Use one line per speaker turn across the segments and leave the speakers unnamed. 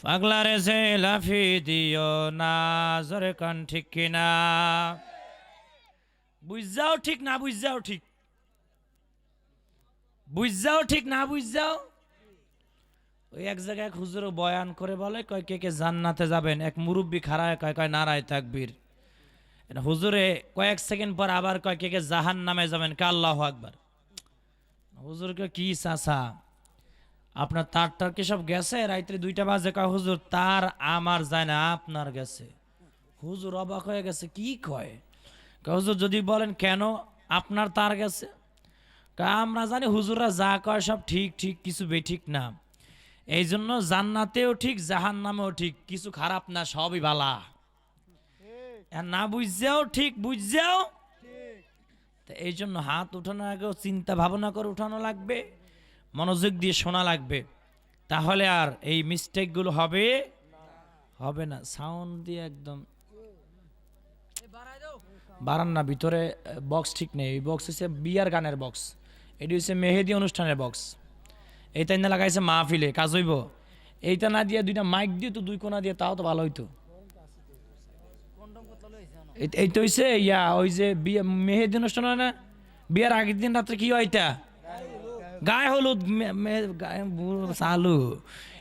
পাগলারে যে লাফি দিও না, জোরে কান ঠিক কিনা? বুঝাও ঠিক না বুঝাও ঠিক, বুঝাও ঠিক না বুঝাও। ওই এক জায়গায় এক হুজুর বয়ান করে বলে, কয় কে কে জান্নাতে যাবেন? এক মুরব্বী খাড়ায় কয়, কয় নারায় তাকবীর। হুজুরে কয়েক সেকেন্ড পর আবার কয় কে কে জাহান নামে যাবেন? কে আল্লাহু আকবার। হুজুরকে কি চাচা আপনার তারটার কি সব গেছে? রাত্রে 2টা বাজে কয় হুজুর তার আমার যায় না, আপনার গেছে। হুজুর অবাক হয়ে গেছে, কি কয়? কয় হুজুর যদি বলেন কেন আপনার তার গেছে? কয় আমরা জানি হুজুররা যা কয় সব ঠিক ঠিক, কিছু বেঠিক না, এই জন্য জান্নাতেও ঠিক জাহান নামেও ঠিক, কিছু খারাপ না, সবই ভালা। না বুঝছেও ঠিক, বুঝছেও এই জন্য হাত উঠানোর আগেও চিন্তা ভাবনা করে উঠানো লাগবে, মনোযোগ দিয়ে শোনা লাগবে, তাহলে আর এই মিস্টেকগুলো হবে হবে না। সাউন্ড দিয়ে একদম বারান না, ভিতরে বক্স ঠিক নেই। এই বক্স হচ্ছে বিয়ার গানের বক্স, এটি হচ্ছে মেহেদি অনুষ্ঠানের বক্স। এইটা না লাগাইছে মাহফিলে কাজ হইব, এইটা না দিয়ে 2টা মাইক দিয়ে তো 2 কোনা দিয়ে, তাও তো ভালো হইতো। এই তো হইছে ইয়া ওই যে মেহেদি অনুষ্ঠান হয় না, বিয়ার আগের দিন রাত্রে কি হয় এটা? গায়ে হলুদ চালু,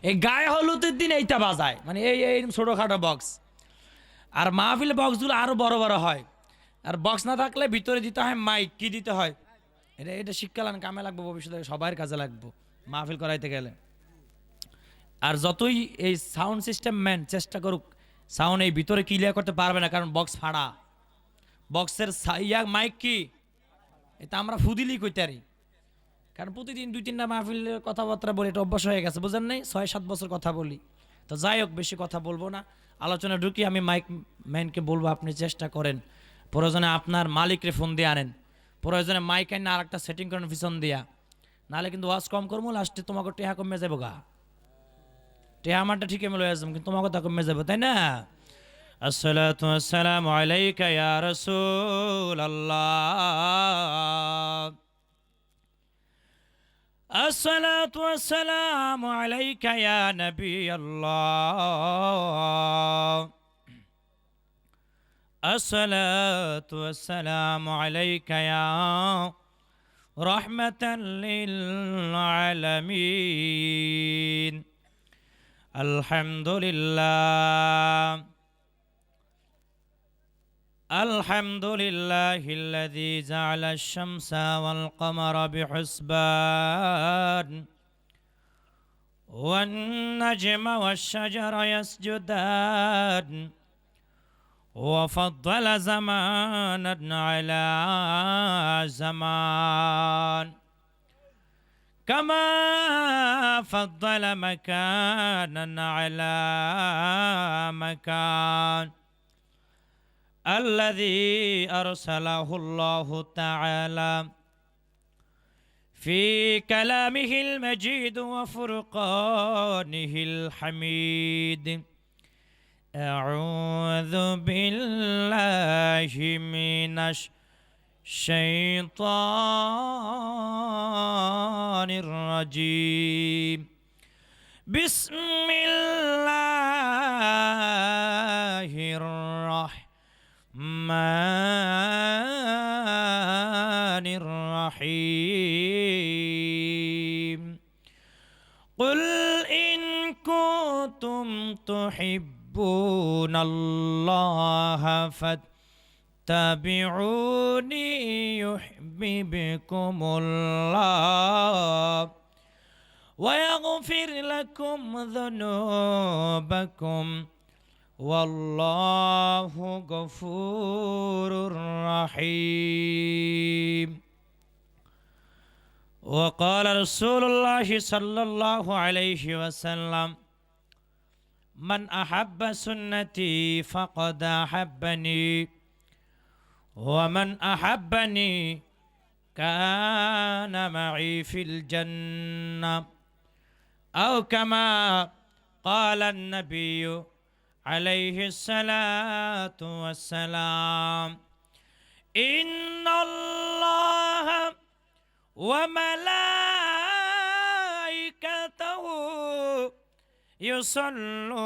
এই গায়ে হলুদের দিন এইটা বাজায়, মানে এই ছোটখাটো বক্স। আর মাহফিলে বক্সগুলো আরো বড় বড় হয়। আর বক্স না থাকলে ভিতরে দিতে হয় মাইক। কি দিতে হয়? এটা শিক্ষালান কামে লাগবো, ভবিষ্যতে সবার কাজে লাগবো মাহফিল করাইতে গেলে। আর যতই এই সাউন্ড সিস্টেম ম্যান চেষ্টা করুক, সাউন্ড এই ভিতরে ক্লিয়ার করতে পারবে না, কারণ বক্স ফাড়া। বক্সের মাইক কি এটা আমরা ফুদিলি কইতারি, কারণ প্রতিদিন 2-3টা মাহফিলের কথাবার্তা বলি, এটা অভ্যাস হয়ে গেছে, বুঝেন নাই? 6-7 বছর কথা বলি। তো যাই হোক, বেশি কথা বলবো না, আলোচনা ঢুকি। আমি মাইক ম্যানকে বলবো আপনি চেষ্টা করেন, প্রয়োজনে আপনার মালিকরে ফোন দিয়ে আনেন, প্রয়োজনে মাইক আইন আর একটা সেটিং করেন পিছন দিয়া, নাহলে কিন্তু ওয়াজ কম করবো, লাস্টে তোমাকে টেহা কমে যাবো গা। টেহা আমারটা ঠিক এমন হয়ে যাবো, কিন্তু তোমার কথা কমে যাবো, তাই না? আসসালাতু আসসালামু আলাইকা ইয়া রাসূলুল্লাহ, الصلاة والسلام عليك يا نبي الله، الصلاة والسلام عليك يا رحمة للعالمين، الحمد لله، الحمد لله الذي جعل الشمس والقمر بحسبان، والنجم والشجر يسجدان، وفضل زمانا على زمان، كما فضل مكانا على مكان، الذي أرسله الله تعالى في كلامه المجيد وفرقانه الحميد. أعوذ بالله من الشيطان الرجيم، بسم الله الرحمن الرحيم. قل إن كنتم تحبون الله فاتبعوني يحببكم الله ويغفر لكم ذنوبكم والله غفور رحيم. وقال رسول الله صلى الله عليه وسلم: من أحب سنتي فقد أحبني ومن أحبني كان معي في الجنة، أو كما قال النبي عليه الصلاة والسلام: إن الله وملائكته يصلون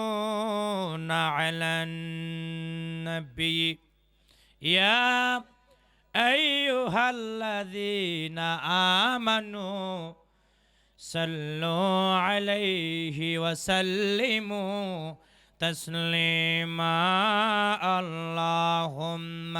على النبي يا أيها الذين آمنوا صلوا عليه وسلموا تسليما اللهم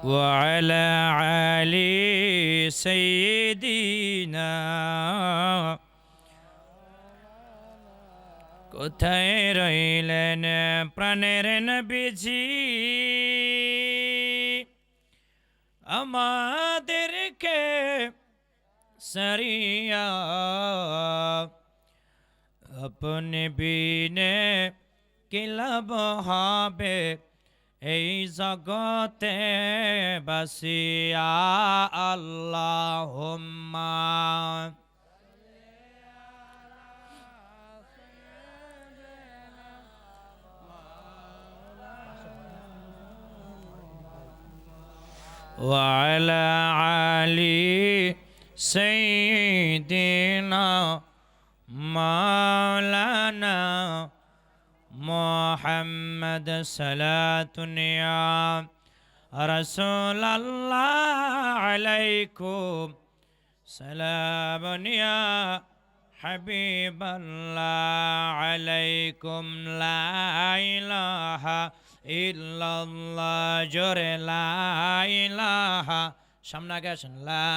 وعلى علي سيدنا কোথায় রইলেন প্রাণের নবীজি আমাদেরকে সরিয়া আপনি বিনে কি লাভ হবে এই জগতে বাসিয়া আল্লাহুম্মা وعلى علي سيدنا مولانا محمد صلاة يا رسول الله عليكم سلام يا حبيب الله عليكم لا إله إلا الله جر لا إله সামনে গেছেন লা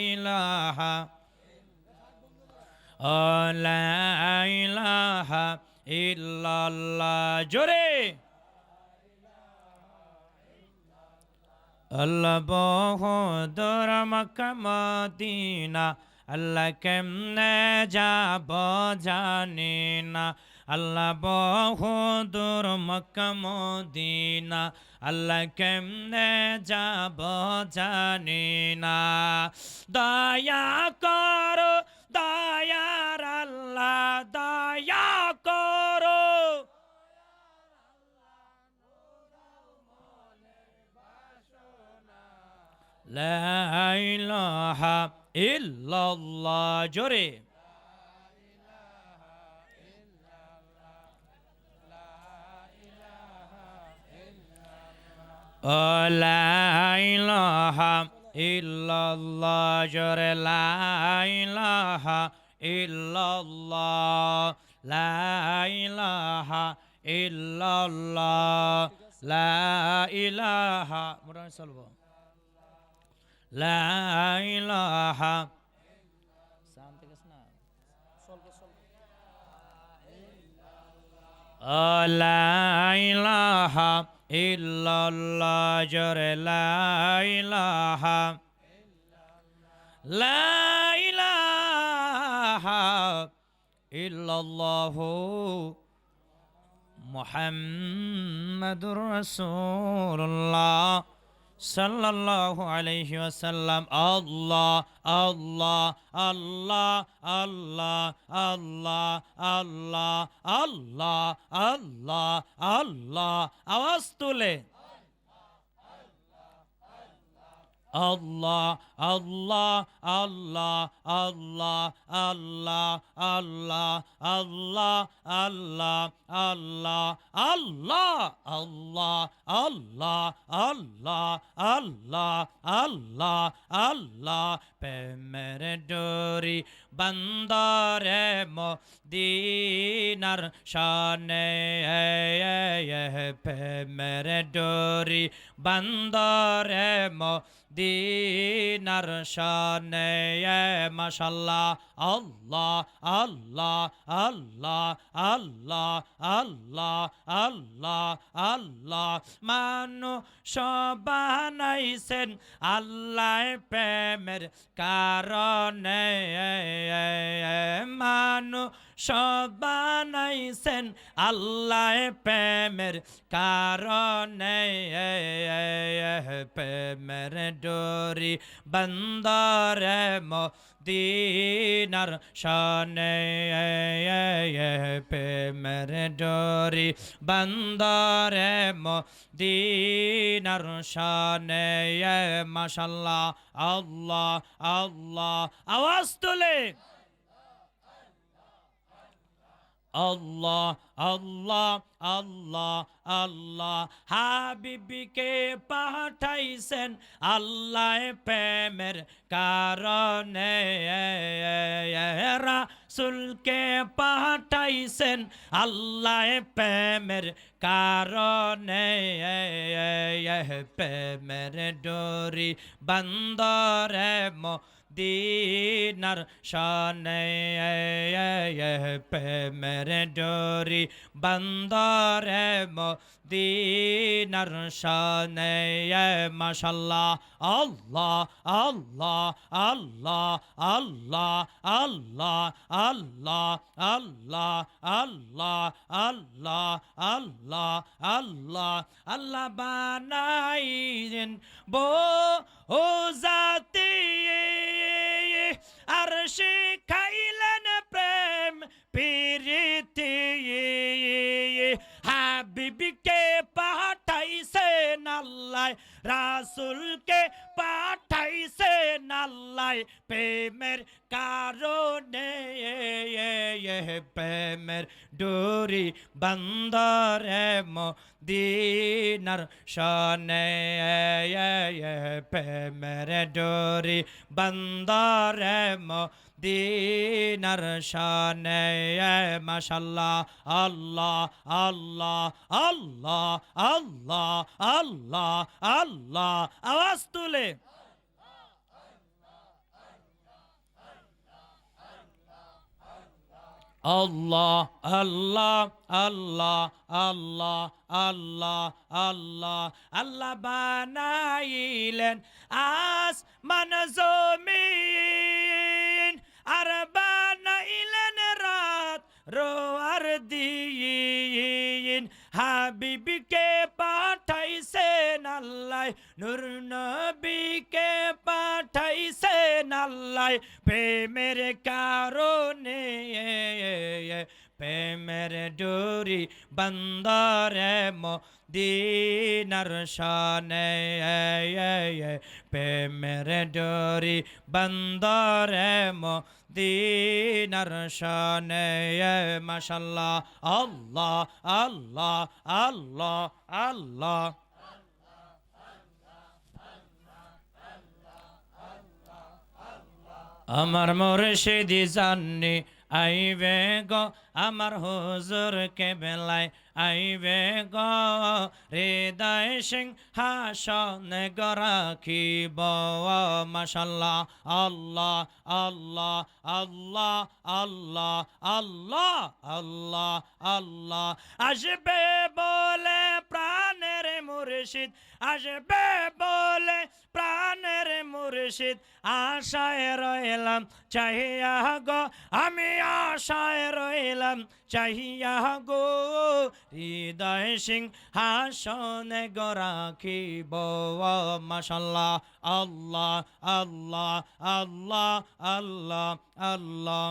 ইলাহা লা ইলাহা ইল্লাল্লাহ জোরে আল্লাহ বহুদূর মক্কা মদিনা আল্লাহ কেমনে যাব জানি না আল্লাহ বহুদূর মক্কা মদিনা আল্লাহ কেমনে যাব জানি না দয়া করো দয়ার আল্লাহ দয়া করো লা ইলাহা ইল্লাল্লাহ জোরে লা ইলাহা ইল্লাল্লাহ জোরে লা ইলাহা ইল্লাল্লাহ লা ইলাহা ইল্লাল্লাহ লা ইলাহা মোটামুটি চলবো লা ইলাহা শান্তি গেছে না লা ইলাহা ইল্লাল্লাহ জোরে লা ইলাহা লা ইলাহা ইল্লাল্লাহু মুহাম্মাদুর রাসূলুল্লাহ সাল্লাল্লাহু আলাইহি ওয়াসাল্লাম আল্লাহ আল্লাহ আল্লাহ আল্লাহ আল্লাহ আল্লাহ আল্লাহ আল্লাহ আল্লাহ আওয়াজ তুলে আল্লাহ আল্লাহ আল্লাহ আল্লাহ আল্লাহ আল্লাহ আল্লাহ আল্লাহ আল্লাহ আল্লাহ আল্লাহ আল্লাহ আল্লাহ আল্লাহ আল্লাহ আল্লাহ প্রেমের ডোরি বন্দরে মদিনার শানে প্রেমের ডোরি বন্দরে মদিনার শানে মাশাআল্লাহ আল্লাহ আল্লাহ আল্লাহ আল্লাহ আল্লাহ আল্লাহ আল্লাহ মানুষ বানাইছেন আল্লাহ প্রেমের কারণে মানুষ বানাইছেন আল্লাহ প্রেমের কারণে প্রেমের ডোরি বন্দরে মদিনার শানে প্রেমের ডোরি বন্দরে মদিনার শানে মাশাল্লাহ আল্লাহ আল্লাহ আওয়াজ তুলে আল্লাহ আল্লাহ আল্লাহ আল্লাহ হাবিবকে পাঠাইছেন আল্লাহ প্রেমের কারণে রাসূলকে পাঠাইছেন আল্লাহ প্রেমের কারণে প্রেমের ডোরি বন্দরে মদিনার শানে প্রেমের ডোরি বন্দরে মদিনার শানে মাশাল্লাহ আল্লাহ আল্লাহ আল্লাহ আল্লাহ আল্লাহ আল্লাহ আল্লাহ আল্লাহ আল্লাহ আল্লাহ আল্লাহ আল্লাহ বানাইলেন ও জাতি আর শিখাইলেন প্রেম প্রীতি হাবিবকে পাঠাইছেন আল্লাহ রাসূলকে পাঠাইছেন আল্লাহ প্রেমের কারণে প্রেমের ডোরি বন্দরে মদিনার শানে প্রেমের ডোরি বন্দরে মদিনার শানে মাশাল্লাহ আল্লাহ আল্লাহ আল্লাহ আল্লাহ আল্লাহ আল্লাহ আওয়াজ তুলে আল্লাহ আল্লাহ আল্লাহ আল্লাহ আল্লাহ আল্লাহ আল্লাহ বানাইলেন আসমান জমিন আর বানাইলেন রাত রোয়ার দিন হাবিবকে পাঠাইছেন আল্লাহ নূর নবীকে পাঠাইছেন আল্লাহ প্রেমের কারণে প্রেমের ডোরি বন্দরে মদিনার শানে প্রেমের ডোরি বন্দরে মদিনার শানে মাশাল্লাহ আল্লাহ আল্লাহ আল্লাহ আল্লাহ আমার মুর্শিদি জাননি আইবে গো আমার হুজুর কে বেলায় আইবে গো হৃদয় সিংহাসন রাখিব মাশাল্লাহ আল্লাহ আল্লাহ আল্লাহ আল্লাহ আল্লাহ আল্লাহ আল্লাহ আসবে বলে প্রাণের মুর্শিদ আসবে বলে প্রাণের মুর্শিদ আশায় রইলাম চাহিয়া গো আমি আশায় রইলাম চাহিয়া গো হৃদয় সিংহাসনে গো রাখিব মাশাল্লাহ আল্লাহ আল্লাহ আল্লাহ আল্লাহ আল্লাহ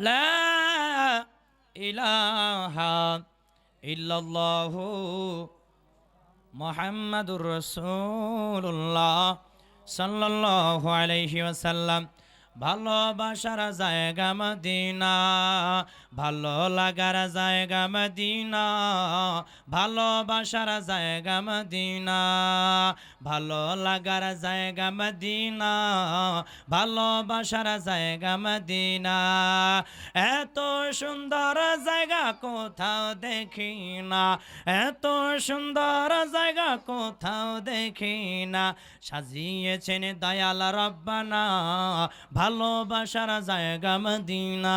লা ইলাহা ইল্লাল্লাহু মুহাম্মাদুর রাসূলুল্লাহ সাল্লাল্লাহু আলাইহি ওয়াসাল্লাম ভালোবাসার জায়গা মদিনা ভালো লাগার জায়গা মদিনা ভালোবাসার জায়গা মদিনা ভালো লাগার জায়গা মদিনা ভালোবাসার জায়গা মদিনা এত সুন্দর জায়গা কোথাও দেখি না এত সুন্দর জায়গা কোথাও দেখি না সাজিয়েছেন দয়াল রব্বানা ভালোবাসার জায়গা মদিনা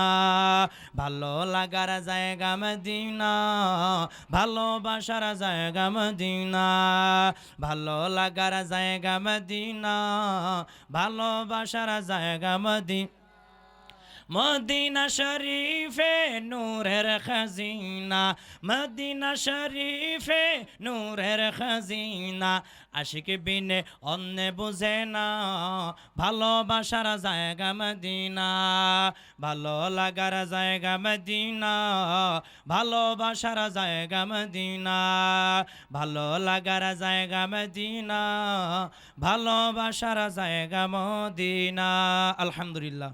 ভালো লাগার জায়গা মদিনা ভালোবাসার জায়গা মদিনা ভালো লাগার জায়গা মদিনা ভালোবাসার জায়গা মদিনা মদিনা শরীফে নূরের খাজিনা, মদিনা শরীফে নূরের খাজিনা, আশিক বিনে অন্য বুঝে না, ভালোবাসার জায়গা মদিনা, ভালো লাগার জায়গা মদিনা, ভালোবাসার জায়গা মদিনা, ভালো লাগার জায়গা মদিনা, ভালোবাসার জায়গা মদিনা। আলহামদুলিল্লাহ।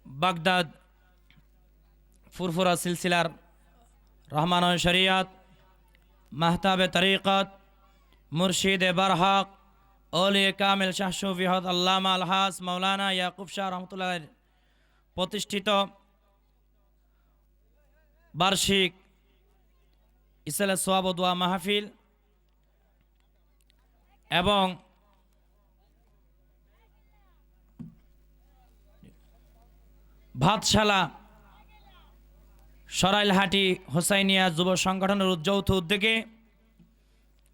বাগদাদ ফুরফুরা সিলসিলার রহমান শরিয়ত, মাহতাবে তরিকত, মুর্শিদে বারহাক, ওলি কামিল শাহ সুফি হযরত আল্লামা আলহাজ মাওলানা ইয়াকুব শাহ রহমতুল্লাহ প্রতিষ্ঠিত বার্ষিক ইসলাম সোয়াব ও দোয়া মাহফিল এবং ভাতশালা সরাইলহাটি হোসাইনিয়া যুব সংগঠনের যৌথ উদ্যোগে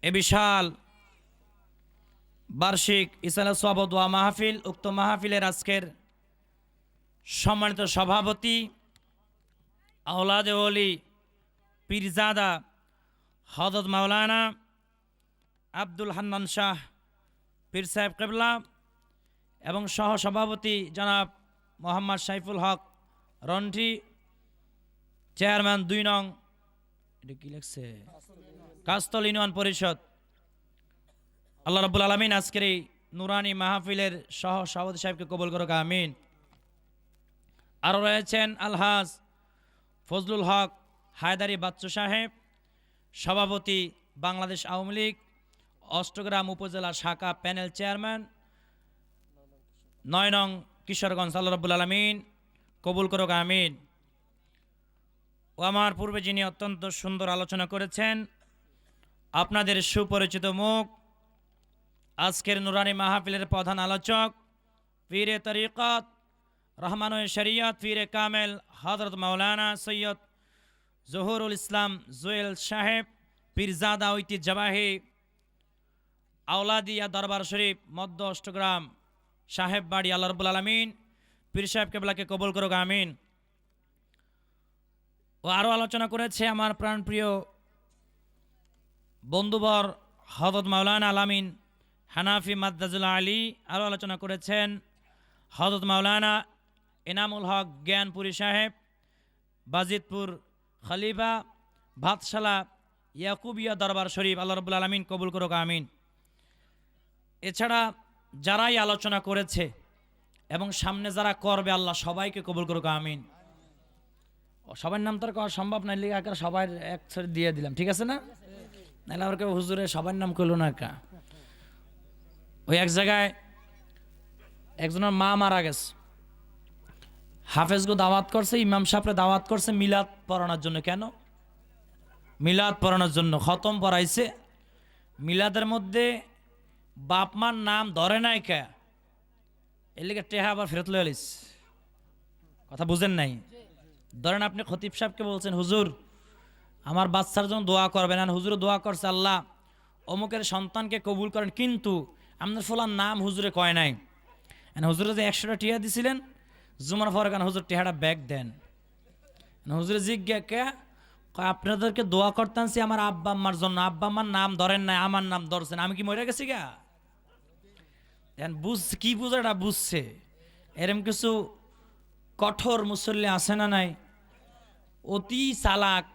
এ বিশাল বার্ষিক ইসলাম সোয়াব ও দোয়া মাহফিল, উক্ত মাহফিলের আজকের সম্মানিত সভাপতি আওলাদে ওলি পীরজাদা হযরত মাওলানা আব্দুল হান্নান শাহ পীর সাহেব কেবলা এবং সহ সভাপতি জনাব মোহাম্মদ সাইফুল হক রন্টি, চেয়ারম্যান ২ নং, এটা কি লেখছে, কাস্তল ইউনিয়ন পরিষদ। আল্লাহ রাব্বুল আলামিন আজকের এই নুরানি মাহফিলের সহ সভাপতি সাহেবকে কবুল করুক, আমিন। আরও রয়েছেন আলহাজ ফজলুল হক হায়দারি বাচ্চু সাহেব, সভাপতি বাংলাদেশ আওয়ামী লীগ অষ্টগ্রাম উপজেলা শাখা প্যানেল চেয়ারম্যান ৯ নং কিশোরগঞ্জ। আল্লাহ রাব্বুল আলামিন কবুল করুক, আমিন। ও আমার পূর্বে যিনি অত্যন্ত সুন্দর আলোচনা করেছেন, আপনাদের সুপরিচিত মুখ, আজকের নুরানি মাহফিলের প্রধান আলোচক পীরে তরিকত রহমান শরিয়ত পীরে কামেল হযরত মাওলানা সৈয়দ জহুরুল ইসলাম জুয়েল সাহেব পীরজাদা ঐতিহ্যবাহী আওলাদিয়া দরবার শরীফ মধ্য অষ্টগ্রাম সাহেব বাড়ি। আল্লাহ রাব্বুল আলামিন পীর সাহেব কেবলাকে কবুল করুক, আমিন। ও আরও আলোচনা করেছে আমার প্রাণপ্রিয় বন্ধুবর হযরত মাওলানা আলামিন হানাফি মাদ্দাজুল্লাহ আলী। আরও আলোচনা করেছেন হযরত মাওলানা এনামুল হক জ্ঞানপুরী সাহেব বাজিতপুর খলিফা ভাতশালা ইয়াকুবিয়া দরবার শরীফ। আল্লাহ রাব্বুল আলামিন কবুল করুক, আমিন। এছাড়া যারাই আলোচনা করেছে এবং সামনে যারা করবে, আল্লাহ সবাইকে কবুল করুক, আমিন। সবার নাম তো আর করা সম্ভব নাই, লিখে আকার সবাই এক সাথে দিয়ে দিলাম, ঠিক আছে না? নাহলে আমার কেউ হুজুরে সবার নাম করলো না কা। ওই এক জায়গায় একজনের মা মারা গেছে, হাফেজগো দাওয়াত করছে, ইমাম সাহেবরে দাওয়াত করছে মিলাদ পড়ানোর জন্য। কেন? মিলাদ পড়ানোর জন্য। খতম পড়াইছে, মিলাদের মধ্যে বাপ মার নাম ধরে নাই কে, এর লিগে টেহা আবার ফেরত লয়ে আলিস। কথা বুঝেন নাই? ধরেন আপনি খতিব সাহেবকে বলছেন, হুজুর আমার বাচ্চার জন্য দোয়া করবেন, আর হুজুরে দোয়া করছে আল্লাহ অমুকের সন্তানকে কবুল করেন, কিন্তু আপনার ফলার নাম হুজুরে কয় নাই। হুজুরে যে ১০০টা টিহা দিছিলেন জুমার পরে, কেন হুজুর টিহাটা ব্যাগ দেন। হুজুরে জিজ্ঞা কে, আপনাদেরকে দোয়া করতেছি আমার আব্বা আম্মার জন্য, আব্বা আম্মার নাম ধরেন নাই, আমার নাম ধরছেন, আমি কি মরে গেছি গা? বুঝ কি বুঝাটা বুঝছে। এরম কিছু কঠোর মুসল্লি আছে না নাই? অতি চালাক,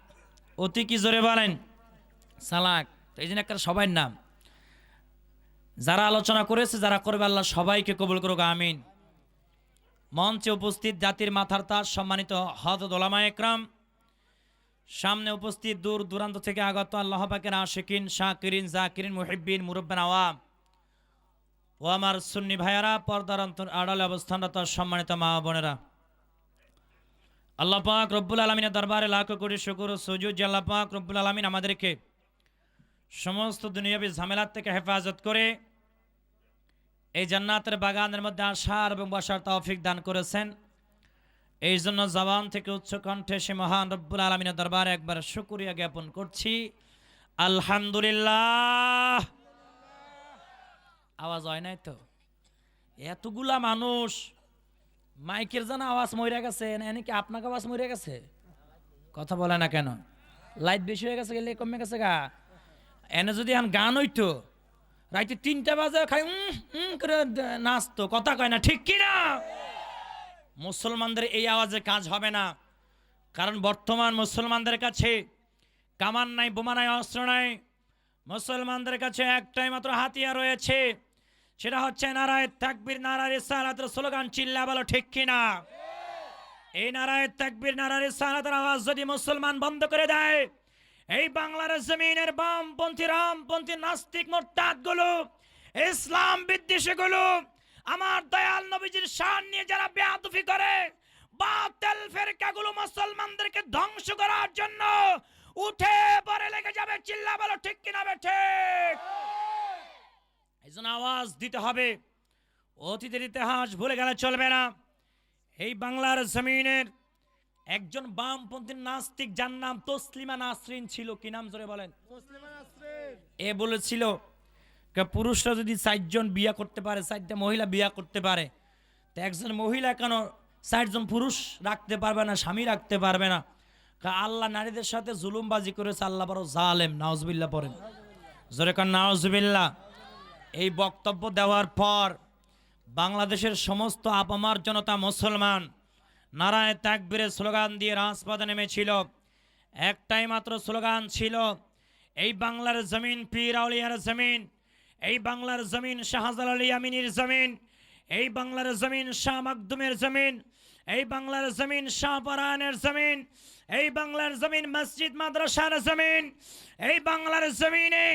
অতি কি জোরে বলেন চালাক। এই জন্য একটা সবাই নাম যারা আলোচনা করেছে, যারা করবে, আল্লাহ সবাইকে কবুল করুক, আমিন। মঞ্চে উপস্থিত জাতির মাথার তাজ সম্মানিত হযরত উলামায়ে ইকরাম, সামনে উপস্থিত দূর দূরান্ত থেকে আগত আল্লাহ পাকের আশিকিন শাকিরিন জাকিরিন মুহিব্বিন মুরব্বান আওয়াম ও আমার সুন্নি ভাইয়ারা, পর্দার অন্তর আড়ালে অবস্থানরত সম্মানিত মা বোনেরা, আল্লাহ পাক রব্বুল আলামিনের দরবারে লাখ কোটি শুকর ও সুজুদ। আল্লাহ পাক রব্বুল আলামিন আমাদেরকে সমস্ত দুনিয়াবী ঝামেলার থেকে হেফাজত করে এই জান্নাতের বাগানের মধ্যে আসার এবং বসার তৌফিক দান করেছেন। এই জন্য জবান থেকে উচ্চ কণ্ঠে সে মহান রব্বুল আলামিনের দরবারে একবার শুকরিয়া জ্ঞাপন করছি, আলহামদুলিল্লাহ। আওয়াজ হয় নাই তো? এতগুলা মানুষ মাইকের যেন আওয়াজ মরে গেছে, এনে কি আপনাকে আওয়াজ মরে গেছে? কথা বলে না কেন? লাইট বেশি হয়ে গেছে, গেলে কমে গেছে গা। এনে যদি এখন গান হইতো রাইতে 3টা বাজে খাই করে নাচতো, কথা কয় না, ঠিক কি না? মুসলমানদের এই আওয়াজে কাজ হবে না, কারণ বর্তমান মুসলমানদের কাছে কামান নাই, বোমা নাই, অস্ত্র নাই। মুসলমানদের কাছে একটাই মাত্র হাতিয়ার রয়েছে, সেটা হচ্ছে নারায়ে তাকবীর, নারায়ে রিসালাতের স্লোগান। চিল্লা বলো ঠিক কিনা? এই নারায়ে তাকবীর, নারায়ে রিসালাতের আওয়াজ যদি মুসলমান বন্ধ করে দেয়, এই বাংলার জমিনের বামপন্থী, রামপন্থী, নাস্তিক, মোরতাদ গুলো, ইসলাম বিদ্বেষী গুলো, আমার দয়াল নবীজির শান নিয়ে যারা বেয়াদবি করে, বাতিল ফিরকাগুলো মুসলমানদেরকে ধ্বংস করার জন্য উঠে পড়ে লেগে যাবে। চিল্লা বলো ঠিক কিনা? ঠিক। এই জন্য আওয়াজ দিতে হবে। অতীতের ইতিহাস ভুলে গেলে চলবে না। এই বাংলার জমিনের একজন বামপন্থী নাস্তিক, যার নাম তসলিমা নাসরিন ছিল। কি নাম জোরে বলেন? এ বলেছিল পুরুষরা যদি 4 জন বিয়া করতে পারে, 4টা মহিলা বিয়া করতে পারে, তো একজন মহিলা কেন 4 জন পুরুষ রাখতে পারবে না, স্বামী রাখতে পারবে না? আল্লাহ নারীদের সাথে জুলুমবাজি করেছে, আল্লাহ বড় জালেম। নাউজুবিল্লাহ পড়েন, জোরে কান নাউজুবিল্লাহ। এই বক্তব্য দেওয়ার পর বাংলাদেশের সমস্ত আপামার জনতা মুসলমান নারায়ে তাকবীরের স্লোগান দিয়ে রাজপথে নেমেছিল। একটাই মাত্র স্লোগান ছিল, এই বাংলার জমিন পীর আউলিয়ার জমিন, এই বাংলার জমিন শাহজালাল ইয়ামিনীর জমিন, এই বাংলার জমিন শাহ মাকদুমের জমিন, এই বাংলার জমিন শাহপরায়ণের জমিন, এই বাংলার জমিন মসজিদ মাদ্রাসার জমিন। এই বাংলার জমিনে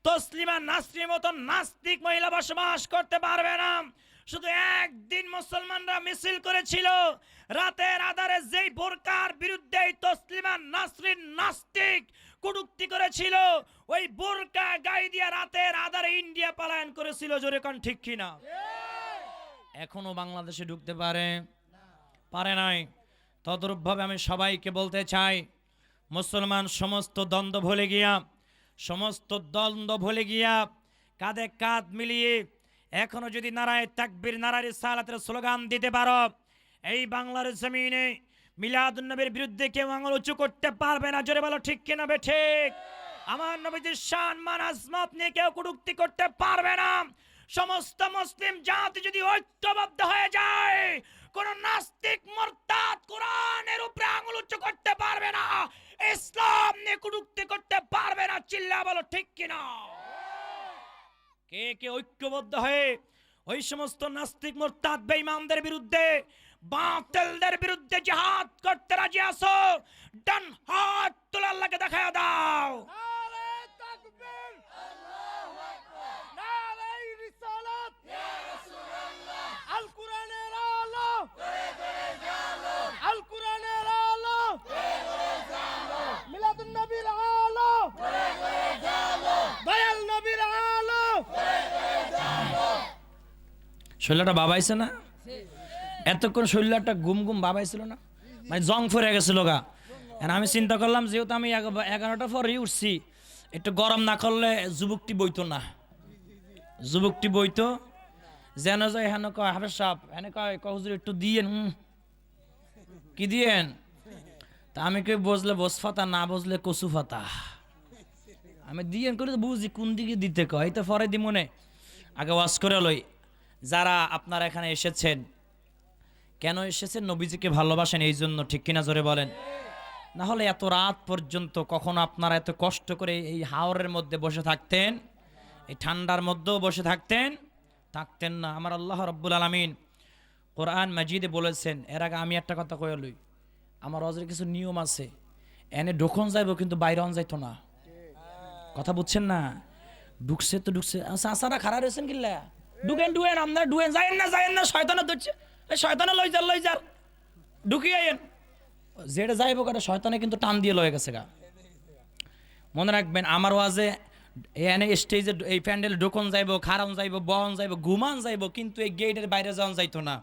তসলিমা নাসরিনের মতো নাস্তিক মহিলা বসবাস করতে পারবে না। শুধু একদিন মুসলমানরা মিছিল করেছিল, রাতের আধারে যেই বোরকার বিরুদ্ধে তসলিমা নাসরিন নাস্তিক কটূক্তি করেছিল, ওই বোরকা গায়ে দিয়ে রাতের আধারে ইন্ডিয়া পলায়ন করেছিল। জোরে কোন ঠিক কিনা? এখনো বাংলাদেশে ঢুকতে পারে নাই। তদ্রূপভাবে আমি সবাইকে বলতে চাই, মুসলমান সমস্ত দ্বন্দ্ব ভুলে গিয়া কাঁধে কাঁধ মিলিয়ে এখনো যদি নারায়ে তাকবীর, নারায়ে রিসালাতের স্লোগান দিতে পারো, এই বাংলার জমিনে মিলাদুন নবীর বিরুদ্ধে কেউ আঙুল উঁচু করতে পারবে না। জোরে বলো ঠিক কিনা? ঠিক। আমার নবীজির শান মান আজমত নিয়ে কেউ কটূক্তি করতে পারবে না। সমস্ত মুসলিম জাতি যদি ঐক্যবদ্ধ হয়ে যায়, কোন নাস্তিক মুরতাদ কোরআনের উপরে আঙুল উঁচু করতে পারবে না, ইসলাম নিয়ে কটূক্তি করতে পারবে না। চিল্লা বলো ঠিক কিনা? কে কে ঐক্যবদ্ধ হয়ে ওই সমস্ত নাস্তিক মুরতাদ বেঈমানদের বিরুদ্ধে, বাতিলদের বিরুদ্ধে জিহাদ করতে রাজি আছো? ডান হাত তুলে আল্লাহকে দেখায় দাও।
নারায়ে তাকবীর, আল্লাহু আকবার, নারায়ে রিসালাত, ইয়া রাসূলুল্লাহ, আল কোরআনের আলো, করে করে জালো, আল কোরআনের আলো, করে করে জালো, মিলাদুন নবীর আলো, করে করে জালো, দয়াল নবীর আলো, করে করে জালো।
শৈলটা বাবাইছে না? এতক্ষণ শৈলটা গুম বাবাইছিল না, মানে জং ফুরে গেছিল গা। আমি চিন্তা করলাম, যেহেতু আমি 11টার পরে উঠছি, একটু গরম না করলে যুবকটি বইতো যেন যায়। হেন কয় হাফেজ সাহেব, হেনে কয় হুজুর একটু দিয়েন। কি দিয়েন? তা আমি কই বুঝলে বোস ফাতা, না বুঝলে কচু ফাতা। আমি দিয়েন করে বুঝি কোন দিকে দিতে কয়, তো পরে দি মনে আগে ওয়াজ করে লই। যারা আপনারা এখানে এসেছেন, কেন এসেছেন? নবীজিকে ভালোবাসেন এই জন্য, ঠিক কিনা? জোরে বলেন। না হলে এত রাত পর্যন্ত কখনো আপনারা এত কষ্ট করে এই হাওরের মধ্যে বসে থাকতেন? এই ঠান্ডার মধ্যেও বসে থাকতেন না। আমার আল্লাহ রাব্বুল আলামিন কোরআন মাজিদে বলেছেন। এর আগে আমি একটা কথা কয়ে লই, আমার হজের কিছু নিয়ম আছে, এনে ঢোকন যাইব কিন্তু বাইরে অন যাইতো না। কথা বুঝছেন না? ঢুকছে তো ঢুকছে, আসারা খারাপ রয়েছেন কিল্লা, ঢুকেন আপনারা ঢুকেন, যাইন না, শয়তানে ধরছে, শয়তানে লই যার ঢুকিয়েন। যেটা যাইব কাটা শয়তানে কিন্তু টান দিয়ে লয়ে গেছে গা। মনে রাখবেন, আমার ওয়াজে এনে স্টেজে এই প্যান্ডেল ঢোকন যাইব, খারান যাইব, বহন যাইব, ঘুমান যাইব, কিন্তু এই গেটের বাইরে যাওয়ান যাইতো না।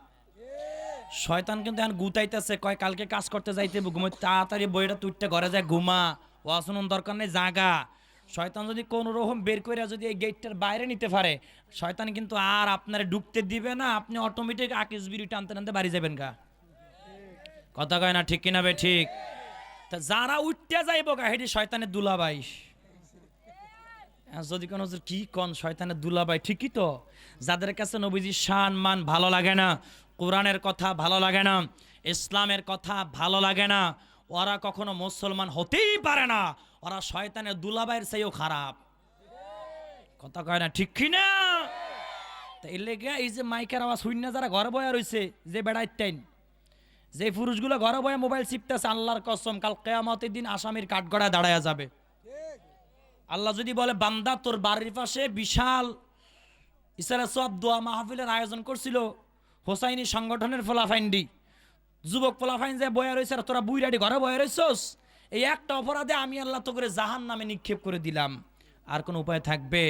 শয়তান কিন্তু এখন গুতাইতেছে, কয় কালকে কাজ করতে যাইতে ঘুমাই, তাড়াতাড়ি বইটা তুইটা ঘরে যায় ঘুমা, ওয়াজ শুনুন দরকার নেই, জাগা। শয়তান যদি কোনো রকম বের করে যদি এই গেটটার বাইরে নিতে পারে, শয়তান কিন্তু আর আপনারে ঢুকতে দিবে না, আপনি অটোমেটিক আকিস বিড়ি টানতে টানতে বাড়ি যাবেন গা। কথা কয় না ঠিক কিনা বে ঠিক? তা যারা উঠতে যাইব গা হেডি শয়তানের দুলাভাই। যদি কোনো কি কন শয়তানের দুলাভাই, ঠিকই তো। যাদের কাছে নবীজির শান মান ভালো লাগে না, কোরআনের কথা ভালো লাগে না, ইসলামের কথা ভালো লাগে না, ওরা কখনো মুসলমান হতেই পারে না। ওরা শয়তানের দুলাভাইয়ের চেয়েও খারাপ। কথা কয় না ঠিক কি না? তা এর লেগে এই যে মাইকের আওয়াজ শূন্য যারা ঘরে বয়া রয়েছে, যে বেড়াইতেন যে পুরুষগুলো ঘরে বয়া মোবাইল চিপতেছে, আল্লাহর কসম কাল কিয়ামতের দিন আসামির কাঠগড়ায় দাঁড়ায়া যাবে। আল্লাহ যদি বলে বান্দা তোর বাড়ির পাশে বিশাল ইসরা সব দোয়া মাহফিলের আয়োজন করছিল হোসাইনি সংগঠনের ফলাফাইন্ডি, যুবক ফলাফাইন যে বয়া রয়েছে, তোরা বুইরাডি ঘরে বয়া রয়েছস, এই একটা অপরাধে আমি আল্লাহ তো করে জাহান নামে নিক্ষেপ করে দিলাম, আর কোনো উপায় থাকবে?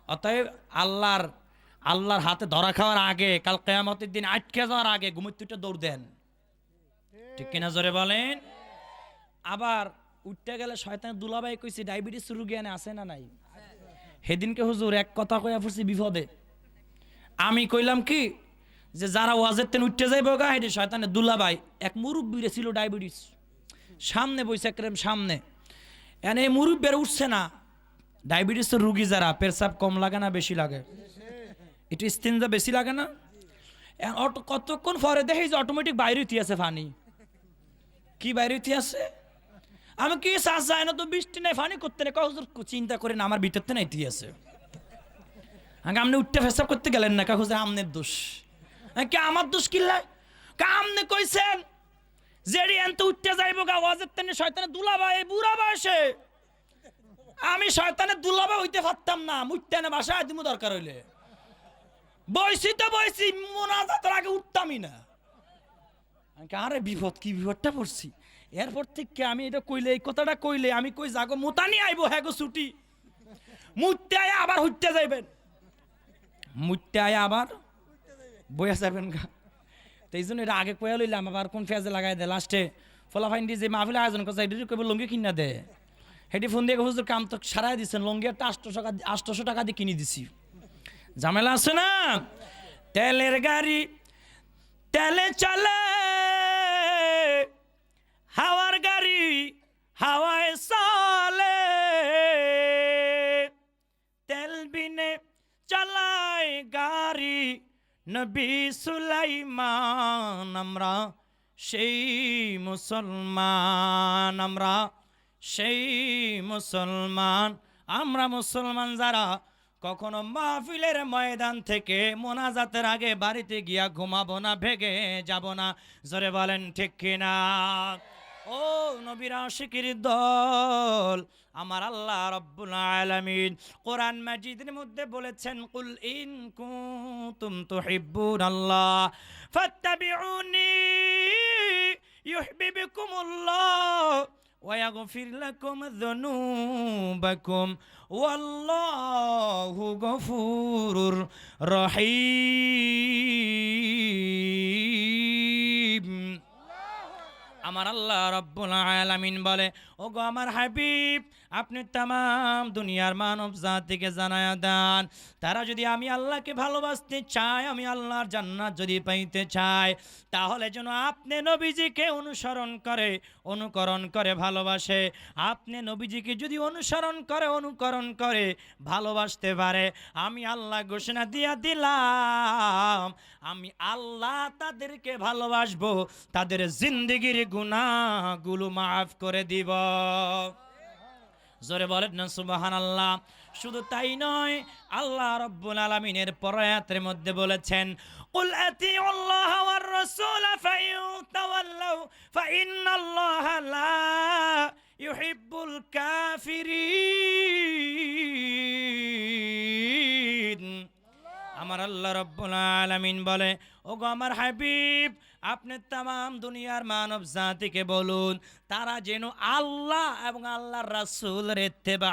অতএব আল্লাহর হাতে ধরা খাওয়ার আগে, কাল কিয়ামতের দিন আটকে যাওয়ার আগে ঘুমুত্তুটা দৌড় দেন, ঠিক কিনা জোরে বলেন। আবার উঠতে গেলে শয়তানের দুলাভাই কইছি ডায়াবেটিস রোগী এনে আছে না নাই? সেদিনকে হুজুর এক কথা কইয়া পড়ছি বিপদে। আমি কইলাম কি যে যারা ওয়াজের তেন উঠতে যাইব গা হেডি শয়তানের দুলাভাই। এক মুরব্বীরে ছিল ডায়াবেটিস, সামনে বইছে ক্রেম সামনে, এনে এই মুরব্বীর উঠছে না। ডায়াবেটিসের রুগী যারা পেশাব কম লাগে না বেশি লাগে? একটু স্তিনজা বেশি লাগে না? কতক্ষণ পরে দেখি যে অটোমেটিক বাইরে উঠি আছে ফানি। কি বাইরে উঠি আছে? আমি কি শ্বাস যায় না তো, বৃষ্টি নাই ফানি করতে নেই, চিন্তা করে না আমার ভিতরতে নাই তুই আছে। আপনি উঠতে ফেসাব করতে গেলেন না, কাকুজের আমনের দোষ। কে আমার দোষ কিল্লাই? কামনে কইছেন জেডি এনতে উঠতে যাইব গা ওয়াজের তেনে শয়তানের দুলাভাই বুড়া বয়সে। আমি শয়তানের দুলাভাই হইতে পারতাম না, মুঠতে না বাসায় দিমু দরকার হইলে। বইছি তো বইছি, মোনাজাতের আগে উঠতামই না। আরে বিপদ, কি বিপদটা পড়ছি। এরপর থেকে আমি এটা কইলে, এই কথাটা কইলে আমি কই যাগো মোতানি আইবো, হ্যাঁ গো ছুটি মুঠতে আয় আবার উঠতে যাইবেন, মুঠতে আয় আবার বইয়া যাবেন গা। তো এই জন্য এটা আগে কয়া লইলাম, আবার কোন ফেজে লাগাই দে। লাস্টে ফলাফাইন্ডি যে মাহফিল আয়োজন করছে এটি কইব লুঙ্গি কিনা দে। হেঁটে ফোন দিয়ে হুজুর কাম তো সারাই দিচ্ছেন, লুঙ্গি একটা 800 টাকা দিয়ে কিনে দিছি। ঝামেলা আছে না? তেলের গাড়ি তেলে চলে, হাওয়ার গাড়ি হাওয়ায় চলে, তেল বিনে চালায় গাড়ি নবী সুলাইমান। আমরা সেই মুসলমান, আমরা সেই মুসলমান, আমরা মুসলমান যারা কখনো মাহফিলের ময়দান থেকে মোনাজাতের আগে বাড়িতে গিয়া ঘুমাবো না, ভেগে যাব না। জোরে বলেন ঠিক কিনা? ও নবীর আশিকির দল, আমার আল্লাহ রাব্বুল আলামিন কোরআন মাজিদের মধ্যে বলেছেন, কুল ইন কুনতুম তুহিব্বুনাল্লাহ ফাত্তাবিউনি ইউহিব্বুকুমুল্লাহ ওয়া ইয়াগফির লাকুম যুনুবাকুম ওয়াল্লাহু গফুরুর রহিম। আমার আল্লাহ রাব্বুল আলামিন বলে, ও গো আমার হাবিব, আপনি তামাম দুনিয়ার মানব জাতিকে জানায়া দেন, তারা যদি আমি আল্লাহকে ভালোবাসতে চায়, আমি আল্লাহর জান্নাত যদি পাইতে চায়, তাহলে যেন আপনি নবীজিকে অনুকরণ করে ভালোবাসে। আপনি নবীজিকে যদি অনুকরণ করে ভালোবাসতে পারে, আমি আল্লাহ ঘোষণা দিয়া দিলাম, আমি আল্লাহ তাদেরকে ভালোবাসবো, তাদের জিন্দেগির গুনাহগুলো মাফ করে দিব। জোরে বলেন না সুবহানাল্লাহ। শুধু তাই নয়, আল্লাহ রাব্বুল আলামিনের পরায়াতের মধ্যে বলেছেন, কুল আতিউল্লাহ ওয়ার রাসূল ফাইন তাওয়াল্লাউ ফাইন্নাল্লাহা লা ইউহিব্বুল কাফিরিন। আমার আল্লাহ রাব্বুল আলামিন বলে, ওগো আমার হাবিব, আপনি তামাম দুনিয়ার মানব জাতিকে বলুন, তারা যেন আল্লাহ এবং আল্লাহর রাসূলের ইত্তেবা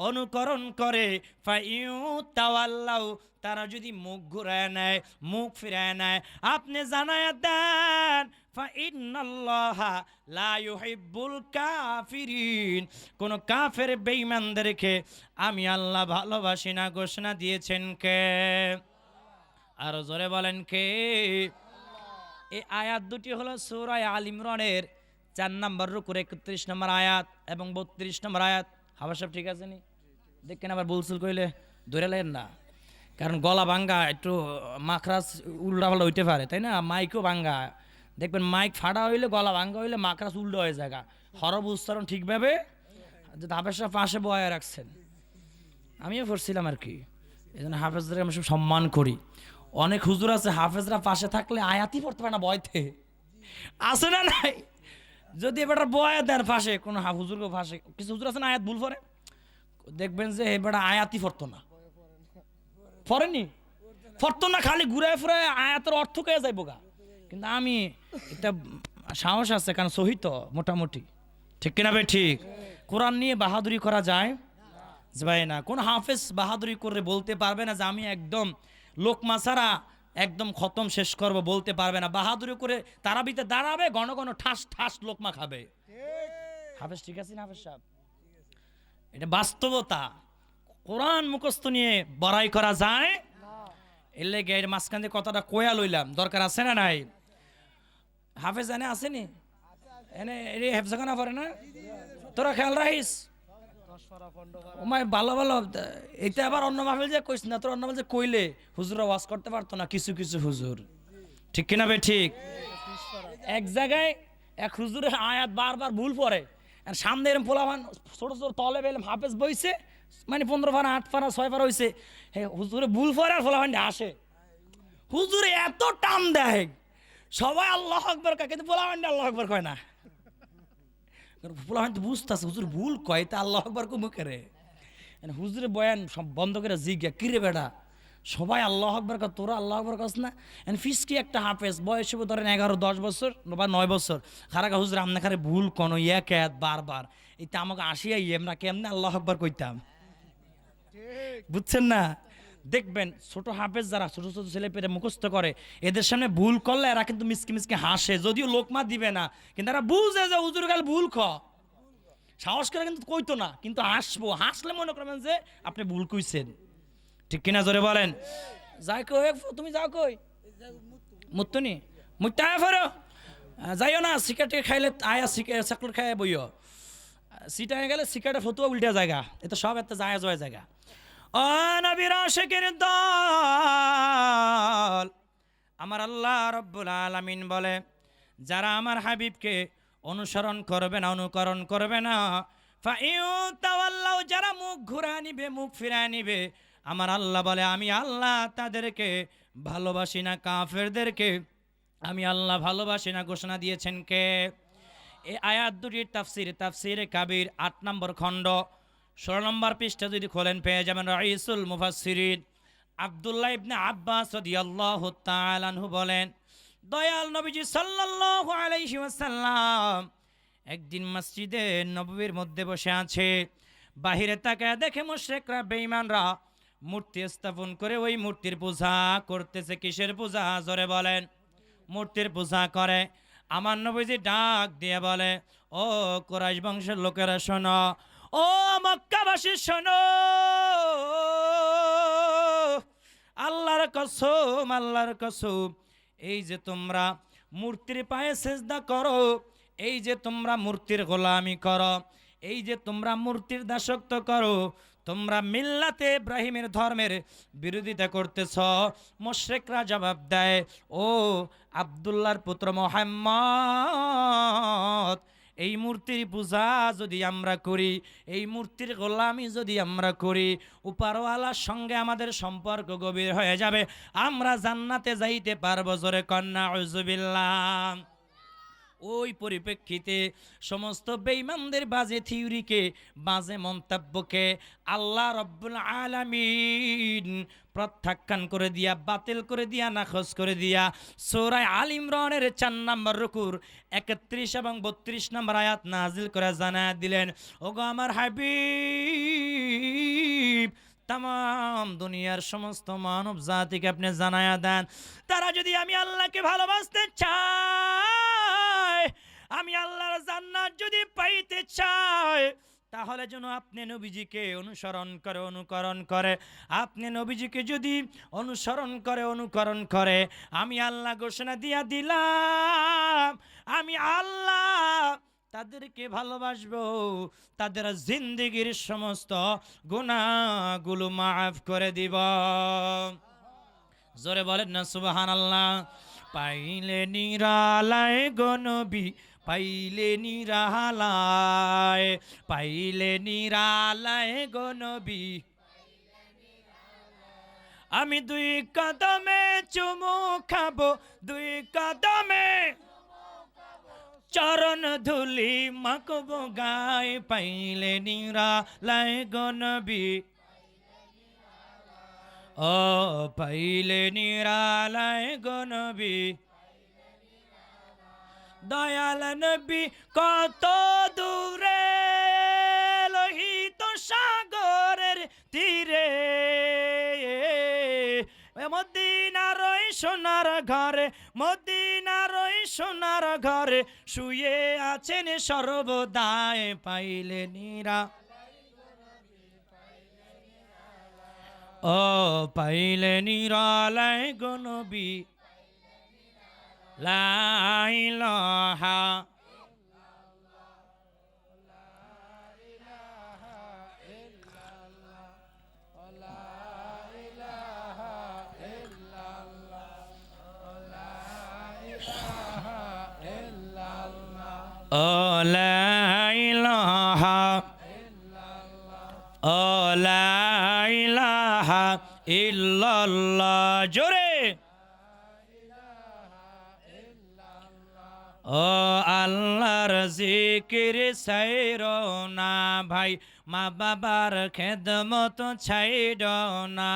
অনুকরণ করে ফাইউ তাওয়াল্লাউ, তারা যদি মুখ ঘুরায় নেয়, মুখ ফিরায় নেয়, আপনি জানায়া দেন ফাইন্নাল্লাহা লা ইউহিব্বুল কাফিরিন, কোন কাফের বেঈমানদেরকে আমি আল্লাহ ভালোবাসি না ঘোষণা দিয়েছেন কে? আরো জোরে বলেন কে? এই আয়াত দুটি হলো সূরা আল ইমরানের 4 নম্বর রুকুর 31 নম্বর আয়াত এবং 32 নম্বর আয়াত। হাবা সব ঠিক আছে নি? দেখেন আবার বুলসুল কইলে ধরে লেন না, কারণ গলা ভাঙ্গা একটু মাখরাজ উল্টা পাল্টা হইতে পারে, তাই না? মাইকও ভাঙ্গা, দেখবেন মাইক ফাটা হইলে গলা ভাঙ্গা হইলে মাখরাজ উল্টো হয়ে যায়। হরব উচ্চারণ ঠিকভাবে হাফেজ সাহেব পাশে বয়ে রাখছেন, আমিও পড়ছিলাম আর কি। এই জন্য হাফেজদের আমি সব সম্মান করি। অনেক হুজুর আছে হাফেজরা পাশে থাকলে আয়াতই পড়তে পারে না বয়তে, আছে না নাই? যদি এবার বয়া দেন পাশে কোনো হুজুরকে পাশে, কিছু হুজুর আছে না আয়াত ভুল পড়ে, দেখবেন যে এবার আয়াতই পড়তো না, পড়েনি পড়তো না, খালি ঘুরে ফুরে আয়াতের অর্থ কে যাইব গা। কিন্তু আমি এটা সাহস আছে, কারণ সহি তো মোটামুটি, ঠিক কিনা ভাই? ঠিক। কোরআন নিয়ে বাহাদুরি করা যায় ভাই না? কোন হাফেজ বাহাদুরি করে বলতে পারবে না যে আমি একদম লোকমা ছাড়া একদম খতম শেষ করব, বলতে পারবে না। বাহাদুরি করে তারাবিতে দাঁড়াবে, ঘন ঘন ঠাস ঠাস লোকমা খাবে। হাফেজ ঠিক আছে না হাফেজ সাহেব? এটা বাস্তবতা। কোরআন মুখস্থ নিয়ে বড়াই করা যায়? এর লেগে এর মাঝখান দিয়ে কথাটা কয়া লইলাম, দরকার আছে না নাই? হাফেজ এনে আসেনি, এনে এর হেফজাখানা পড়ে না, তোরা খেয়াল রাখিস ওমায় ভালো ভালো। এটা আবার অন্য মাহফিল যে কইস না, তোর অন্য মাহফিল যে কইলে হুজুরা ওয়াজ করতে পারতো না, কিছু কিছু হুজুর, ঠিক কিনা ভাই? ঠিক। এক জায়গায় এক হুজুরের আয়াত বারবার ভুল পড়ে, আর সামনে এরকম পোলাভান ছোট ছোট তলে বেলাম হাফেজ বইছে, মানে 15 পারা 8 পারা 6 পারা হয়েছে, হুজুরে ভুল পড়ে আর পোলাভান আসে, হুজুরে এত টান দেয় সবাই আল্লাহু আকবার কয়, কিন্তু পোলাভান আল্লাহু আকবার কয় না। পোলাভান তো বুঝতেছে হুজুর ভুল কয়, তা আল্লাহু আকবার কো মুখে রে। হুজুরে বয়ান সব বন্ধ করে জিজ্ঞা, কিরে বেটা সবাই আল্লাহু আকবার কয়, তোরা আল্লাহু আকবার কস না? ফিসকি একটা হাফেজ বয়স ধরেন 11-10 বছর বা 9 বছর, খারাকা হুজুর আমনে খারে ভুল কোনো এক আয়াত বারবার, এটা আমাকে আসিয়াই আমরা কেমনে আল্লাহু আকবার কইতাম, বুঝছেন না? দেখবেন ছোট হাফেজ যারা ছোট ছোট ছেলে পেলে মুখস্থ করে, এদের সামনে ভুল করলে এরা কিন্তু মিসকি মিসকি হাসে, যদিও লোকমা দিবে না, কিন্তু এরা বুঝে যে হুজুর গাল ভুল সাহস করে কিন্তু কইতো না, কিন্তু হাসবো, হাসলে মনে করবেন যে আপনি ভুল কইছেন, ঠিক কিনা? জোরে বলেন। যাই কই তুমি যাও কই মুত্তনি মুত্তা ফেরো যাইও না, সিগারেট খাইলে আয়া চকলেট খাই বইও, সিটা হয়ে গেলে সিগারেটের ফতুয়া উল্টা জায়গা, এটা সব একটা যায় জয় জায়গা। ও নবীর আশিকের দল, আমার আল্লাহ রাব্বুল আলামিন বলে যারা আমার হাবিবকে অনুসরণ করবে না, অনুকরণ করবে না, ফাইউ তাওয়াল্লাউ, যারা মুখ ঘুরা নিবে, মুখ ফিরায় নিবে, আমার আল্লাহ বলে আমি আল্লাহ তাদেরকে ভালোবাসি না, কাফেরদেরকে আমি আল্লাহ ভালোবাসি না ঘোষণা দিয়েছেন কে? এই আয়াত দুটির তাফসিরে কাবির 8 নম্বর খণ্ড 16 নম্বর পৃষ্ঠা যদি খোলেন পেয়ে যাবেন। রাইসুল মুফাসসিরিন আব্দুল্লাহ ইবনে আব্বাস রাদিয়াল্লাহু তাআলা আনহু বলেন, দয়াল নবীজি সাল্লাল্লাহু আলাইহি ওয়াসাল্লাম একদিন মসজিদে নববীর মধ্যে বসে আছে, বাহিরে তাকায় দেখে মুশরিকরা বেঈমানরা মূর্তি স্থাপন করে ওই মূর্তির পূজা করতেছে। কিসের পূজা? জোরে বলেন। মূর্তির পূজা করে। আমার নবীজি ডাক দিয়ে বলে, ও কুরাইশ বংশের লোকেরা শোনো, ও মক্কাবাসী শোনো, আল্লাহর কসম, আল্লাহর কসম, এই যে তোমরা মূর্তির পায়ে সেজদা করো, এই যে তোমরা মূর্তির গোলামি করো, এই যে তোমরা মূর্তির দাসত্ব করো, তোমরা মিল্লাতে ইব্রাহিমের ধর্মের বিরোধিতা করতেছ। মুশরিকরা জবাব দেয়, ও আব্দুল্লাহর পুত্র মুহাম্মদ, এই মূর্তির পূজা যদি আমরা করি, এই মূর্তির গোলামি যদি আমরা করি, উপরওয়ালার সঙ্গে আমাদের সম্পর্ক গভীর হয়ে যাবে, আমরা জান্নাতে যাইতে পারবো। জোরে কন্যা আউযুবিল্লাহ। ওই পরিপ্রেক্ষিতে সমস্ত বেঈমানদের বাজে থিওরিকে, বাজে মন্তব্যকে আল্লাহ রাব্বুল আলামিন প্রত্যাখ্যান করে দিয়া, বাতিল করে দিয়া, নাকচ করে দিয়া সূরা আল ইমরানের 4 নম্বর রুকুর 31 এবং 32 নম্বর আয়াত নাজিল করে জানায়া দিলেন, ওগো আমার হাবিব, তাম দুনিয়ার সমস্ত মানব জাতিকে আপনি জানায়া দেন, তারা যদি আমি আল্লাহকে ভালোবাসতে চায়, আমি আল্লাহর জান্নাত যদি পাইতে চায়, তাহলে যেন আপনি নবীজিকে অনুকরণ করে আপনি নবীজিকে যদি অনুকরণ করে আমি আল্লাহ ঘোষণা দিয়া দিলাম, আমি আল্লাহ তাদেরকে ভালোবাসবো, তাদের জিন্দেগির সমস্ত গুনাহগুলো মাফ করে দিব। জোরে বলেন না সুবহানাল্লাহ। পাইলে নিরালায় গো নবী, পাইলে নিরালায়, পাইলে নিরালায় গো নবী, আমি দুই কদমে চুমু খাবো, দুই কদমে চরণ ধুলি মাখবো গায়ে, পাইলে নিরালায় গো নবী, ও পাইলে নিরালায় গো নবী, দয়াল নবী কত দূরে লোহিত সাগরের তীরে, মদিনার ওই সোনার ঘরে, মদিনার ওই সোনার ঘরে শুয়ে আছেন সর্বদায়, পাইলে নিরা, ও পাইলে নিরালায় গো নবী, লা ইলাহা ও লা ইলাহা, ও লা ইলাহা ইল্লাল্লাহ, জোরে ও আল্লাহর জিকির ছাইরো না ভাই, মা বাবার খেদমত ছাইরো না,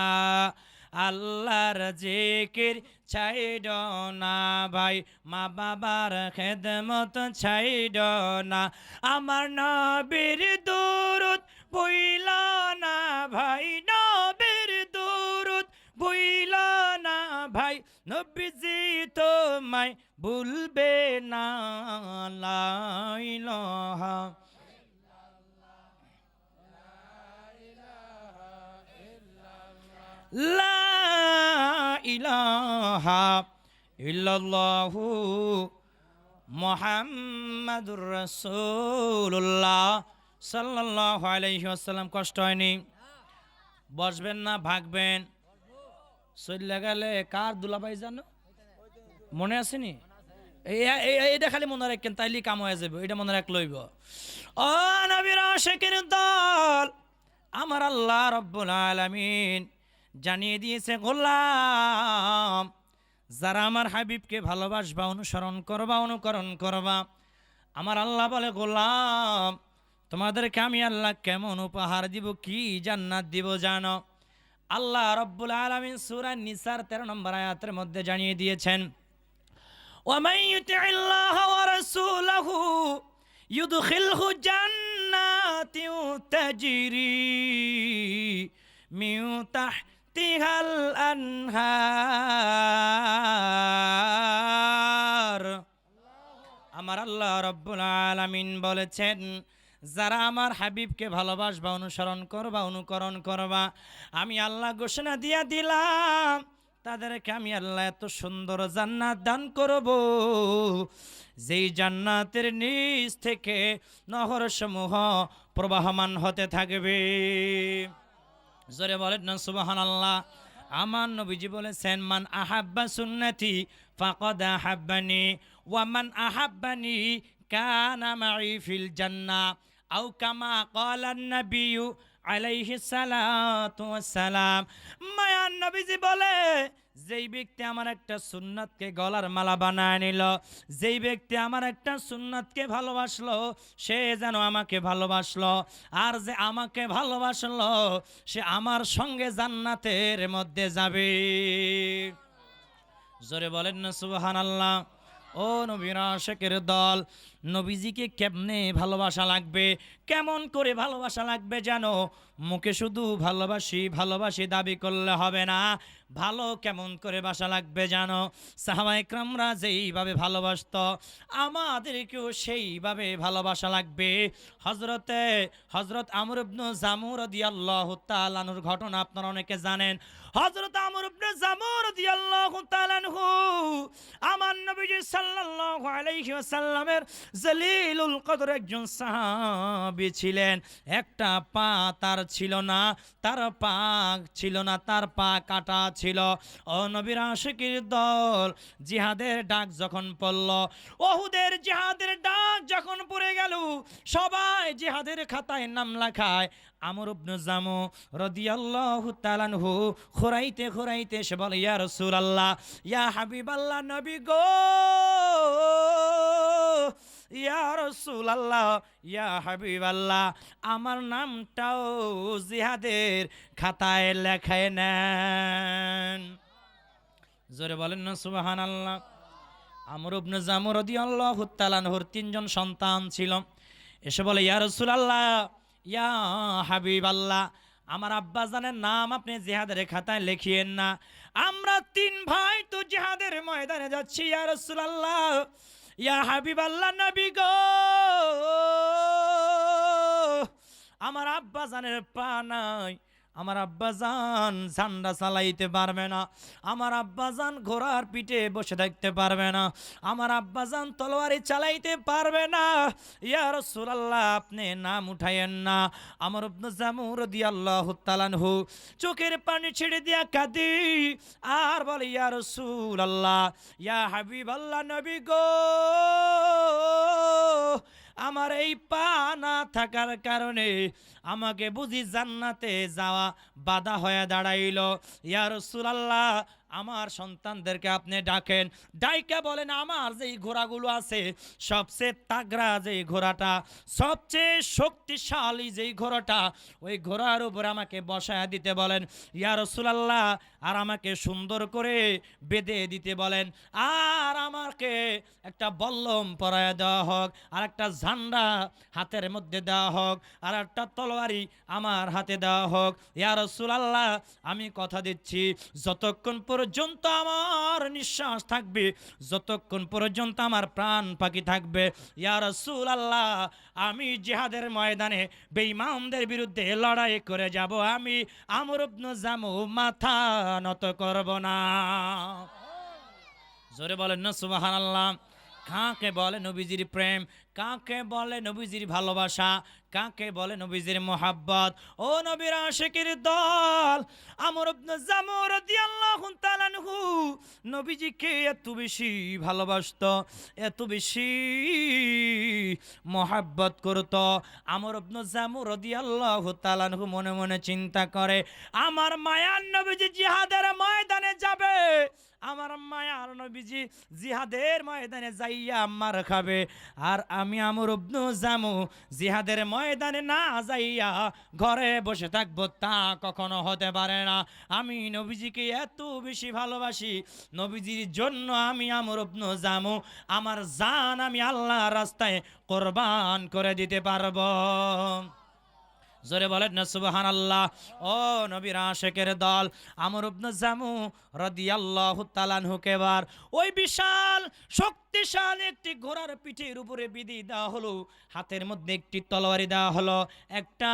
আল্লাহর জিকির ছাইরো না ভাই, মা বাবার খেদমত ছাইরো না, আমার নবীর দুরূদ ভুইলা না ভাই, নবীর দুরূদ ভুইলা না ভাই, নবীজি তোমায় ভুলবে না, লা ইলাহা, লা ইলাহা ইল্লাল্লাহু মুহাম্মাদুর রাসূলুল্লাহ সাল্লাল্লাহু আলাইহি ওয়াসাল্লাম। কষ্ট হয়নি? বসবেন না ভাগবেন? চলে গেলে কার দুলাভাই জানো মনে আসেনি? এইটা খালি মনে রাখেন, তাইলে কাম হয়ে যাবে, এটা মনে রাখ লইব। ও নবীর আশিকের দল, আমার আল্লাহ রব্বুল আলামিন জানিয়ে দিয়েছে, গোলাম যারা আমার হাবিবকে ভালোবাসবা, অনুকরণ করবা, আমার আল্লাহ বলে, গোলাম তোমাদেরকে আমি আল্লাহ কেমন উপহার দিব, কি জান্নাত দিব জানো? আল্লাহ রব্বুল আলামিন সূরা নিসার 13 নম্বর আয়াতের মধ্যে জানিয়ে দিয়েছেন, ওয়ামান ইউতিইল্লাহা ওয়া রাসূলাহু ইউদখিলহু জান্নাতিন তাজরি মিন তাহতিহাল আনহার। আমার আল্লাহ রব্বুল আলামিন বলেছেন, যারা আমার হাবিবকে ভালোবাসবা, অনুকরণ করবা, আমি আল্লাহ ঘোষণা দিয়া দিলাম, তাদেরকে আমি আল্লাহ এত সুন্দর জান্নাত দান করব, যেই জান্নাতের নিচ থেকে নহর সমূহ প্রবাহমান হতে থাকবে। জোরে বলেন না সুবহানাল্লাহ। আমার নবীজি বলেছেন, মান আহাব্বা সুন্নতি ফাকাদ আহাব্বানি ওয়া মান আহাব্বানি কানা মাই ফিল জান্নাহ, আও কামা ক্বালান নাবিয়্যু আলাইহিস সালাতু ওয়াস সালাম। মায়ান নবীজি বলে, যেই ব্যক্তি আমার একটা সুন্নাতকে গলার মালা বানায় নিল, যেই ব্যক্তি আমার একটা সুন্নাতকে ভালোবাসলো, সে যেন আমাকে ভালোবাসলো, আর যে আমাকে ভালোবাসলো সে আমার সঙ্গে জান্নাতের মধ্যে যাবে। জোরে বলেন না সুবহানাল্লাহ। ও ও নবীর আশিকের দল, নবীজিকে কেমনে ভালোবাসা লাগবে, কেমন করে ভালোবাসা লাগবে জানো? মুখে শুধু ভালোবাসি ভালোবাসি দাবি করলে হবে না। ভালো কেমন করে বাসা লাগবে জানো? সাহাবায়ে কেরামরা যেইভাবে ভালোবাসতো আমাদেরকেও সেইভাবে ভালোবাসা লাগবে। হজরত আমর ইবনে জামু রাদিয়াল্লাহু তাআলা আনহুর ঘটনা আপনারা অনেকে জানেন। হজরত আমর ইবনে জামু রাদিয়াল্লাহু তাআলা আনহু আমার নবীজি সাল্লাল্লাহু আলাইহি ওয়াসাল্লামের জলিলুল কদর একজন সাহাবী ছিলেন। একটা পা তার ছিল না, তার পা ছিল না, তার পা কাটা ছিল। ও নবীর আশিকের দল, জিহাদের ডাক যখন পড়ল, ওহুদের জিহাদের ডাক যখন পড়ে গেল, সবাই জিহাদের খাতায় নাম লেখায়। আমর ইবনে জামু রাদিয়াল্লাহু তাআলা আনহু খোরাইতে খোরাইতে সে বলে, ইয়া রাসূলুল্লাহ, ইয়া হাবিবাল্লাহ, নবী গো, ইয়া রাসূলুল্লাহ, ইয়া হাবিবাল্লাহ, আমার নামটাও জিহাদের খাতায় লেখায় নেন। জোরে বলেন না সুবহানাল্লাহ। আমর ইবনে জামু রাদিয়াল্লাহু তাআলা আনহুর তিনজন সন্তান ছিল। এসে বলে, ইয়া রাসূলুল্লাহ, ইয়া হাবিবাল্লাহ, আমার আব্বাজানের নাম আপনি জিহাদের খাতায় লিখিয়েন না। আমরা তিন ভাই তো জিহাদের ময়দানে যাচ্ছি, ইয়া রাসূলুল্লাহ, ইয়া হাবিবাল্লাহ, নবী গো, আমার আব্বাজানের পা নাই, আমার আব্বাজান ঝান্ডা চালাইতে পারবে না, আমার আব্বাজান ঘোড়ার পিঠে বসে থাকতে পারবে না, আমার আব্বাজান তলোয়ারি চালাইতে পারবে না। ইয়া রাসূলুল্লাহ, আপনি নাম উঠায়েন না। আমর ইবনে জামু রাদিয়াল্লাহু তাআলা আনহু চোখের পানি ছেড়ে দিয়া কাঁদি আর বলে, ইয়া রাসূলুল্লাহ, ইয়া হাবিবাল্লাহ, নবী গো, আমার এই পা না থাকার কারণে আমাকে বুঝি জান্নাতে যাওয়া বাধা হয়ে দাঁড়াইল। ইয়া রাসূলুল্লাহ, আমার সন্তানদেরকে আপনি ডাকেন, ডাইকা বলেন আমার যেই ঘোড়াগুলো আছে সবচেয়ে তাগড়া যেই ঘোড়াটা, সবচেয়ে শক্তিশালী যেই ঘোড়াটা, ওই ঘোড়ার উপর আমাকে বসায় দিতে বলেন ইয়া রাসূলুল্লাহ, আর আমাকে সুন্দর করে বেঁধে দিতে বলেন, আর আমাকে একটা বল্লম পরায় দেওয়া হোক, আর একটা ঝান্ডা হাতের মধ্যে দেওয়া হোক, আর একটা তলোয়ারি আমার হাতে দেওয়া হোক। ইয়া রাসূলুল্লাহ, আমি কথা দিচ্ছি যতক্ষণ পর্যন্ত আমার নিঃশ্বাস থাকবে, যতক্ষণ পর্যন্ত আমার প্রাণ পাখি থাকবে, ইয়া রাসূলুল্লাহ, আমি জিহাদের ময়দানে বেঈমানদের বিরুদ্ধে লড়াই করে যাব, আমি আমর ইবনে জামু মাথা নত করব না। জোরে বলেন না সুবহানাল্লাহ। কাকে বলে নবীজির প্রেম, কাকে বলে নবীজির ভালোবাসা, কাকে বলে নবীজির মোহাব্বত? ও নবীর আশিকের দল, আমর ইবনে জামু রাদিয়াল্লাহু তাআলা আনহু নবীজিকে এত বেশি ভালোবাসতো, এত বেশি মোহাব্বত করত। আমর ইবনে জামু রাদিয়াল্লাহু তাআলা আনহু মনে মনে চিন্তা করে, আমার মায়ার নবীজি জিহাদের ময়দানে যাবে, আমার মায়ার নবীজি জিহাদের ময়দানে যাইয়া মার খাবে, আর আমি আমর ইবনে জামু জিহাদের ময়দানে না যাইয়া ঘরে বসে থাকবো, তা কখনো হতে পারে না। আমি নবীজিকে এত বেশি ভালোবাসি, নবীজির জন্য আমি আমর ইবনে জামু আমার জান আমি আল্লাহর রাস্তায় কোরবান করে দিতে পারবো। জোরে বলেন না সুবহানাল্লাহ। ও নবীর আশিকের দল, আমর ইবনে জামু রাদিয়াল্লাহু তাআলা আনহু কেবার ওই বিশাল শক্তিশালী একটি ঘোড়ার পিঠের উপরে বিধি দেওয়া হলো, হাতের মধ্যে একটি তলোয়ারি দেওয়া হলো, একটা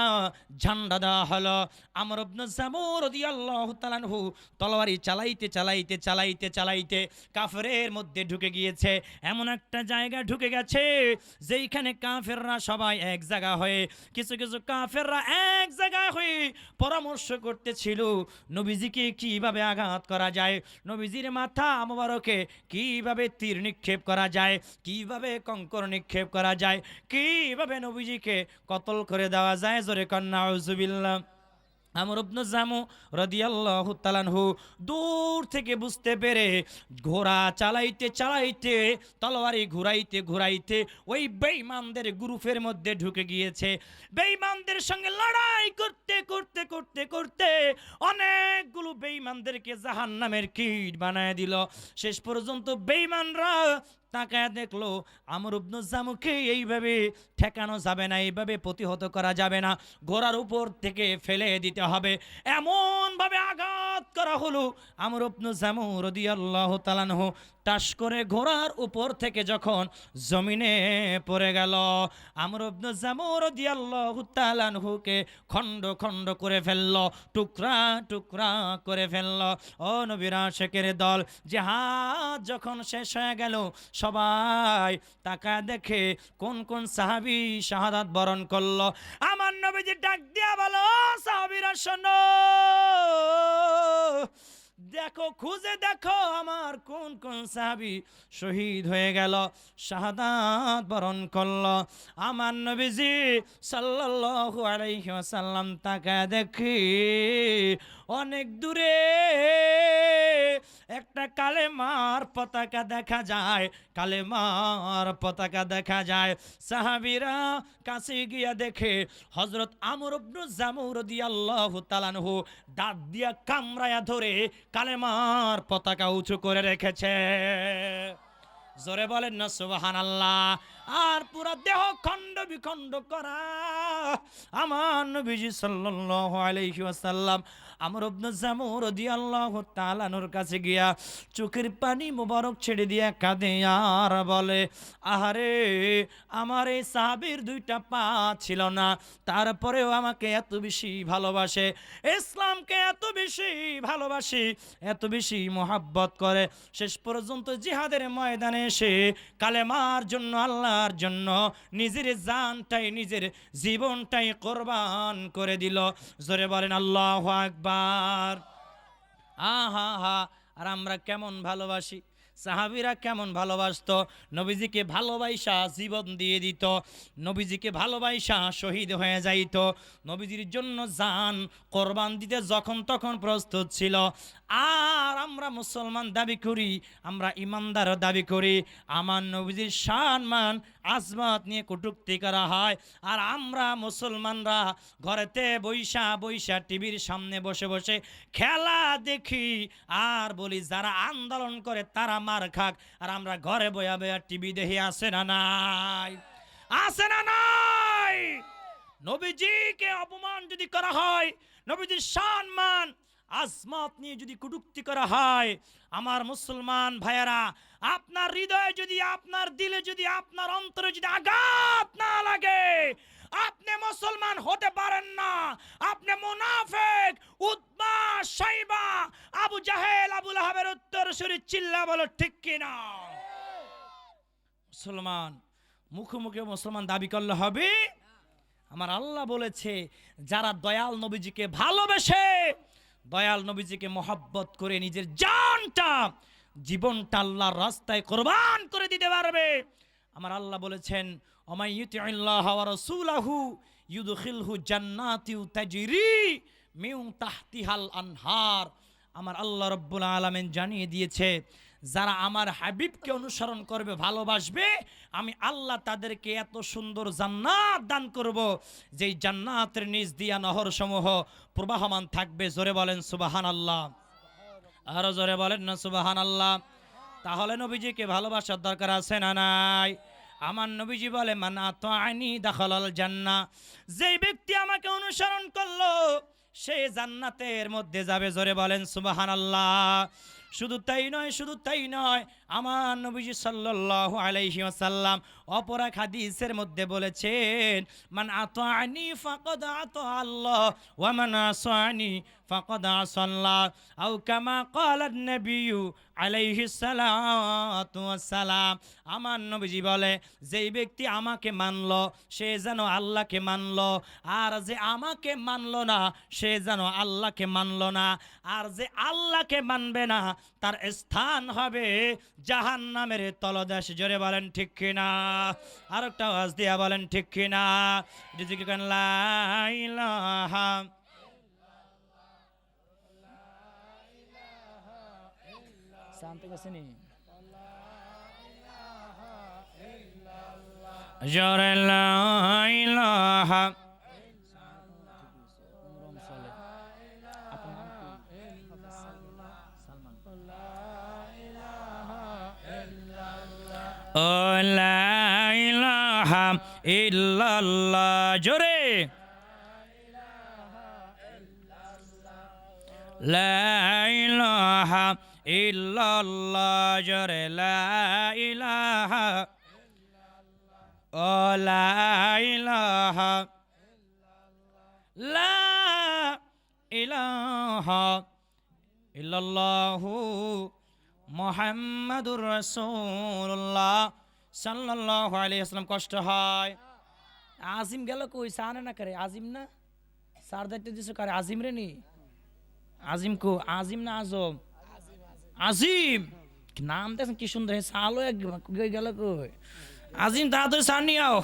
ঝান্ডা দেওয়া হলো। আমর ইবনে জামু রাদিয়াল্লাহু তাআলা আনহু তলোয়ারি চালাইতে চালাইতে চালাইতে চালাইতে কাফেরের মধ্যে ঢুকে গিয়েছে, এমন একটা জায়গায় ঢুকে গেছে যেইখানে কাফেররা সবাই এক জায়গা হয়ে, কিছু কিছু কাফেররা এক জায়গায় হয়ে পরামর্শ করতেছিল নবীজিকে কিভাবে আঘাত করা যায়, নবীজির মাথা মোবারকে কিভাবে তীর নিক্ষেপ করা যায়, কিভাবে কঙ্কর নিক্ষেপ করা যায়, কিভাবে নবীজিকে কতল করে দেওয়া যায়। জোরে কন্যা আউযুবিল্লাহ। আমর ইবনে জামু রাদিয়াল্লাহু তাআলা আনহু দূর থেকে বুঝতে পেরে ঘোড়া চালাইতে চালাইতে তলোয়ারি ঘুরাইতে ঘুরাইতে ওই বেঈমানদের গ্রুপের মধ্যে ঢুকে গিয়েছে। বেঈমানদের সঙ্গে লড়াই করতে করতে করতে করতে অনেকগুলো বেঈমানদেরকে জাহান্নামের কীট বানায় দিল। শেষ পর্যন্ত বেঈমানরা তাকায় দেখলো আমর ইবনে জামুকে এইভাবে ঠেকানো যাবে না, এইভাবে প্রতিহত করা যাবে না, ঘোড়ার উপর থেকে ফেলে দিতে হবে। এমন ভাবে আঘাত করা হলো, আমর ইবনে জামু রাদিয়াল্লাহু তাআলা আনহু টাস করে ঘোড়ার উপর থেকে যখন জমিনে পড়ে গেল, আমর ইবনে জামু রাদিয়াল্লাহু তাআলা আনহুকে খণ্ড খণ্ড করে ফেলল, টুকরা টুকরা করে ফেলল। ও নবীর আশিকের দল, জিহাদ যখন শেষ হয়ে গেল, সবাই তাকায় দেখে কোন কোন সাহাবী শাহাদাত বরণ করলো। আমার নবীজি ডাক দিয়া বলো, সাহাবীরা শোনো, দেখো, খুঁজে দেখো আমার কোন কোন সাহাবী শহীদ হয়ে গেল, শাহাদাত বরণ করলো। আমার নবীজি সাল্লাল্লাহু আলাইহি ওয়াসাল্লাম তাকায় দেখি অনেক দূরে একটা কালেমার পতাকা দেখা যায়, কালেমার পতাকা দেখা যায়। সাহাবীরা কাছে গিয়া দেখে হযরত আমর ইবনে জামু রাদিয়াল্লাহু তাআলা আনহু দাঁত দিয়া কামড়ায়া ধরে কালেমার পতাকা উঁচু করে রেখেছে। জোরে বলেন না সুবহানাল্লাহ। আর পুরা দেহ খণ্ড বিখণ্ড করা আমার নবীজি সাল্লাল্লাহু আলাইহি ওয়াসাল্লাম আমর ইবনে জামু রাদিয়াল্লাহু তাআলা আনহুর কাছে গিয়া চোখের পানি মোবারক ছেড়ে দিয়া কাঁদে আর বলে, আহারে, আমার এই সাহাবীর দুইটা পা ছিল না, তারপরেও আমাকে এত বেশি ভালোবাসে, ইসলামকে এত বেশি ভালোবাসি, এত বেশি মোহাব্বত করে, শেষ পর্যন্ত জিহাদের ময়দানে এসে কালেমার জন্য, আল্লাহর জন্য নিজের জানটাই, নিজের জীবনটাই কোরবান করে দিল। জোরে বলেন আল্লাহু আকবার। আহা হা। আর আমরা কেমন ভালোবাসি, সাহাবীরা কেমন ভালোবাসতো, নবীজিকে ভালোবাসা জীবন দিয়ে দিত, নবীজিকে ভালোবাসা শহীদ হয়ে যাইত, নবীজির জন্য জান কোরবান দিতে যখন তখন প্রস্তুত ছিল। আর আমরা মুসলমান দাবি করি, আমরা ইমানদার দাবি করি, আমার নবীজির সম্মান আজমত নিয়ে কটূক্তি করা হয়। আর আমরা মুসলমানরা ঘরেতে বৈশা বৈশা টিভির সামনে বসে বসে খেলা দেখি আর বলি যারা আন্দোলন করে তারা মার খাক, আর আমরা ঘরে বয়া বয়া টিভি দেখি। আছে না নাই? আছে না নাই? নবীজিকে অপমান যদি করা হয়, নবীজির সম্মান আজমত নিয়ে যদি কটূক্তি করা হয়, আমার মুসলমান ভাইয়েরা, আপনার হৃদয়ে যদি, আপনার দিলে যদি, আপনার অন্তরে যদি আঘাত না লাগে, আপনি মুসলমান হতে পারেন না। আপনি মুনাফিক, উতবা, শাইবা, আবু জাহেল, আবু লাহাবের উত্তরসূরি। চিল্লা বলো ঠিক কিনা? মুসলমান মুখে মুসলমান দাবি করলে হবে? আমার আল্লাহ বলেছে, যারা দয়াল নবীজিকে ভালোবেসে, দয়াল নবীজিকে মহব্বত করে নিজের জানটা, জীবনটা আল্লাহর রাস্তায় কোরবান করে দিতে পারবে, আমার আল্লাহ বলেছেন, ওমাই ইউতিউল্লাহ ওয়া রাসূলাহু ইউদখিলহু জান্নাতিউ তাজরি মিন তাহতিহাল আনহার। আমার আল্লাহ রাব্বুল আলামিন জানিয়ে দিয়েছে, যারা আমার হাবিবকে অনুসরণ করবে, ভালোবাসবে, আমি আল্লাহ তাদেরকে এত সুন্দর জান্নাত দান করব, যেই জান্নাতের নিচ দিয়া নহর সমূহ প্রবাহমান থাকবে। জোরে বলেন সুবহানাল্লাহ। আরো জোরে বলেন না সুবহানাল্লাহ। তাহলে নবীজিকে ভালোবাসার দরকার আছে না নাই? আমার নবীজি বলে, মান আতাআনি দাখালাল জান্নাহ, যেই ব্যক্তি আমাকে অনুসরণ করলো সে জান্নাতের মধ্যে যাবে। জোরে বলেন সুবহানাল্লাহ। শুধু তাই নয়, শুধু তাই নয়, আমার নবীজি সাল্লাল্লাহু আলাইহি ওয়াসাল্লাম অপর এক হাদিসের মধ্যে বলেছেন, মান আতাআনি ফাকাদ আতা আল্লাহ ওয়া মান আসানি ফাকাদ আসাল্লাহ, আও কামা ক্বালান নবিয়্যু আলাইহিস সালাতু ওয়াস সালাম। আমার নবীজি বলে, যেই ব্যক্তি আমাকে মানলো সে যেন আল্লাহকে মানলো, আর যে আমাকে মানলো না সে যেন আল্লাহকে মানলো না, আর যে আল্লাহকে মানবে না তার স্থান হবে জাহান্নামের তলদেশ। জোরে বলেন ঠিক কিনা? আর একটা আওয়াজ দিয়া বলেন ঠিক কিনা? জিকির করেন লা ইলাহা শান্তি কাছেনি জোরে লা ইলাহা। ও লা ইলাহা ইল্লাল্লাহ জোরে লা ইলাহা ইল্লাল্লাহ জোরে লা ইলাহা ও লা ইলাহা লা ইলাহা ইল্লাল্লাহু মুহাম্মাদুর রাসূলুল্লাহ সাল্লাল্লাহু আলাইহি ওয়াসাল্লাম। কষ্ট হয়। আজিম গেল কই? সানে না করে আজিম না সার দায়িত্ব দিছো করে আজিম রে নি আজিম কো আজিম না আজম আজিম নাম দেখেন কি সুন্দর সালো গেল কই আজিম তাড়াতাড়ি সার নিয়ে আও।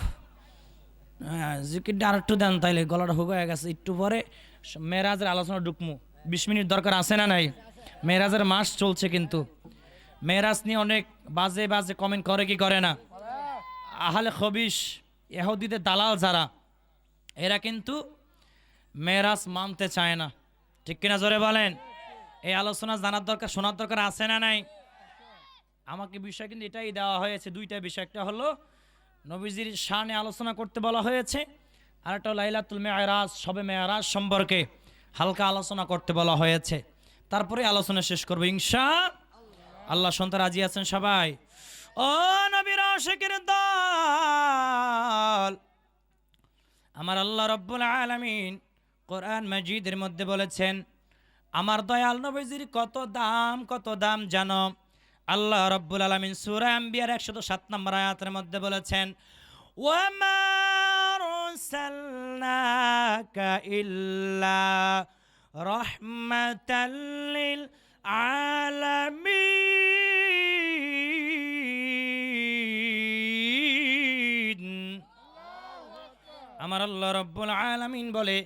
হ্যাঁ জিকিরটা আরেকটু দেন তাইলে গলাটা হুক হয়ে গেছে। একটু পরে মেরাজের আলোচনা ঢুকমু। 20 মিনিট দরকার আছে না নাই? মেরাজের মাস চলছে কিন্তু মেরাজ নিয়ে অনেক বাজে বাজে কমেন্ট করে কি করে না? আহলে খবিশ ইহুদিদের দালাল যারা এরা কিন্তু মেরাজ মানতে চায় না। ঠিক কিনা জোরে বলেন? এই আলোচনা জানার দরকার শোনার দরকার আছে না নাই? আমাকে বিষয় কিন্তু এটাই দেওয়া হয়েছে, দুইটা বিষয়। একটা হলো নবীজির শানে আলোচনা করতে বলা হয়েছে, আর একটা লাইলাতুল মেরাজ শবে মেরাজ সম্পর্কে হালকা আলোচনা করতে বলা হয়েছে। তারপরে আলোচনা শেষ করবো ইনশাআল্লাহ। সন্তান রাজি আছেন সবাই? ও নবীর আশিকের দল, আমার আল্লাহ রাব্বুল আলামিন কোরআন মাজিদের মধ্যে বলেছেন আমার দয়াল নবীজির কত দাম জানো? আল্লাহ রাব্বুল আলামিন সূরা আম্বিয়ার 107 নম্বর আয়াতের মধ্যে বলেছেন ওয়ামা আরসালনাকা ইল্লা রাহমাতাল লিল আলামিন। আমার আল্লাহ রাব্বুল আলামিন বলে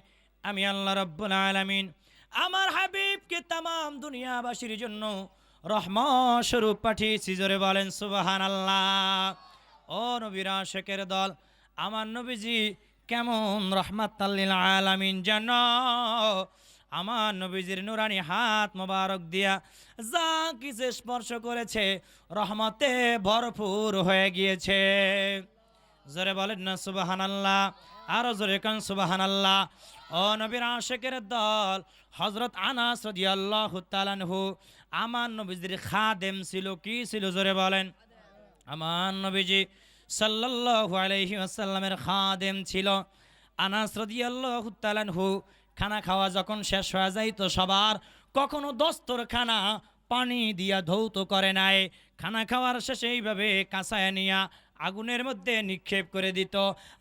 আমি আল্লাহ রাব্বুল আলামিন আমার হাবিবকে তামাম দুনিয়াবাসীর জন্য রহমত স্বরূপ পাঠিয়েছি। জোরে বলেন সুবহানাল্লাহ। ও নবীর আশিকের দল, আমার নবীজি কেমন রহমাতাল লিল আলামিন জানো? আমার নবীজির নুরানি হাত মোবারক দিয়া যা কিছু স্পর্শ করেছে রহমতে ভরপুর হয়ে গিয়েছে। জোরে বলেন না সুবহানাল্লাহ, আরো জোরে কান সুবহানাল্লাহ। ও নবীর আশিকের দল, হযরত আনাস রাদিয়াল্লাহু তাআলা আনহু আমার নবীজির খাদেম ছিল। কি ছিল? জোরে বলেন। আমার নবীজি সাল্লাল্লাহু আলাইহি ওয়াসাল্লামের খাদেম ছিল। আনাস রাদিয়াল্লাহু তাআলা আনহু খানা খাওয়া যখন শেষ হয়ে যাইত সবার, কখনো দস্তরখানা পানি দিয়া ধৌত করে নাই। খানা খাওয়ার শেষে এইভাবে কাঁচায় নিয়া আগুনের মধ্যে নিক্ষেপ করে দিত,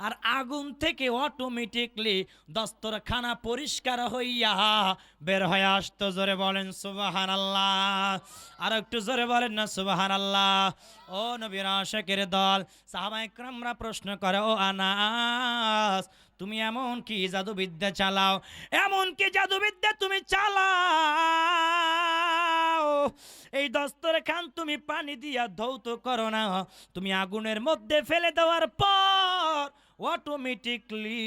আর আগুন থেকে অটোমেটিকলি দস্তরখানা পরিষ্কার হইয়া বের হয়ে আসতো। জোরে বলেন সুবহানাল্লাহ, আর একটু জোরে বলেন না সুবহানাল্লাহ। ও নবীর আশিকের দল, সাহাবায়ে কেরামরা প্রশ্ন করে ও আনাস তুমি এমন কি জাদুবিদ্যা চালাও, এমন কি জাদুবিদ্যা তুমি চালাও এই দস্তরখান তুমি পানি দিয়া ধৌত করো না, তুমি আগুনের মধ্যে ফেলে দেওয়ার পর অটোমেটিকলি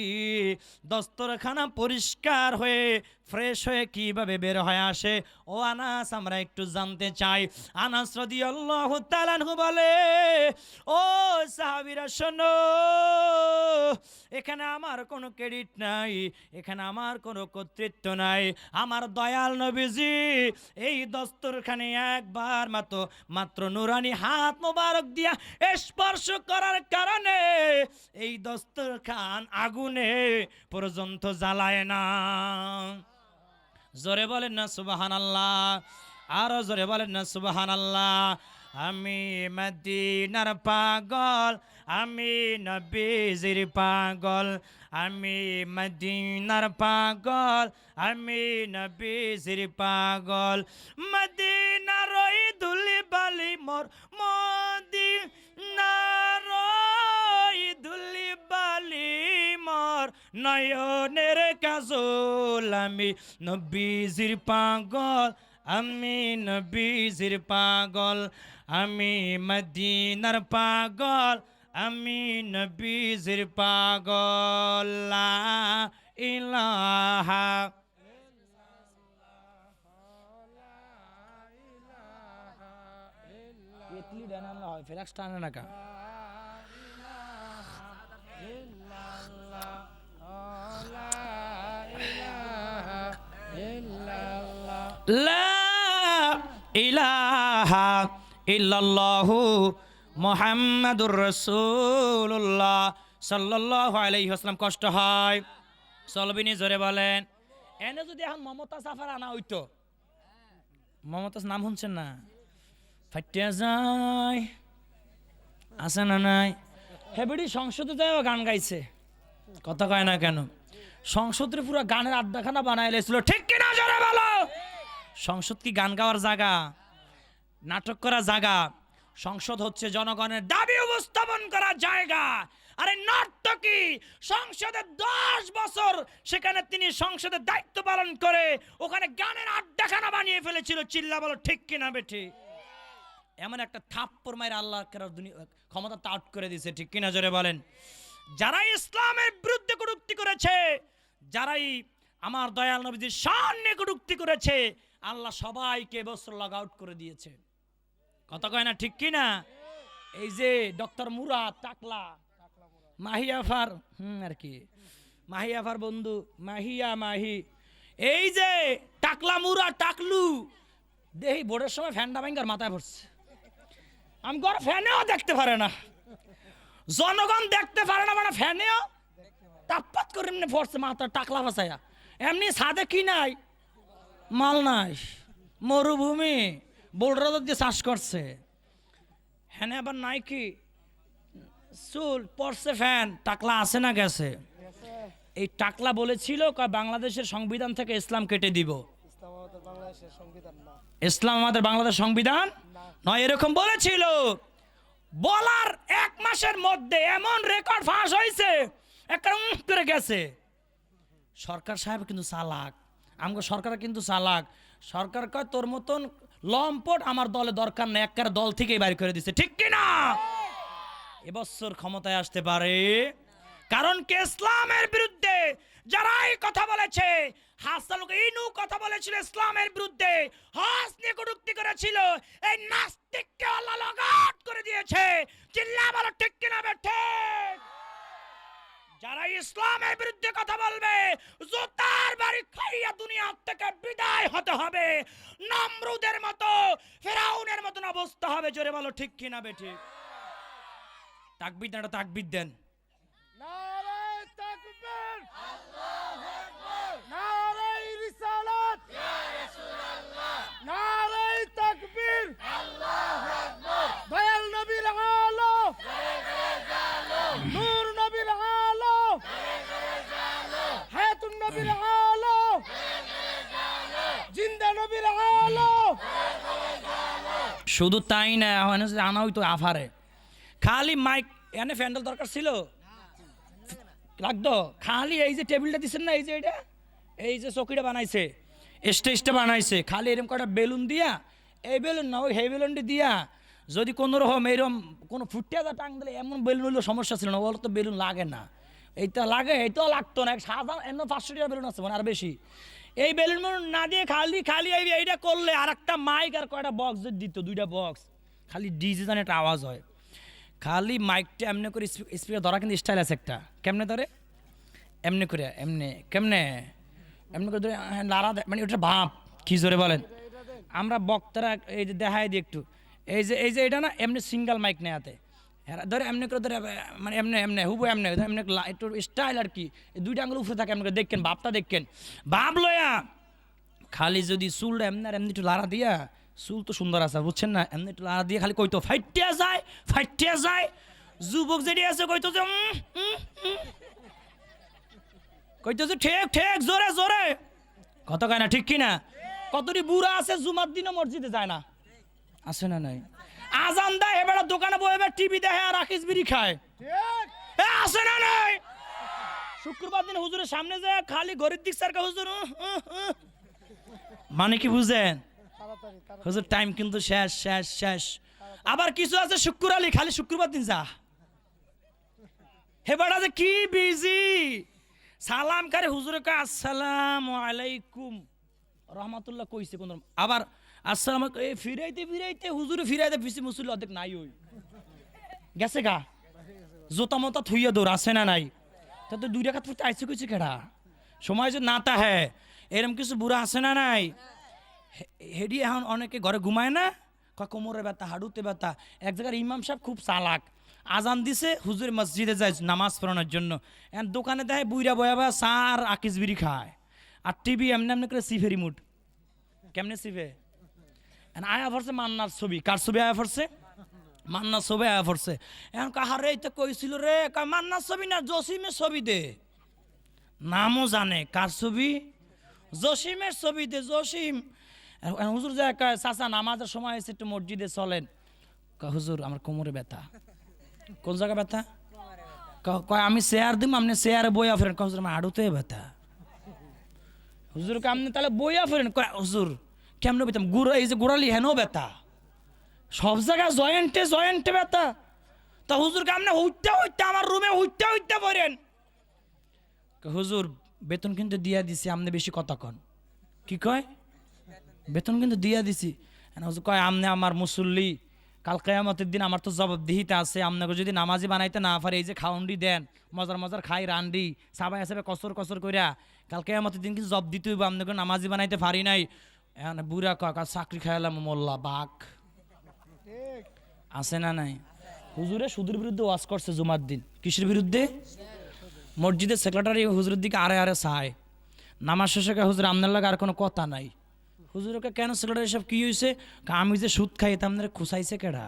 দস্তরখানা পরিষ্কার হয়ে ফ্রেশ হয়ে কিভাবে বের হয়ে আসে? ও আনাস আমরা একটু জানতে চাই। আনাস রাদিয়াল্লাহু তাআলা আনহু বলে ও সাহাবীরা শোনো, এখানে আমার কোনো ক্রেডিট নাই, এখানে আমার কোনো কর্তৃত্ব নাই। আমার দয়াল নবীজি এই দস্তরখানে একবার মাত্র নুরানি হাত মোবারক দিয়া স্পর্শ করার কারণে এই দস্তরখান আগুনে পর্যন্ত জ্বালায় না। জোরে বলেন না সুবহানাল্লাহ, আরো জোরে বলেন না সুবহানাল্লাহ। আমি মদিনার পাগল, আমি নবীজির পাগল, আমি মদিনার পাগল, আমি নবীজির পাগল। মদিনার ওই ধুলি বালি মোর, মদিনার ওই ধুলি বালি মোর, নয়নের কাজল। আমি নবীজির পাগল, আমি নবীজির পাগল, আমি মদিনার পাগল, আমি নবীজির পাগল। লা ইলাহা ইল্লাল্লাহ। ফ্লেক্স টানে না কা লা ইলাহা ইল্লাল্লাহু মুহাম্মাদুর রাসূলুল্লাহ সাল্লাল্লাহু আলাইহি ওয়াসাল্লাম। কষ্ট হয় চলবিনি জোরে বলেন। এনে যদি এখন মমতা সাফার আনা হইতো, মমতাজ নাম শুনছেন না? ফাটিয়া যায় আছে না নাই? হেবেডি সংসদে যাইও গান গাইছে, কথা কয় না কেন? সংসদের পুরো গানের আড্ডাখানা বানাই লেছিল, ঠিক কিনা জোরে বলো? সংসদ কি গান গাওয়ার জায়গা, নাটক করার জায়গা? সংসদ হচ্ছে জনগণের দাবি উপস্থাপন করার জায়গা। আরে নর্তকী সংসদে 10 বছর সেখানে তিনি সংসদের দায়িত্ব পালন করে ওখানে গানের আড্ডাখানা বানিয়ে ফেলেছিল। চিল্লা বলো ঠিক কিনা বেঠি? এমন একটা থাপ্পড় মাইর আল্লাহ ক্ষমতা আউট করে দিয়েছে, ঠিক কিনা জোরে বলেন? যারাই ইসলামের বিরুদ্ধে কটূক্তি করেছে, যারাই আমার দয়াল নবীজির শান নিয়ে কটূক্তি করেছে, আল্লাহ সবাইকে বছর লগ আউট করে দিয়েছে। কথা কয় না ঠিক কিনা? এই যে ডক্টর মুরাদ টাকলা, মাহিয়াফার আর কি মাহিয়াফার বন্ধু মাহিয়া মাহি, এই যে টাকলা মুরাদ টাকলু দেহি বোর্ডের সময় ফ্যানটা ভাঙ্গার মাথায় পড়ছে। আমি ঘর ফ্যানেও দেখতে পারে না, জনগণ দেখতে পারে না, মানে ফ্যানেও টাপ্পাত করে এমনি পড়ছে মাথা টাকলা ফাঁসাইয়া। এমনি সাদে কি নাই, মাল নাই, মরুভূমি, বোল্ডার দিয়ে চাষ করছে। হ্যাঁ আবার নাই কি চুল পড়ছে, ফ্যান টাকলা আছে না গেছে? এই টাকলা বলেছিল বাংলাদেশের সংবিধান থেকে ইসলাম কেটে দিব। ইসলাম আমাদের বাংলাদেশ সংবিধান নয়, এরকম বলেছিল। বলার 1 মাসের মধ্যে এমন রেকর্ড ফাঁস হয়েছে, একটা করে গেছে। সরকার সাহেব কিন্তু চালাক, আমগো সরকার কিন্তু চালাক। সরকার কয় তোর মতন লম্পট আমার দলে দরকার নেই, একটা দল থেকেই বাইর করে দিছে, ঠিক কিনা? এবছর ক্ষমতায় আসতে পারে, কারণ কি ইসলামের বিরুদ্ধে যারাই কথা বলেছে, হাসান ইনু কথা বলেছিল ইসলামের বিরুদ্ধে, হজ নিয়ে কটূক্তি করেছিল, এই নাস্তিককে আল্লাহ লাগাত করে দিয়েছে। চিল্লা বলো ঠিক কিনা বেঠে? যারা ইসলামের বিরুদ্ধে কথা বলবে জুতার বাড়ি খাইয়া দুনিয়া থেকে বিদায় হতে হবে। নমরুদের মতো, ফেরাউনের মতন অবস্থা হবে। জোরে বলো ঠিক কিনা বেঠে? তাকবীর দেন, তাকবীর দেন।
নারায়ে তাকবীর, আল্লাহু আকবার। নারায়ে রিসালাত, ইয়া রাসূলুল্লাহ। নারায়ে তাকবীর, আল্লাহু আকবার। দয়াল নবীর আলো, জয় জয় জালো। নূর নবীর আলো, জয় জয় জালো। হায়াতুন নবীর আলো, জয় জয় জালো। জিন্দা নবীর আলো, জয় জয় জালো।
শুধু তাই না, আনা হইতো আফারে খালি মাইক এনে ফ্যান্ডেল দরকার ছিল লাগতো। খালি এই যে টেবিলটা দিচ্ছেন না, এই যে এটা, এই যে চকিটা বানাইছে, স্টেজটা বানাইছে, খালি এরকম কটা বেলুন দিয়া, এই বেলুন না ওই হে বেলুনটি দিয়া যদি কোনো রকম এরকম কোনো ফুটিয়া টাং দিলে এমন বেলুন হইলেও সমস্যা ছিল না। ওগুলো তো বেলুন লাগে না, এইটা লাগে, এইটাও লাগতো না। সাধারণ এমন 500 টাকা বেলুন আছে, মানে আর বেশি। এই বেলুন না দিয়ে খালি খালি এইটা করলে আর একটা মাইক আর কয়টা বক্স দিত, 2টা বক্স, খালি ডিজে জানে একটা আওয়াজ হয়। খালি মাইকটা এমনি করে স্পিকার ধরা কিন্তু স্টাইল আছে একটা, কেমনে ধরে এমনি করে, এমনি কেমনে এমনি করে ধরে লারা, মানে ওটা ভাব কি জোরে বলেন? আমরা বক্তারা এই যে দেখাই দিই একটু, এই যে এটা না এমনি সিঙ্গেল মাইক নেয়াতে ধরে এমনি করে ধরে, মানে এমনি এমনি হুবো এমনি এমনি একটু স্টাইল আর কি। 2টা আঙুল উপরে থাকে, এমনি করে দেখেন ভাবটা দেখেন। ভাব লয়া খালি যদি চুলটা এমনি আর এমনি একটু লাড়া দিয়া, চুল তো সুন্দর আছে বুঝছেন না, এমনি একটু লাড়া দিয়ে খালি কইতো ফাইটিয়া যায়, ফাইটিয়া যায়। যুবক যেটি আছে কইতো যে কইতো যে ঠিক ঠিক জোরে জোরে, কত কয় না ঠিক কিনা? কতটি বুড়া আছে জুমার দিনও মসজিদে যায় না, আছে না নাই? আজান দেয় এবার দোকানে বসে টিভি দেখে আর আকিস বিড়ি খায়,
ঠিক
আছে না নাই? শুক্রবার দিন হুজুরের সামনে যায় খালি ঘরের দিক সারকা হুজুর, মানে কি বুঝেন? হুজুর টাইম কিন্তু শেষ শেষ শেষ। আবার কিছু আছে শুক্র আলী খালি শুক্রবার দিন যা, হেবাটা যে কি বিজি, সালাম করে হুজুরে কয় আসসালামু আলাইকুম রহমাতুল্লাহ কইছে কোন, আবার আসসালাম ফিরাইতে ফিরাইতে হুজুরে ফিরাইতে পিছি মুসল্লি অর্ধেক নাই। ওই গেছে গা জোতা মতা থুইয়া দৌড় আছে না নাই তা তো 2 রাকাত পড়তে আইছে কইছে কেডা সময় যে নাতা হ্যাঁ এরম কিছু বুড়া আছে না নাই হেডি এখন অনেকে ঘরে ঘুমায় না কোমরে ব্যথা হাডুতে ব্যথা এক জায়গার ইমাম সাহেব খুব চালাক আজান দিছে হুজুর মসজিদে যায় নামাজ পড়ানোর জন্য এখন দোকানে দেয় বুইরা বয়াবা চার আকিস বিড়ি খায় আর টিভি এমনি এমনি করে সিফে রিমোট কেমনে সিফে আয়া পড়ছে মান্নার ছবি কার ছবি আয়া পড়ছে মান্নার ছবি আয়া পড়ছে এখন কাহারে এই তো কইছিল রে মান্নার ছবি না জসিমের ছবি দে নামও জানে কার ছবি জসিমের ছবি দে জসিম হুজুর যায় চাচা নামাজের সময় এসে একটু মসজিদে চলেন হুজুর আমার কোমরে ব্যথা কোন জায়গায় ব্যথা কয় আমি চেয়ার দিম আপনি চেয়ারে বইয়া ফেরেন হুজুর আমার হাঁটুতে ব্যথা হুজুরকে আপনি তাহলে বইয়া ফেরেন কয় হুজুর কেমন ব্যথা গুড়া এই যে গোড়ালি হেন ব্যথা সব জায়গায় জয়েন্টে ব্যথা তা হুজুরকে আপনি উঠতে আমার রুমে উঠতে পড়েন হুজুর বেতন কিন্তু দিয়া দিছি আপনি বেশি কথা কন কি কয় বেতন কিন্তু দিয়া দিছি হুজুর কয় আপনি আমার মুসল্লি কাল কিয়ামতের দিন আমার তো জবাবদিহিতে আছে আপনাকে যদি নামাজি বানাইতে না পারে এই যে খাউন্ডি দেন মজার খাই রান্ডি সাবাই হিসাবে কসর কইরা কাল কিয়ামতের দিন কিন্তু জব দিতে হইব আপনাকে নামাজি বানাইতে পারি নাই এখন বুড়া কাকা চাকরি খাইলাম মোল্লা বাঘ আছে না নাই হুজুরে সুদের বিরুদ্ধে ওয়াজ করছে জুমার দিন কিসের বিরুদ্ধে মসজিদের সেক্রেটারি হুজুরের দিকে আরে চায় নামাজ শেষে হুজুর আপনার লাগে আর কোনো কথা নাই হুজুরকে কেন সেক্রেটারি সব কি হয়েছে আমি যে সুদ খাই তা আপনারা খুশাইছে কেডা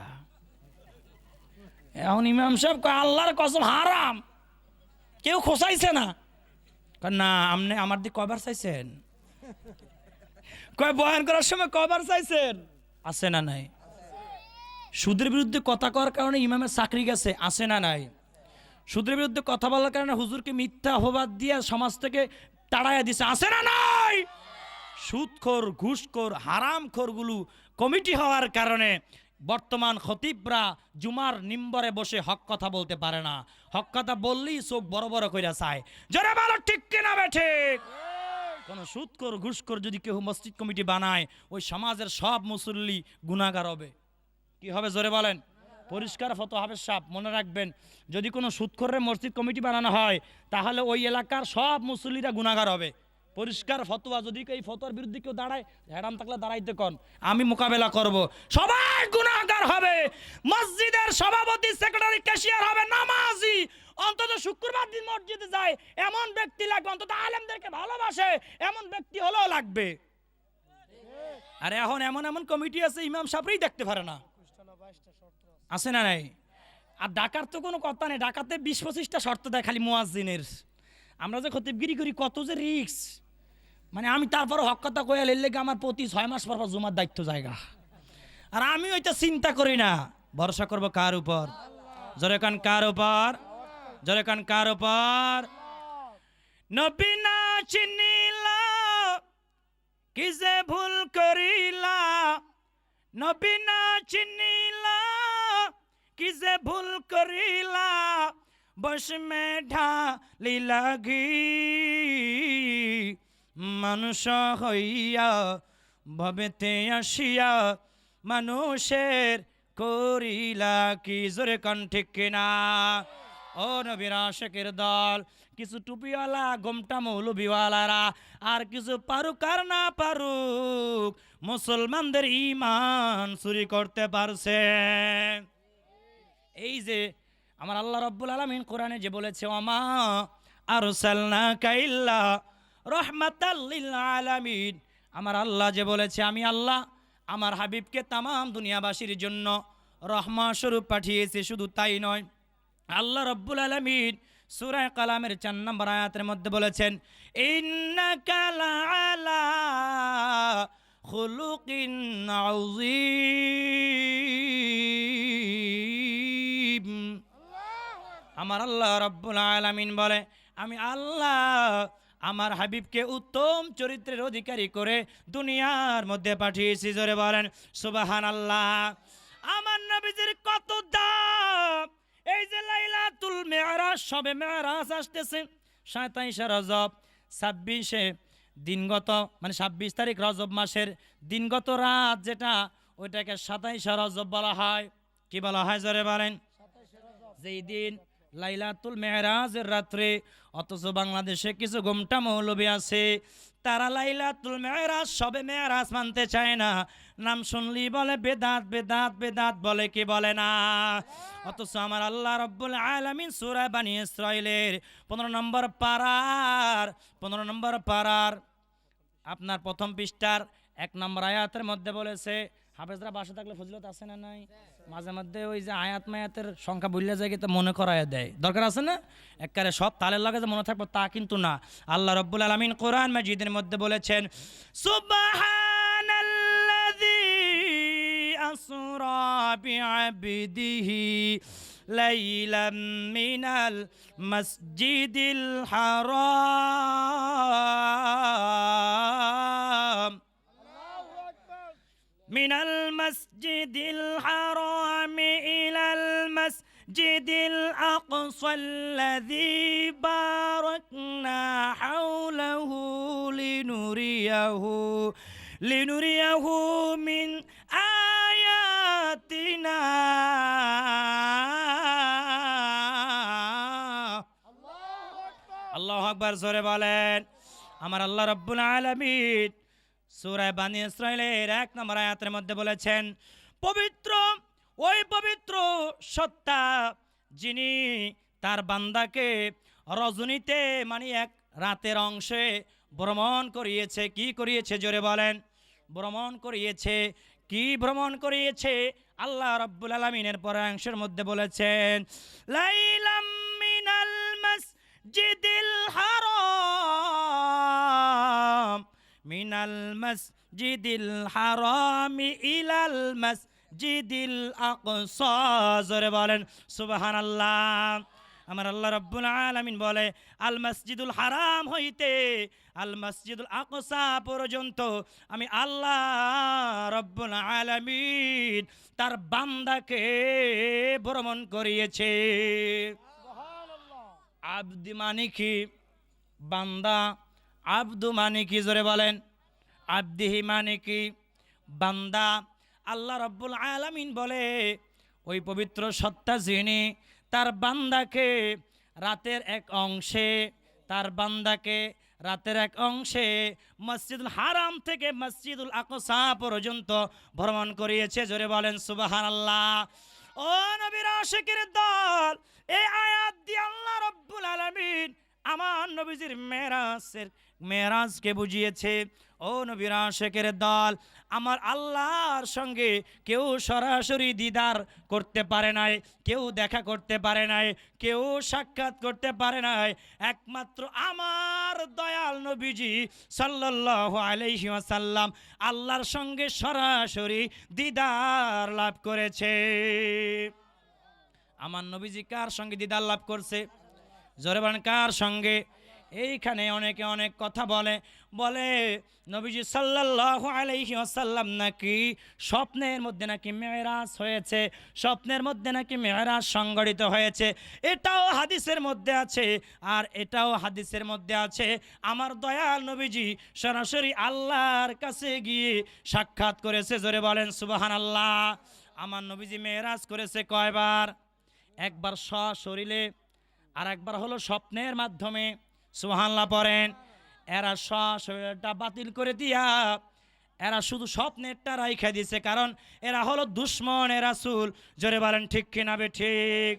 এখন ইমাম সাহেব আল্লাহর কসম হারাম কেউ খোসাইছে না না আপনি আমার দিকে কয়বার চাইছেন কয় বয়ান করার সময় কয়বার চাইছেন আছে না নাই সুদের বিরুদ্ধে কথা করার কারণে ইমামের চাকরি গেছে আছে না নাই সুদের বিরুদ্ধে কথা বলার কারণে হুজুরকে মিথ্যা অপবাদ দিয়ে সমাজ থেকে তাড়াইয়া দিছে আছে না নাই সুদখোর ঘুষখোর হারামখোরগুলো কমিটি হওয়ার কারণে বর্তমান খতিবরা জুমার নিম্বরে বসে হক কথা বলতে পারে না হক কথা বললেই চোখ বড় কইরা চায় যারা ভালো ঠিক কিনা ঠিক কোন সুদখোর ঘুষখোর যদি কেউ মসজিদ কমিটি বানায় ওই সমাজের সব মুসল্লি গুনাহগার হবে কি হবে জোরে বলেন পরিষ্কার ফতোয়া হাফেজ সাহেব মনে রাখবেন যদি কোনো সুদখোরের মসজিদ কমিটি বানানো হয় তাহলে ওই এলাকার সব মুসল্লিরা গুনাহগার হবে পরিষ্কার ফতোয়া যদি এই ফতোয়ার বিরুদ্ধে কেউ দাঁড়ায় হ্যাডাম থাকলে দাঁড়াইতে কোন আমি মোকাবেলা করব সবাই গুনাহগার হবে মসজিদের সভাপতি সেক্রেটারি ক্যাশিয়ার হবে নামাজি অন্তত শুক্রবার দিন মসজিদে যায় এমন ব্যক্তি লাগবে অন্তত আলেমদেরকে ভালোবাসে এমন ব্যক্তি হলেও লাগবে আরে এখন এমন কমিটি আছে ইমাম সাহেবই দেখতে পারে না আছে না নাই আর ডাকার তো কোনো কথা নেই ডাকাতে 20-25টা শর্ত দেয় খালি মুয়াজ্জিনের আমরা যে খতিবগিরি করি কত যে রিস্ক মানে আমি তারপর হক কথা কয়ে লেগে আমার প্রতি 6 মাস পর জুমার দায়িত্ব জায়গা আর আমি ওইটা চিন্তা করি না ভরসা করব কার উপর জোরে কান কার উপর নবী না চিনিলা কি যে ভুল করিলা নবী না চিনিলা কি যে ভুল করিলা বস মে ঢালি লাগি মানুষ হইয়া ভবেতে আসিয়া মানুষের করিলা কি জোরে কান ঠিক কিনা ও নবীর আশিকের দল কিছু টুপিওয়ালা গোমটা মৌলবিওয়ালারা আর কিছু পারুক আর না পারুক মুসলমানদের ঈমান চুরি করতে পারছে এই যে আমার আল্লাহ রাব্বুল আলামিন কোরআনে যে বলেছে ওমা আরসালনাকা ইল্লা রাহমাতাল লিল আলামিন আমার আল্লাহ যে বলেছে আমি আল্লাহ আমার হাবিবকে তামাম দুনিয়াবাসীর জন্য রহমত স্বরূপ পাঠিয়েছি শুধু তাই নয় আল্লাহ রাব্বুল আলামিন সূরা কালামের 4 নম্বর আয়াতের মধ্যে বলেছেন ইন্নাকা লাআলা খুলুকিন আযীম আমার আল্লাহ রাব্বুল আলামিন বলে আমি আল্লাহ আমার হাবিবকে উত্তম চরিত্রের অধিকারী করে দুনিয়ার মধ্যে পাঠিয়েছি জোরে বলেন সুবহানাল্লাহ আমার নবীজির কত দাম এই যে লাইলাতুল মিরাজ শবে মিরাজ আসতেছে 27 রজব 26 দিনগত মানে 26 তারিখ রজব মাসের দিনগত রাত যেটা ওইটাকে 27 রজব বলা হয় কি বলা হয় জোরে বলেন যেই দিন লাইলাতুল মেরাজের রাত্রে, অথচ বাংলাদেশে কিছু গোমটা মৌলবী আছে, তারা লাইলাতুল মেরাজ সবে মেরাজ মানতে চায় না, নাম শুনলি বলে বেদাত বেদাত বেদাত, বলে কি বলে না। অথচ আমার আল্লাহ রাব্বুল আলামিন সূরা বনী ইসরাঈলের 15 নম্বর পারার আপনার প্রথম পৃষ্ঠার 1 নম্বর আয়াতের মধ্যে বলেছে, হাফেজরা বাসা থাকলে ফজিলত আছে না নাই? মাঝে মধ্যে ওই যে আয়াত মায়াতের সংখ্যা ভুলে যায়, তো মনে করায় দেয়, দরকার আছে না? একবারে সব তালের লাগে যে মনে থাকবো তা কিন্তু না। আল্লাহ রাব্বুল আলামিন কোরআন মাজিদের মধ্যে বলেছেন, সুবহানাল্লাযী আসরা বিআবদিহি লাইলাম মিনাল মসজিদিল হারাম من المسجد الحرام إلى المسجد الأقصى الذي باركنا حوله لنريه من آياتنا الله أكبر জোরে বলেন। আমার আল্লাহ রাব্বুল আলামিন সূরা বনী ইসরাঈলের 1 নম্বর আয়াতের মধ্যে বলেছেন, পবিত্র ওই পবিত্র সত্তা যিনি তার বান্দাকে রজনীতে মানে এক রাতের অংশে ভ্রমণ করিয়েছে। কি করিয়েছে জোরে বলেন? ভ্রমণ করিয়েছে। কি ভ্রমণ করিয়েছে? আল্লাহ রাব্বুল আলামিনের পরাংশের মধ্যে বলেছেন, লাইলাম মিনাল মসজিদিল হারাম মিনাল মসজিদিল হারামি ইলাল মসজিদিল আকসা। জোরে বলেন সুবহানাল্লাহ। আমার আল্লাহ রাব্বুল আলামিন বলে, আল মসজিদুল হারাম হইতে আল মসজিদুল আকসা পর্যন্ত আমি আল্লাহ রাব্বুল আলামিন তার বান্দাকে ভ্রমণ করিয়েছে। আব্দি মানে কি? বান্দা। আব্দু মানে কি? জোরে বলেন। আব্দিহি মানে কি? বান্দা। আল্লাহ রাব্বুল আলামিন বলে, ওই পবিত্র সত্তা যিনি তার বান্দাকে রাতের এক অংশে মসজিদুল হারাম থেকে মসজিদুল আকসা পর্যন্ত ভ্রমণ করিয়েছে। জোরে বলেন সুবহানাল্লাহ। ও নবীর আশিকের দল, এই আয়াত দিয়ে আল্লাহ রাব্বুল আলামিন আমার নবীজির মেরাজকে বুঝিয়েছে। ও নবীর আশিকের দল, আমার আল্লাহর সঙ্গে কেউ সরাসরি দিদার করতে পারে নাই, কেউ দেখা করতে পারে নাই, কেউ সাক্ষাৎ করতে পারে নাই, একমাত্র আমার দয়াল নবীজি সাল্লাল্লাহু আলাইহি ওয়াসাল্লাম আল্লাহর সঙ্গে সরাসরি দিদার লাভ করেছে। আমার নবীজি কার সঙ্গে দিদার লাভ করছে? জোরে বলেন, কার সঙ্গে? এইখানে অনেকে অনেক কথা বলে নবীজি সাল্লাল্লাহু আলাইহি ওয়াসাল্লাম নাকি স্বপ্নের মধ্যে নাকি মেরাজ হয়েছে, স্বপ্নের মধ্যে নাকি মেরাজ সংগঠিত হয়েছে। এটাও হাদিসের মধ্যে আছে, আর এটাও হাদিসের মধ্যে আছে আমার দয়াল নবীজি সরাসরি আল্লাহর কাছে গিয়ে সাক্ষাৎ করেছে। জোরে বলেন সুবহানাল্লাহ। আমার নবীজি মেরাজ করেছে কয়বার? একবার সশরীরে, আর একবার হলো স্বপ্নের মাধ্যমে। সুবহানাল্লাহ পড়েন। এরা সশরীরটা বাতিল করে দিয়া এরা শুধু স্বপ্নেরটা রাইখা দিয়েছে, কারণ এরা হলো দুশ্মন রাসূল। জোরে বলেন ঠিক কিনা বেঠিক?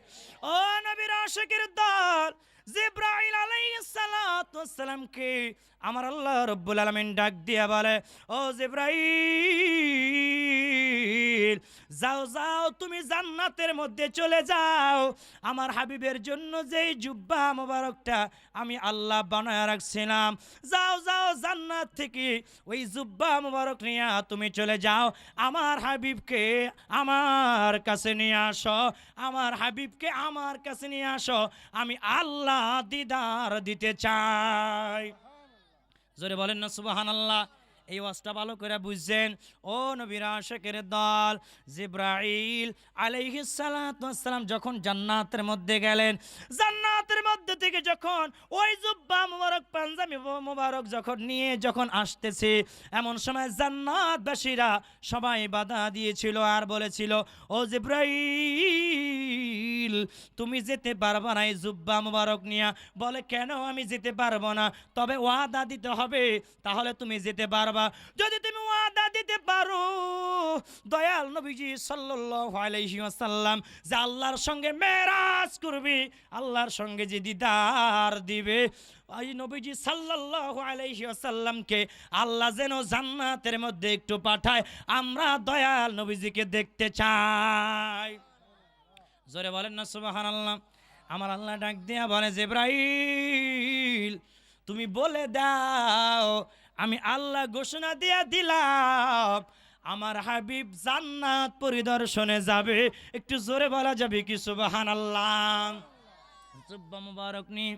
ও নবীর আশিকের দল, জিবরাইল আলাইহিস সালাতু ওয়াস সালামকে আমার আল্লাহ রাব্বুল আলামিন ডাক দিয়া বলে, ও জিবরাইল, যাও যাও তুমি জান্নাতের মধ্যে চলে যাও। আমার হাবিবের জন্য যেই জুব্বা মোবারকটা আমি আল্লাহ বানায় রাখছিলাম, যাও যাও জান্নাত থেকে ওই জুব্বা মোবারক নিয়ে তুমি চলে যাও, আমার হাবিবকে আমার কাছে নিয়ে আসো, আমার হাবিবকে আমার কাছে নিয়ে আসো, আমি আল্লাহ দিদার দিতে চাই। জোরে বলেন না সুবহানাল্লাহ। এই ওয়াজটা ভালো করে বুঝছেন ও নবীর আশিকের দল। জিবরাইল আলাইহিস সালাতু ওয়াস সালাম যখন জান্নাতের মধ্যে গেলেন, জান্নাতের মধ্যে থেকে যখন ওই জুব্বা মুবারক পাঞ্জাবি মুবারক যখন নিয়ে যখন আসতেছে, এমন সময় জান্নাতবাসীরা সবাই বাধা দিয়েছিল আর বলেছিল, ও জিবরাইল তুমি যেতে পারবা না এই জুব্বা মুবারক নিয়ে। বলে কেন আমি যেতে পারবো না? তবে ওয়াদা দিতে হবে, তাহলে তুমি যেতে পারবা। যদি তুমি ওয়াদা দিতে পারো দয়াল নবীজি সাল্লাল্লাহু আলাইহি ওয়াসাল্লাম যে আল্লাহর সঙ্গে মেরাজ করবে, আল্লাহর সঙ্গে যে দিদার দিবে, ওই নবীজি সাল্লাল্লাহু আলাইহি ওয়াসাল্লামকে আল্লাহ যেন জান্নাতের মধ্যে একটু পাঠায়, আমরা দয়াল নবীজিকে দেখতে চাই। জোরে বলেন না সুবহানাল্লাহ। আমার আল্লাহ ডাক দিয়া বলে, জিবরাইল তুমি বলে দাও, আমি আল্লাহ ঘোষণা দিয়া দিলাম আমার হাবিব জান্নাত পরিদর্শনে যাবে। একটু জোরে বলা যাবে কি সুবহানাল্লাহ? জুব্বা মুবারক নিয়ে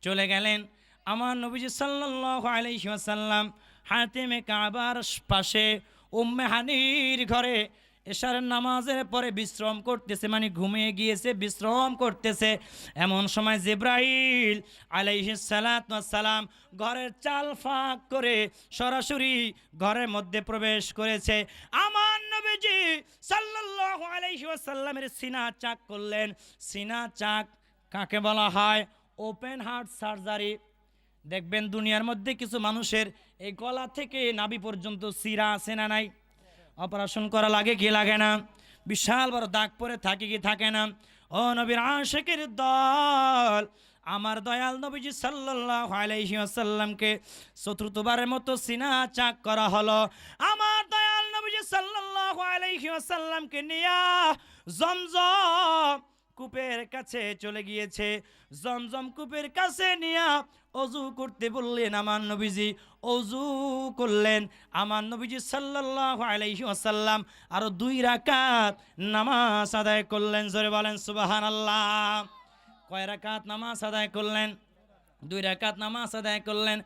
চলে গেলেন আমার নবীজি সাল্লাল্লাহু আলাইহি ওয়াসাল্লাম হাতিমে কাবার পাশে উম্মে হানির ঘরে এশার নামাজের পরে বিশ্রাম করতেছে, মানে ঘুমিয়ে গিয়েছে, বিশ্রাম করতেছে। এমন সময় জিবরাইল আলাইহিস সালাতু ওয়াস সালাম ঘরের চাল ফাঁক করে সরাসরি ঘরের মধ্যে প্রবেশ করেছে। আমার নবীজি সাল্লাল্লাহু আলাইহি ওয়াসাল্লামের সিনা চাক করলেন। সিনা চাক কাকে বলা হয়? Open heart surgery. দেখবেন দুনিয়ার মধ্যে কিছু মানুষের এই গলা থেকে নাভি পর্যন্ত শিরা আছে না নাই? অপারেশন করা লাগে কি লাগে না? বিশাল বড় দাগ পরে থাকে কি থাকে না? ও নবীর আশিকের দল, আমার দয়াল নবীজি সাল্লাল্লাহু আলাইহি ওয়াসাল্লামকে চতুর্থবারের মতো সিনা চাক করা হলো। আমার দয়াল নবীজি সাল্লাল্লাহু আলাইহি ওয়াসাল্লামকে নিয়া জমজম কূপের কাছে চলে গিয়েছে। জমজম কূপের কাছে নিয়া অজু করতে বললেন আমার নবীজি, অজু করলেন আমার নবীজি সাল্লাল্লাহু আলাইহি ওয়াসাল্লাম। আরো 2 রাকাত নামাজ আদায় করলেন। জোরে বলেন সুবহানাল্লাহ। কয় রাকাত নামাজ আদায় করলেন? 2 রাকাত নামাজ আদায় করলেন।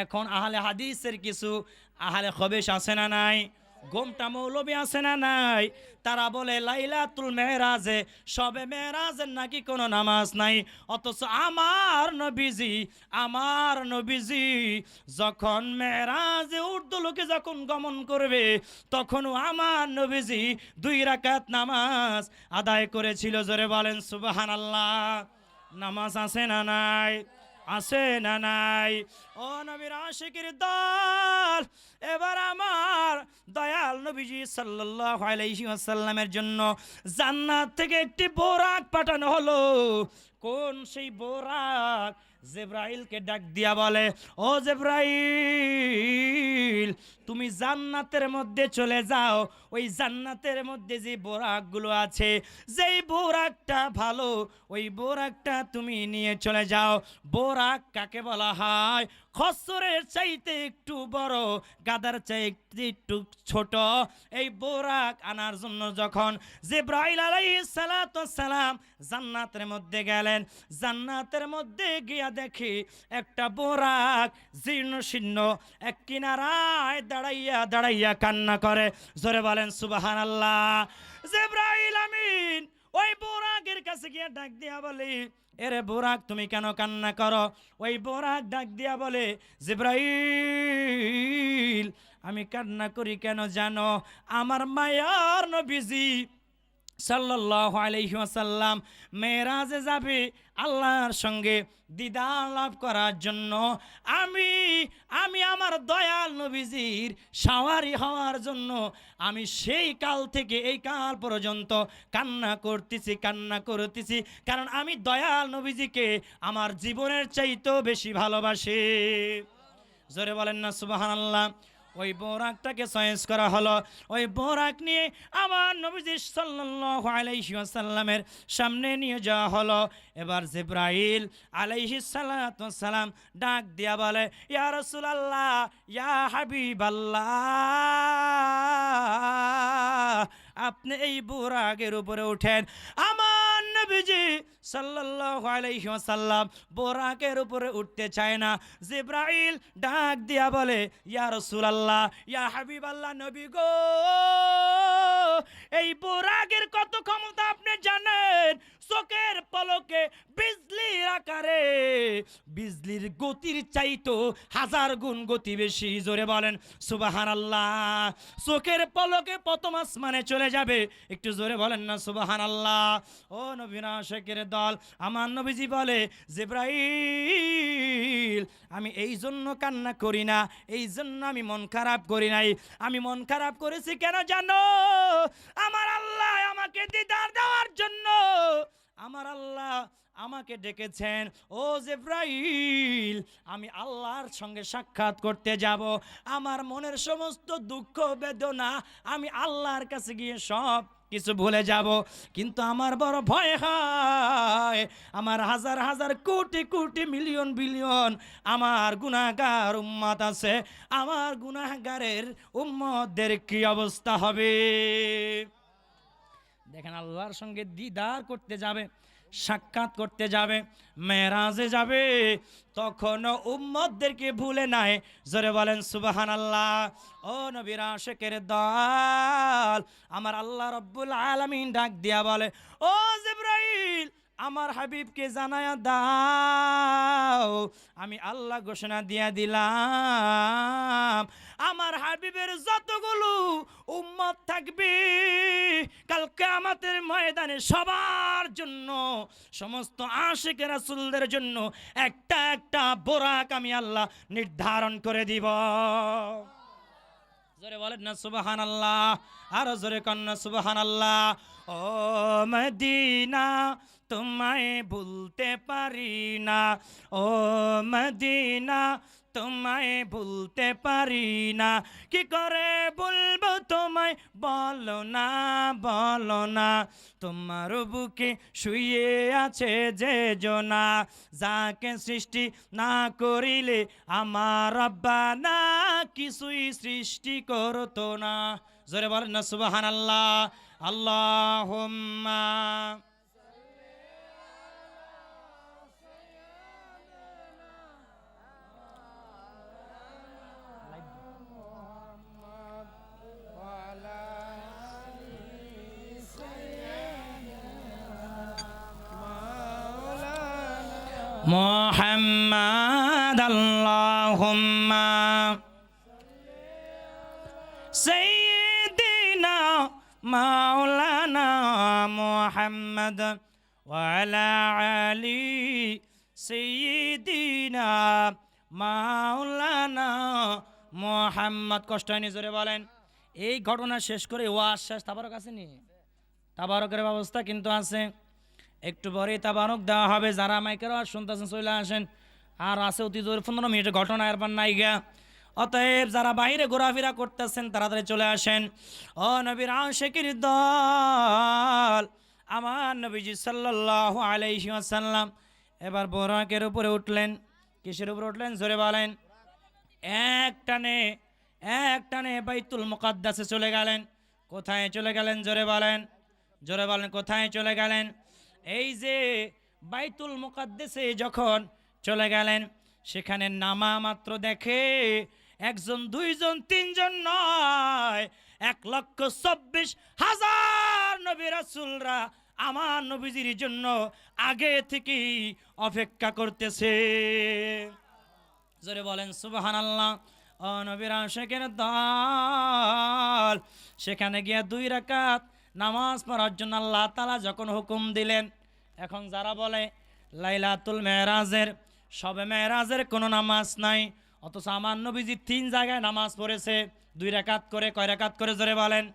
এখন আহলে হাদিসের কিছু আহলে খবেশ আছে না নাই? গোমটা মৌলবী আছে না নাই? তারা বলে লাইলাতুল মেরাজে, শবে মেরাজের নাকি কোনো নামাজ নাই। অথচ আমার নবীজি যখন মেরাজে ঊর্ধ্বলোকে যখন গমন করবে, তখনও আমার নবীজি 2 রাকাত নামাজ আদায় করেছিল। জোরে বলেন সুবহানাল্লাহ। নামাজ আছে না নাই? আছে না নাই? ও নবীর আশিকের দল, এবার আমার দয়াল নবীজি সাল্লাল্লাহু আলাইহি ওয়াসাল্লামের জন্য জান্নাত থেকে একটি বোরাক পাঠানো হলো। কোন সেই বোরাক? জিবরাইলকে ডাক দিয়া বলে, ও জিবরাইল তুমি জান্নাতের মধ্যে চলে যাও। ওই জান্নাতের মধ্যে যে বোরাকগুলো আছে, যেই বোরাকটা ভালো, ওই বোরাকটা তুমি নিয়ে চলে যাও। বোরাক কাকে বলা হয়? খচ্চরের চাইতে একটু বড়, গাধার চাইতে একটু ছোট। এই বোরাক আনার জন্য যখন জিবরাইল আলাইহিস সালাতু ওয়াস সালাম জান্নাতের মধ্যে গেলেন, জান্নাতের মধ্যে গিয়া দেখি একটা বোরাক জীর্ণ শীর্ণ এক কিনারায় দাঁড়াইয়া দাঁড়াইয়া কান্না করে। জোরে বলেন সুবহানাল্লাহ। জিবরাইল আমিন ওই বোরাকের কাছে গিয়ে ডাক দিয়া বলে, এরে বোরাক তুমি কেন কান্না করো? ওই বোরাক ডাক দিয়া বলে, জিবরাইল আমি কান্না করি কেন জানো? আমার মায়ার নবীজি সাল্লাল্লাহু আলাইহি ওয়াসাল্লাম মেরাজে যাবে আল্লাহর সঙ্গে দিদার লাভ করার জন্য। আমি আমার দয়াল নবীজির সাওয়ারি হওয়ার জন্য আমি সেই কাল থেকে এই কাল পর্যন্ত কান্না করতেছি, কারণ আমি দয়াল নবীজিকে আমার জীবনের চাইতেও বেশি ভালোবাসি। জোরে বলেন না সুবহানাল্লাহ। ওই বোরাকটাকে চয়েস করা হলো। ওই বোরাক নিয়ে আমার নবীজি সাল্লাল্লাহু আলাইহি ওয়াসাল্লামের সামনে নিয়ে যাওয়া হলো। এবার জিবরাইল আলাইহিস সালাতু ওয়াস সালাম ডাক দিয়া বলে, ইয়া রাসূলুল্লাহ, ইয়া হাবিবাল্লাহ, আপনি এই বোরাকের উপরে উঠেন। আমার নবীজি সাল্লাল্লাহু আলাইহি ওয়াসাল্লাম বোরাকের উপরে উঠতে চায় না। জিবরাইল ডাক দিয়া বলে, ইয়া রাসূলুল্লাহ, ইয়া হাবিবাল্লাহ, নবী গো, এই বোরাকের কত ক্ষমতা আপনি জানেন? চোখের পলকে বিজলির আকারে, বিজলির গতির চাইতো 1000 গুণ গতি বেশি। জোরে বলেন সুবহানাল্লাহ। চোখের পলকে প্রথম আসমানে চলে যাবে। একটু জোরে বলেন না সুবহানাল্লাহ। ও নবীর আশিকের দল, আমার নবীজি বলে, জিবরাইল, আমি এই জন্য কান্না করি না, এই জন্য আমি মন খারাপ করি নাই। আমি মন খারাপ করেছি কেন জানো? আমার আল্লাহ আমাকে দিদার দেওয়ার জন্য আমার আল্লাহ আমাকে ডেকেছেন। ও জিবরাইল, আমি আল্লাহর সঙ্গে সাক্ষাৎ করতে যাব। আমার মনের সমস্ত দুঃখ বেদনা আমি আল্লাহর কাছে গিয়ে সব কিছু ভুলে যাব। কিন্তু আমার বড় ভয় হয়, আমার হাজার হাজার কোটি কোটি মিলিয়ন বিলিয়ন আমার গুনাহগার উম্মত আছে, আমার গুনাহগারের উম্মতদের কি অবস্থা হবে? দেখেন, আল্লাহর সঙ্গে দিদার করতে যাবে, সাক্ষাৎ করতে যাবে, মেরাজে যাবে, তখনও উম্মতদেরকে ভুলে নাই। জোরে বলেন সুবহানাল্লাহ। ও নবীর আশিকের দল, আমার আল্লাহ রাব্বুল আলামিন ডাক দিয়া বলে, ও জিবরাইল, আমার হাবিবকে জানায়া দাও, আমি আল্লাহ ঘোষণা দিয়া দিলাম, আমার হাবিবের যতগুলো উম্মত থাকবে কাল কিয়ামতের ময়দানে সবার জন্য, সমস্ত আশিক রাসূলদের জন্য একটা একটা বোরাক আমি আল্লাহ নির্ধারণ করে দিব। জোরে বলেন না সুবহানাল্লাহ। আর জোরে কন্না সুবহানাল্লাহ। ও মদিনা, তোমায় ভুলতে পারি না, ও মদিনা, তোমায় ভুলতে পারি না, কি করে বলবো তোমায়, বলো না, বলো না, তোমার বুকে শুয়ে আছে যে জনা, যাকে সৃষ্টি না করিলে আমার রব্বানা কিছুই সৃষ্টি করতো না। জোরে বলেন না সুবহানাল্লাহ। আল্লাহুম্মা মুহাম্মাদ, আল্লাহুম্মা সাইয়্যিদিনা মাওলানা মুহাম্মদ ওয়া আলা আলি সাইয়্যিদিনা মাওলানা মুহাম্মদ। কষ্ট হয়নি? জোরে বলেন। এই ঘটনা শেষ করে ওয়াজ শেষ, তাবারক আসেনি? তাবারকের ব্যবস্থা কিন্তু আছে, একটু পরে তাবারক দেওয়া হবে। যারা মাইকের আওয়াজ শুনতেছেন চলে আসেন। আর আছে অতি জোর 15 মিনিটের ঘটনা, এরপর নাই গা। অতএব যারা বাইরে ঘোরাফেরা করতেছেন তাড়াতাড়ি চলে আসেন। ও নবীর আশিকের দল, আমার নবীজি সাল্লাল্লাহু আলাইহি ওয়াসাল্লাম এবার বোরাকের উপরে উঠলেন। কিসের উপরে উঠলেন? জোরে বলেন। এক টানে বাইতুল মুকাদ্দাসে চলে গেলেন। কোথায় চলে গেলেন? জোরে বলেন, জোরে বলেন, কোথায় চলে গেলেন? এই যে বাইতুল মুকাদ্দাসে যখন চলে গেলেন, সেখানে নামা মাত্র দেখে একজন, দুইজন, তিনজন নয়, 1,24,000 নবী রাসূলরা আমার নবীজির জন্য আগে থেকেই অপেক্ষা করতেছে। জোরে বলেন সুবহানাল্লাহ। ও নবীর আশিকের দল, সেখানে গিয়ে 2 রাকাত নামাজ পড়ার জন্য আল্লাহ তাআলা যখন হুকুম দিলেন, এখন যারা বলে লাইলাতুল মেরাজের, শবে মেরাজের কোনো নামাজ নাই, অথচ আমার নবীজি 3 জায়গায় নামাজ পড়েছে 2 রাকাত করে। কয় রাকাত করে? জোরে বলেন।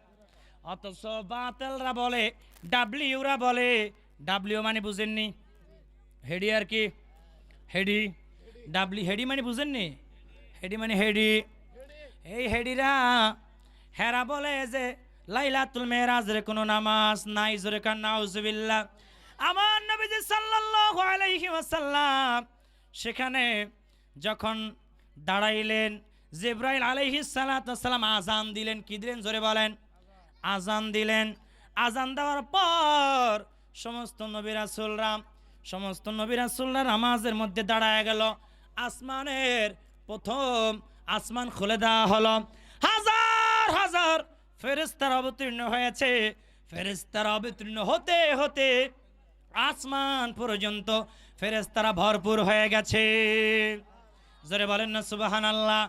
অথচ বাতেলরা বলে, ডাব্লিউরা বলে, ডাব্লিউ মানে বুঝেননি? হেডি আর কি? হেডি, ডাব্লিউ, হেডি মানে বুঝেননি? হেডি মানে হেডি। এই হেডিরা হেরা বলে যে লাইলাতুল মেরাজের কোনো নামাজ নাই। জোরে কান নাউজুবিল্লাহ। আমার নবীজি সাল্লাল্লাহু আলাইহি ওয়াসাল্লাম সেখানে যখন দাঁড়াইলেন, জিবরাইল আলাইহিস সালাতু ওয়াসসালাম আযান দিলেন। কি দিলেন? জোরে বলেন। আযান দিলেন। আযান দেওয়ার পর সমস্ত নবী রাসূলরা নামাজের মধ্যে দাঁড়ায় গেল। আসমানের প্রথম আসমান খুলে দেওয়া হলো। হাজার হাজার ফেরেশতারা অবতীর্ণ হয়েছে। ফেরেশতারা অবতীর্ণ হতে হতে আসমান পর্যন্ত ফেরেশতারা ভরপুর হয়ে গেছে। জোরে বলেন না সুবহানাল্লাহ।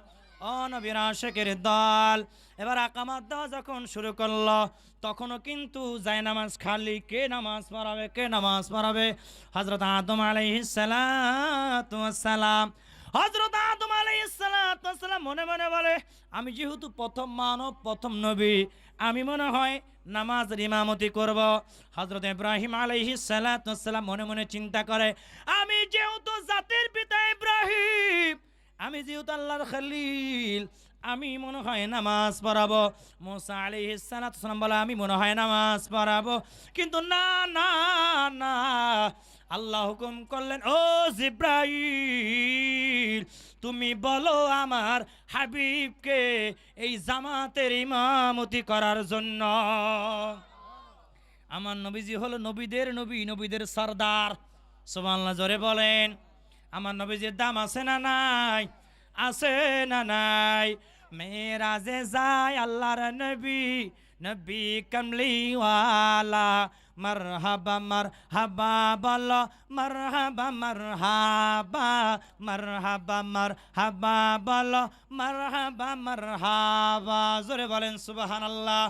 ও নবীর আশিকের দল, এবার আকামাত দেওয়া যখন শুরু করলো তখনও কিন্তু জায়নামাজ খালি। কে নামাজ পড়াবে? হযরত আদম আলাইহিস সালাতু ওয়াস সালাম। হযরত আদম আলাইহিস সালাতু ওয়াস সালাম মনে মনে বলে, আমি যেহেতু প্রথম মানব, প্রথম নবী, আমি মনে হয় নামাজের ইমামতি করব। হযরত ইব্রাহিম আলাইহিস সালাতু ওয়াস সালাম মনে মনে চিন্তা করে, আমি যেহেতু জাতির পিতা ইব্রাহিম, আমি যেহেতু আল্লাহর খলিল, আমি মনে হয় নামাজ পড়াবো। মুসা আলাইহিস সালাতু ওয়াস সালাম বলে, আমি মনে হয় নামাজ পড়াবো। কিন্তু না না না, আল্লাহ হুকুম করলেন, ও জিব্রাইল, তুমি বলো আমার হাবিবকে এই জামাতের ইমামতি করার জন্য। আমার নবীজি হলো নবীদের নবী, নবীদের সরদার। সুবহানাল্লাহ, জোরে বলেন। আমার নবীজির দাম আছে না নাই? আছে না নাই? মেরাজে যায় আল্লাহর নবী, নবী কামলিওয়ালা। মারহাবা মারহাবা বলো, মারহাবা মারহাবা, মারহাবা মারহাবা বলো, মারহাবা মারহাবা। জোরে বলেন সুবহানাল্লাহ।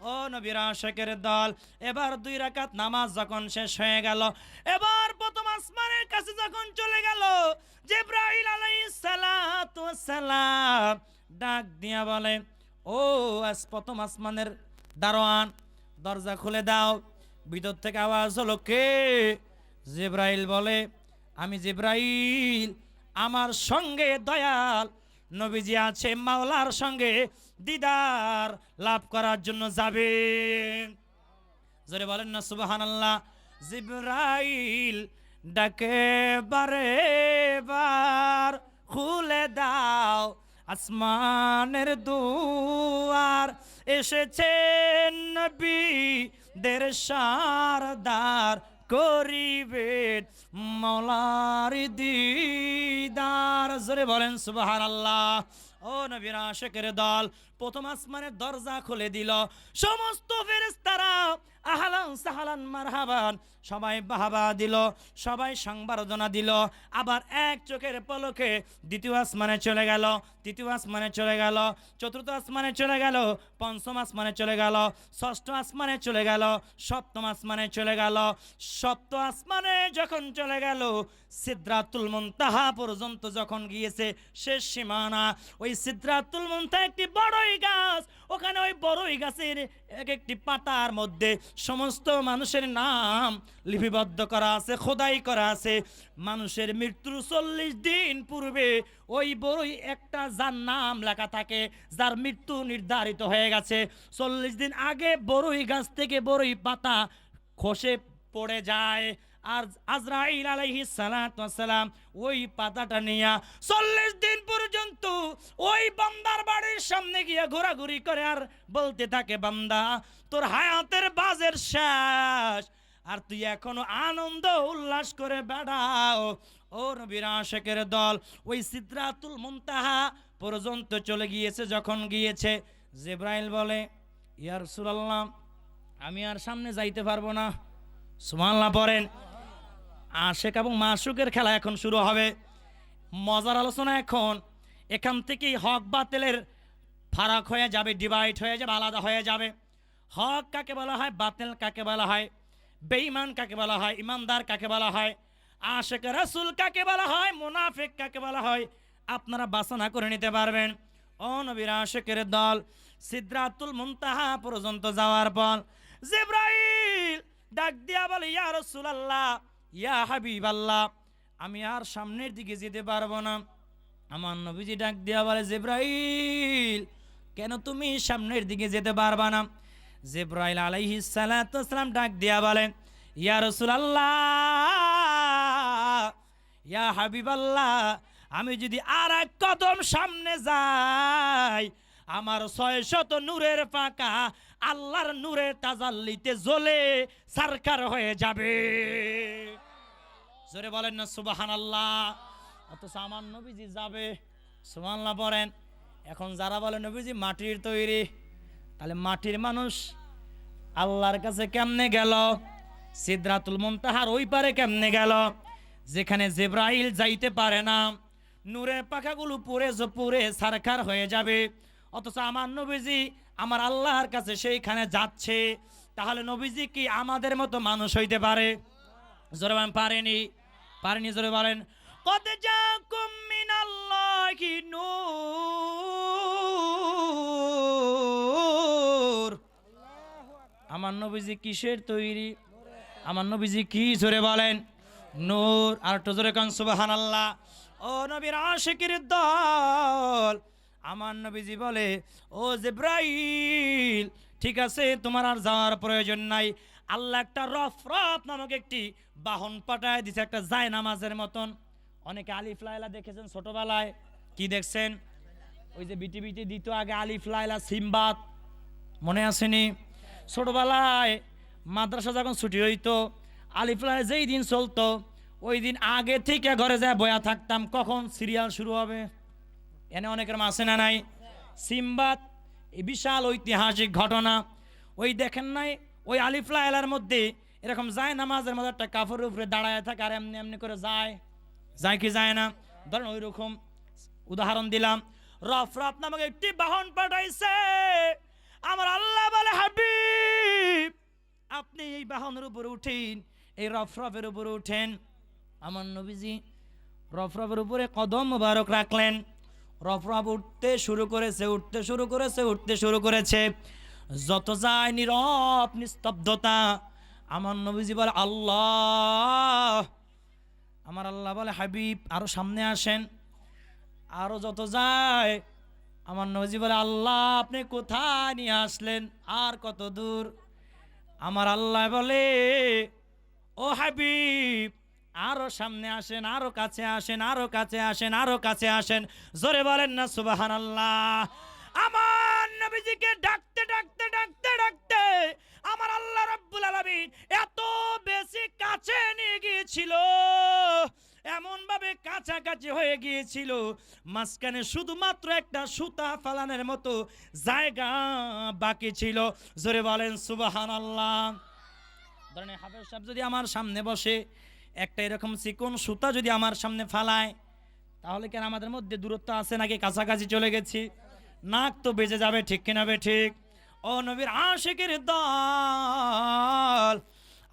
ও নবীর আশিকের দল, এবার 2 রাকাত নামাজ যখন শেষ হয়ে গেল, এবার প্রথম আসমানের কাছে যখন চলে গেল, জিবরাইল আলাইহিস সালাতু ওয়াস সালাম ডাক দিয়া বলে, ও প্রথম আসমানের দারোয়ান, দরজা খুলে দাও। ভিতর থেকে আওয়াজ হলো, কে? জিবরাইল বলে, আমি জিবরাইল, আমার সঙ্গে দয়াল নবীজি আছে, মাওলার সঙ্গে দিদার লাভ করার জন্য যাবে। জোরে বলেন না সুবহানাল্লাহ। জিবরাইল ডাকে, বারে বার খুলে দাও আসমানের দুয়ার, এসেছেন নবীদের সরদার, করিবেন মাওলার দিদার। জোরে বলেন সুবহানাল্লাহ। ও নবীর আশিকের দল, প্রথম আসমানের দরজা খুলে দিল। সমস্ত ফেরেশতারা আহলান সাহলান মারহাবান সবাই বাহবা দিল, সবাই সংবর্ধনা দিল। আবার এক চোখের পলকে দ্বিতীয় আসমানে চলে গেল, তৃতীয় আসমানে চলে গেল, চতুর্থ আসমানে চলে গেল, পঞ্চম আসমানে চলে গেল, ষষ্ঠ আসমানে চলে গেল, সপ্তম আসমানে চলে গেল। সপ্তম আসমানে যখন চলে গেল, সিদরাতুল মুনতাহা পর্যন্ত যখন গিয়েছে, শেষ সীমানা। ওই সিদরাতুল মুনতাহা একটি বড়ই গাছ, ওখানে ওই বড়ই গাছের এক একটি পাতার মধ্যে সমস্ত মানুষের নাম লিপিবদ্ধ করা আছে, খোদাই করা আছে। মানুষের মৃত্যুর 40 দিন পূর্বে ওই বড়ই একটা যার নাম লেখা থাকে, যার মৃত্যু নির্ধারিত হয়ে গেছে, 40 দিন আগে বড়ই গাছ থেকে বড়ই পাতা খসে পড়ে যায়। আর আজরাইল আলাইহিস সালাতু ওয়াস সালাম ওই পাতাটা নিয়ে 40 দিন পর্যন্ত ওই বান্দার বাড়ির সামনে গিয়ে ঘোরাঘুরি করে আর বলতে থাকে, বান্দা, তোর হায়াতের বাজের শেষ, আর তুই এখনো আনন্দ উল্লাস করে বেড়াও। ও নবীর আশিকের দল, ওই সিদরাতুল মুনতাহা পর্যন্ত চলে গিয়েছে। যখন গিয়েছে, জিবরাইল বলে, ইয়া রাসূলুল্লাহ, আমি আর সামনে যাইতে পারবো না। সুবহানাল্লাহ পড়েন। আশিক এবং মাশুকের খেলা এখন শুরু হবে। মজার আলোচনা এখন। এখান থেকেই হক বাতিলের ফারাক হয়ে যাবে, ডিভাইড হয়ে যাবে, আলাদা হয়ে যাবে। হক কাকে বলা হয়, বাতিল কাকে বলা হয়, বেঈমান কাকে বলা হয়, ইমানদার কাকে বলা হয়, আশিক রাসূল কাকে বলা হয়, মুনাফিক কাকে বলা হয়, আপনারা বাছনা করে নিতে পারবেন। ও নবীর আশিকের দল, সিদরাতুল মুনতাহা পর্যন্ত যাওয়ার পর জিবরাইল ডাক দিয়া বলে, ইয়া রাসূলুল্লাহ, ইয়া হাবিবাল্লাহ, আমি আর সামনের দিকে যেতে পারবো না। আমার নবীজি ডাক দিয়া বলে, জিবরাইল, কেন তুমি সামনের দিকে যেতে পারবা না? জিবরাইল আলাইহিস সালাতু ওয়াস সালাম ডাক দিয়া বলে, ইয়া রাসূলুল্লাহ, ইয়া হাবিবাল্লাহ, আমি যদি আর এক কদম সামনে যাই, আমার 600 নূরের পাকা আল্লাহর নূরের তাজাল্লিতে জ্বলে সারকার হয়ে যাবে। জোরে বলেন না সুবহানাল্লাহ। অথচ আমার নবীজি যাবে, সুবহানাল্লাহ বলেন। এখন যারা বলে নবীজি মাটির তৈরি, তাহলে মাটির মানুষ আল্লাহর কাছে কেমনে গেল? সিদরাতুল মুনতাহার ওই পারে কেমনে গেল যেখানে জিবরাইল যাইতে পারে না? নূরের পাখাগুলো পুরে সারখার হয়ে যাবে। অথচ আমার নবীজি আমার আল্লাহর কাছে সেইখানে যাচ্ছে। তাহলে নবীজি কি আমাদের মতো মানুষ হইতে পারে? জোরে বলেন পারেনি? পারেনি, জোরে বলেন। কদ জাকুম মিনাল্লাহি নূর। আমার নবীজি কিসের তৈরি? আমার নবীজি কি? জোরে বলেন নূর। আর একটু জোরে কান সুবহানাল্লাহ। ও নবীর আশিকের দল, আমার নবীজি বলে ও জিবরাইল ঠিক আছে তোমার আর যাওয়ার প্রয়োজন নাই। আল্লাহ একটা রফরফ নামক একটি বাহন পাঠায় দিছে, একটা জায়নামাজের মতন। অনেকে আলিফ লাইলা দেখেছেন ছোটবেলায়, কি দেখছেন? ওই যে বিটিভিতে দিত আগে আলিফ লাইলা সিম্বাদ, মনে আসেনি? ছোটবেলায় মাদ্রাসা যখন ছুটি হইতো আলিফ লাইলা যেই দিন চলতো ওই দিন আগে থেকে ঘরে যায় বয়া থাকতাম কখন সিরিয়াল শুরু হবে। এনে অনেকের আছে না নাই? সিম্বাদ এই বিশাল ঐতিহাসিক ঘটনা। ওই দেখেন নাই ওই আলিফ লাইলার মধ্যে এরকম যায় নামাজের মধ্যে একটা কাফের উপরে দাঁড়ায় থাকে আর এমনি এমনি করে যায় কি যায় না? ধরেন ওই রকম উদাহরণ দিলাম। রফরফ নামক একটি বাহন পাঠাইছে। আমার আল্লাহ বলে হাবিব আপনি এই বাহনের উপরে উঠেন, এই রফরফের উপরে উঠেন। আমার নবীজি রফরফের উপরে কদম মোবারক রাখলেন। রফরফ উঠতে শুরু করেছে। যত যায় নীরব নিস্তব্ধতা। আমার নবীজি বলে আল্লাহ। আমার আল্লাহ বলে হাবিব আরো সামনে আসেন। আরো যত যায় আমার নবীজি বলে আল্লাহ আপনি কোথায় নিয়ে আসলেন, আর কত দূর? আমার আল্লাহ বলে ও হাবিব আরো সামনে আসেন, আরো কাছে আসেন, আরো কাছে আসেন, আরো কাছে আসেন। জোরে বলেন না সুবহানাল্লাহ। আমার নবীজিকে ডাকতে আমার আল্লাহ রাব্বুল আলামিন এত বেশি কাছে নিয়ে গিয়েছিল, এমন ভাবে কাছাকাছি হয়ে গিয়েছিল মাঝখানে শুধুমাত্র একটা সুতা ফালানোর মতো জায়গা বাকি ছিল। জোরে বলেন সুবহানাল্লাহ। ধরেন হাফেজ সাহেব যদি আমার সামনে বসে, একটা এরকম চিকন সুতা যদি আমার সামনে ফালায়, তাহলে কেন আমাদের মধ্যে দূরত্ব আছে নাকি কাছাকাছি চলে গেছি? নাক তো বেজে যাবে, ঠিক কিনা বে ঠিক? ও নবীর আশিকের দল,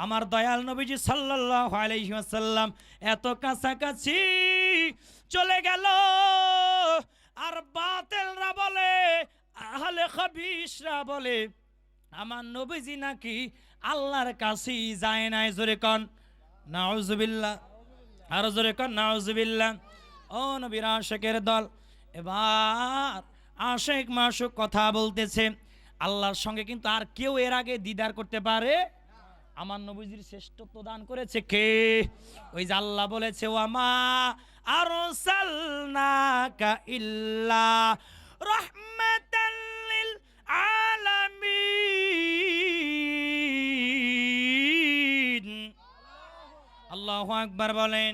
আমার দয়াল নবীজি সাল্লাল্লাহু আলাইহি ওয়াসাল্লাম এত কাছাকাছি চলে গেল। আর বাতিলরা বলে, আহলে খবিশরা বলে আমার নবীজি নাকি আল্লাহর কাছেই যায় নাই। জোরে কোন নাউজুবিল্লাহ, আর জোরে কোন নাউজুবিল্লাহ। ও নবীর আশিকের দল, এবার আশিক মাশুক কথা বলতেছে। আল্লাহর সঙ্গে কিন্তু আর কেউ এর আগে দিদার করতে পারে? আমার নবীজির শ্রেষ্ঠত্ব দান করেছে কে? ওই যে আল্লাহ বলেছে ওয়ামা আরসালনাকা ইল্লা রাহমাতাল লিল আলামিন। আল্লাহু আকবার বলেন।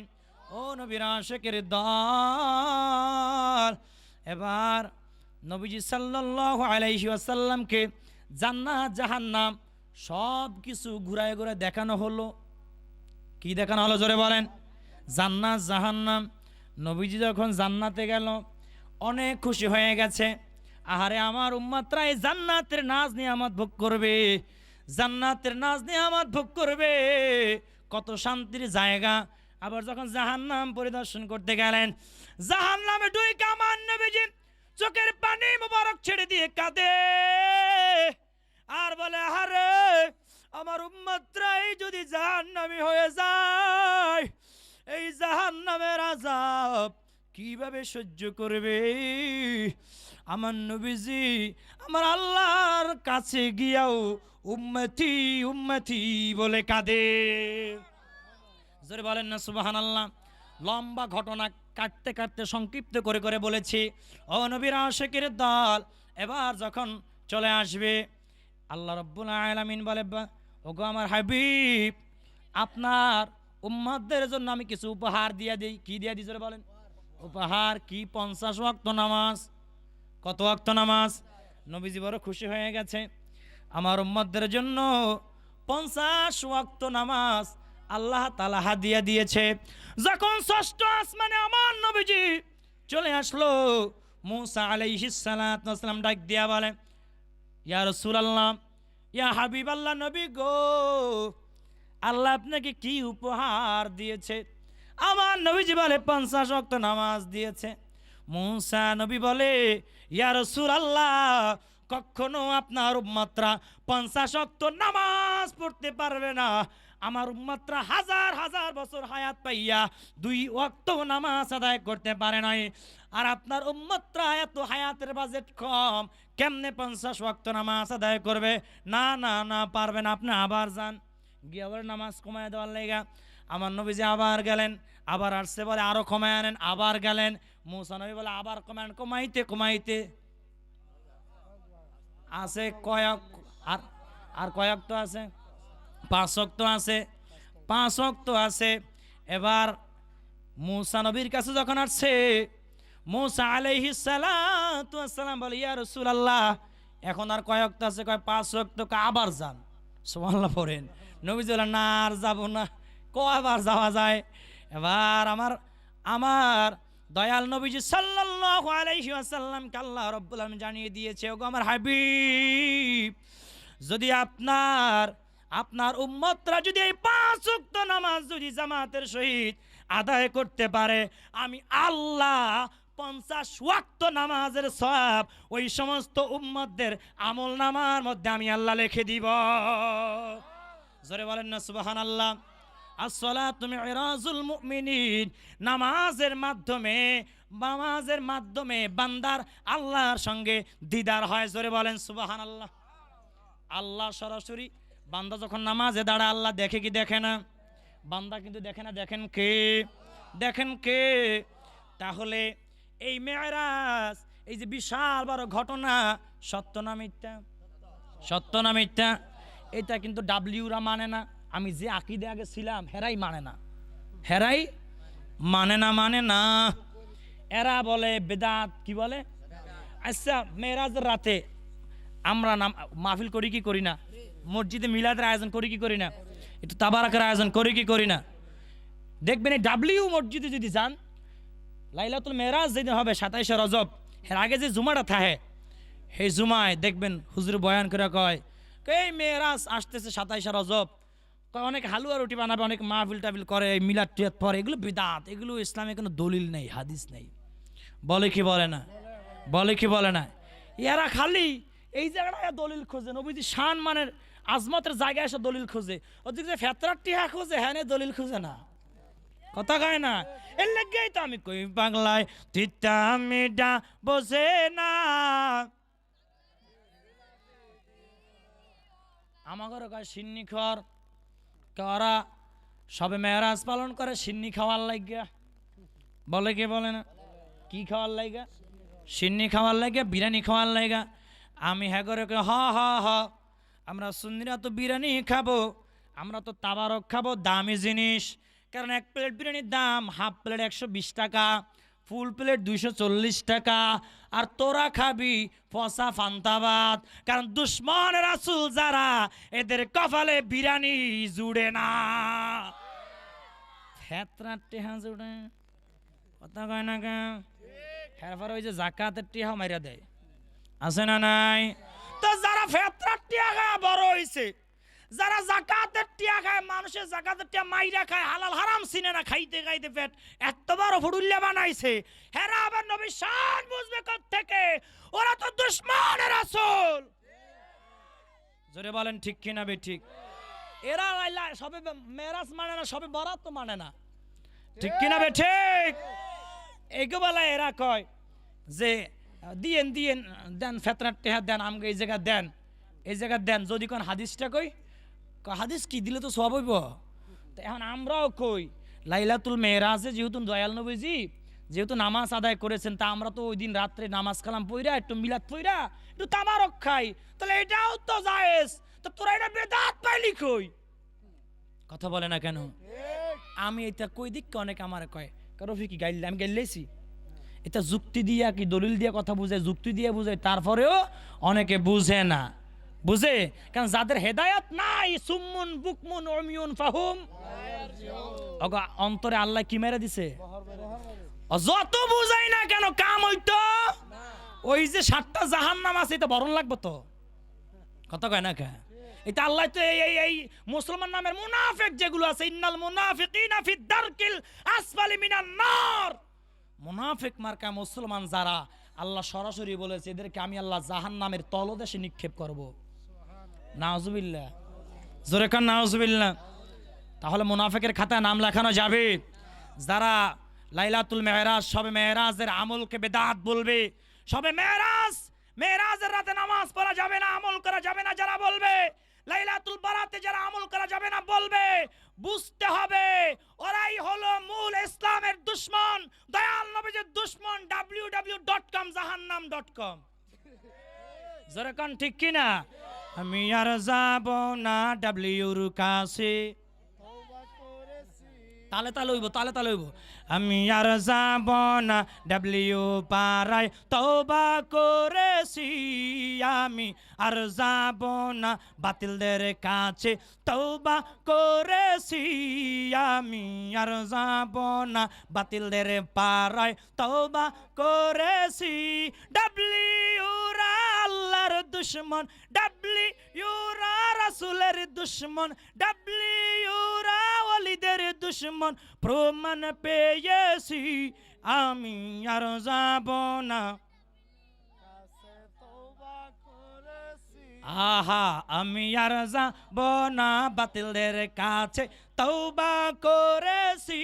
ও নবীর আশিকের দল, এবার নবীজি সাল্লাল্লাহু আলাইহি ওয়াসাল্লামকে জান্নাত জাহান্নাম সব কিছু ঘুরায় ঘুরায় দেখানো হলো। কি দেখানো হলো? জোরে বলেন। জান্নাত জাহান্নাম। নবীজি যখন জান্নাতে গেল অনেক খুশি হয়ে গেছে। আহারে আমার উম্মতরা এই জান্নাতের নাজ নিয়ামত ভোগ করবে, জান্নাতের নাজ নিয়ামত ভোগ করবে, কত শান্তির জায়গা। আবার যখন জাহান্নাম পরিদর্শন করতে গেলেন, জাহান্নামে ঢুকে আমার নবীজি চোখের পানি মোবারক ছেড়ে দিয়ে কাঁদে আর বলে আরে আমার উম্মতরাই যদি জাহান্নামী হয়ে যায়, এই জাহান্নামের আযাব কিভাবে সহ্য করবে? আমার নবীজি আমার আল্লাহর কাছে গিয়াও উম্মতি উম্মতি বলে কাঁদে। জোরে বলেন না সুবহানাল্লাহ। লম্বা ঘটনা কাটতে কাটতে সংক্ষিপ্ত করে বলেছি। ও নবীর আশিকের দল, এবার যখন চলে আসবে আল্লাহ রাব্বুল আলামিন বলে ওগো আমার হাবিব আপনার উম্মতদের জন্য আমি কিছু উপহার দিয়ে দিই। কি দিয়ে দিই জোরে বলেন? উপহার কি? 50 ওয়াক্ত নামাজ। কত ওয়াক্ত নামাজ? নবীজি বড় খুশি হয়ে গেছে, আমার উম্মতদের জন্য 50 ওয়াক্ত নামাজ আল্লাহ তাআলা হাদিয়া দিয়েছে। যখন ষষ্ঠ আসমানে আমার নবীজি চলে আসলো, মুসা আলাইহিস সালাতু ওয়াস সালাম ডাক দিয়া বলে, ইয়া রাসূলুল্লাহ, ইয়া হাবিবাল্লাহ, নবী গো, আল্লাহ আপনাকে কি উপহার দিয়েছে? আমার নবীজি বলে 50 ওয়াক্ত নামাজ দিয়েছে। মুসা নবী বলে, ইয়া রাসূলুল্লাহ, কখনো আপনার উম্মতরা 50 ওয়াক্ত নামাজ পড়তে পারবে না। আমার উম্মতরা হাজার হাজার বছর হায়াত পাইয়া 2 ওয়াক্ত নামাজ আদায় করতে পারে নাই। আর আপনার উম্মতরা এত হায়াতের বাজেট কম, কেমনে 50 ওয়াক্ত নামাজ আদায় করবে? না না না, পারবেন। আপনি আবার যান, গিয়ে আবার নামাজ কমায় দেওয়ার লেগা। আমার নবীজি আবার গেলেন, আবার আসছে বলে আরো কমায় আনেন, আবার গেলেন। মুসা নবী বলে আবার কমায়, কমাইতে কমাইতে আছে কয়েক, আর কয়েক তো আছে 5 ওয়াক্ত আছে, 5 ওয়াক্ত আছে। এবার মুসা নবীর কাছে যখন আসছে, মুসা আলাইহিস সালাতু ওয়াস সালাম বলে, ইয়া রাসূলুল্লাহ, এখন আর কয় ওয়াক্ত আছে? কয় 5 ওয়াক্ত। আবার যান, সুবহানাল্লাহ পড়েন। নবীজি বলেন, না আর যাবো না, কয়বার যাওয়া যায়? এবার আমার দয়াল নবীজি সাল্লাল্লাহু আলাইহি ওয়াসাল্লামকে আল্লাহ রাব্বুল আলামিন জানিয়ে দিয়েছে, ওগো আমার হাবিব, যদি আপনার উম্মতরা যদি এই 5 ওয়াক্ত নামাজ যদি জামাতের সহিত আদায় করতে পারে, আমি আল্লাহ 50 ওয়াক্ত নামাজের সওয়াব ওই সমস্ত উম্মতদের আমল নামার মধ্যে আমি আল্লাহ লিখে দিব। জোরে বলেন না সুবহানাল্লাহ। আসসালাতু মিরাজুল মুমিনিন, নামাজের মাধ্যমে বান্দার আল্লাহর সঙ্গে দিদার হয়। জোরে বলেন সুবহানাল্লাহ। আল্লাহ সরাসরি, বান্দা যখন নামাজে দাঁড়ায় আল্লাহ দেখে কি দেখে না? বান্দা কিন্তু দেখে না। দেখেন কে? তাহলে এই মেরাজ, এই যে বিশাল বড় ঘটনা, সত্য না মিথ্যা? সত্য না মিথ্যা? এটা কিন্তু ডাব্লিউরা মানে না। আমি যে আকীদা আগে ছিলাম হেরাই মানে না। এরা বলে বেদাত। কি বলে? আচ্ছা, মেরাজের রাতে আমরা মাহফিল করি কি করি না? মসজিদে মিলাদের আয়োজন করি কি করি না? একটু তাবারাকের আয়োজন করি কি করি না? দেখবেন এই ডাব্লিউ মসজিদে যদি যান, লাইলাতুল মেরাজ যেদিন হবে 27শে রজব, এর আগে যে জুমাটা থাকে, সেই জুমায় দেখবেন হুজুর বয়ান করে কয়, এই মেরাজ আসতেছে 27শে রজব, অনেক হালুয়া রুটি বানাবে, অনেক মাহফিল টাফিল করে, মিলাদ টিয়াদ পরে। এগুলো বিদাত, এগুলো ইসলামে কোনো দলিল নেই, হাদিস নেই। বলে কি বলে না? এরা খালি এই জায়গাটায় দলিল খোঁজে, নবীজি শান মানের আজমতের জায়গায় এসে দলিল খোঁজে। ওদিকে যে ফেতরার টিহা খোঁজে, হ্যাঁ দলিল খোঁজে না, কথা কয় না। এর লেগেই তো আমি কই বাংলায় তিতা মিডা বোঝে না। আমার ঘরে কয় সিন্নি খর, ওরা সবে মেরাজ পালন করে সিন্নি খাওয়ার লাগিয়া। বলে কি বলে না? কি খাওয়ার লাগা? সিন্নি খাওয়ার লাগা, বিরিয়ানি খাওয়ার লাগা। আমি হ্যাঁ করে হ আমরা সুন্নিরা তো বিরিয়ানি খাবো, আমরা তো তাবারক খাবো, দামি জিনিস। কারণ 1 প্লেট বিরিয়ানির দাম, হাফ প্লেট 120 টাকা, ফুল প্লেট 240 টাকা। আর তোরা খাবি পচা ফান্তাবাদ। কারণ দুশ্মন রাসূল যারা, এদের কপালে বিরিয়ানি জুড়ে না। ফেতরার টেহা জুড়ে, কথা কয় না কেন? এরপরে ওই যে জাকাতের টিহা মাইরা দেয়, আছে না নাই? তো যারা ফেতরার টিহা খায় বড় হইছে, যারা জাকাতের টিয়া খায়, মানুষের জাকাতের টিয়া মাইরা খায়, হালাল হারাম চিনে না, খাইতে খাইতে পেট এত বড় ফুডুল্লা বানাইছে। হেরা আবার নবীর শান বুঝবে কোত্থেকে? ওরা তো দুশমনের রাসূল। জোরে বলেন ঠিক কিনা বে ঠিক? এরা সবে মেরাজ মানে না, সবে বরাত তো মানে না, ঠিক কিনা বে ঠিক? এগুলা এরা কয় যে দেন ফেতরার টিহা দেন, আমাকে এই জায়গা দেন। যদি কোন হাদিসটা কই, হাদিস কি দিলে তো সব হইব। এখন আমরাও কই লাইলাতুল মেরাজে যেহেতু দয়াল নবীজি যেহেতু নামাজ আদায় করেছেন, তা আমরা তো ওই দিন রাত্রে নামাজ কালাম পইরা একটু মিলাদ পইরা একটু তাবারক খাই, তাহলে এটাও তো জায়েজ। তো তোরা এটা বেদাত পাইলি কই? কথা বলে না কেন? আমি এটা কই দিক অনেক আমার কয় রফি কি গাইলে, আমি গাইলেছি এটা যুক্তি দিয়া কি দলিল দিয়া কথা বুঝে, যুক্তি দিয়ে বুঝে, তারপরেও অনেকে বুঝে না। বুঝে কারণ যাদের হেদায়াত নাই, সুম্মুন বুকমুন উমিয়ুন ফাহুম, অন্তরে আল্লাহ কি মেরে দিছে, যত বুঝাই না কেন কাম হইতো ওই যে 7টা জাহান্নাম আছে এটা বরণ লাগবে তো। কথা কয় না কে? এটা আল্লাহ তো এই মুসলমান নামের মুনাফিক যেগুলো আছে, ইন্নাল মুনাফিকিনা ফি দারকিল আসফালি মিনান নার, মুনাফিক মার্কা মুসলমান যারা, আল্লাহ সরাসরি বলেছে এদেরকে আমি আল্লাহ জাহান্নামের তলদেশে নিক্ষেপ করব। নাউজুবিল্লাহ, জোরে কান নাউজুবিল্লাহ। তাহলে মুনাফিকের খাতায় নাম লেখানো যাবে। যারা লাইলাতুল মেহরাজ, শবে মেহরাজের আমলকে বেদাত বলবে, শবে মেহরাজের রাতে নামাজ পড়া যাবে না, আমল করা যাবে না যারা বলবে, লাইলাতুল বারাতে যারা আমল করা যাবে না বলবে, বুঝতে হবে ওরাই হলো মূল ইসলামের দুশমন, দয়াল নবীর দুশমন, www.com jahannam.com। জোরে কান ঠিক কি না? আমি আর যাব না ডাব্লিউর কাছে, তালে তালে হইব, তালে তালে হইব। আমি আর যাব না ডাব্লিউ পাড়ায়, তওবা করেছি আমি আর যাব না বাতিলদের কাছে, তওবা করেছি আমি আর যাব না বাতিলদের পাড়ায়, তওবা করেছি। ডাব্লিউরা আল্লাহর দুশমন, ডাব্লিউরা রাসূলের দুশমন, ডাব্লিউরা ওলিদের দুশমন, প্রমাণ পেয়েছি আমি আর যাব না। আহা, আমি আর যাব না বাতিলদের কাছে, তওবা করেছি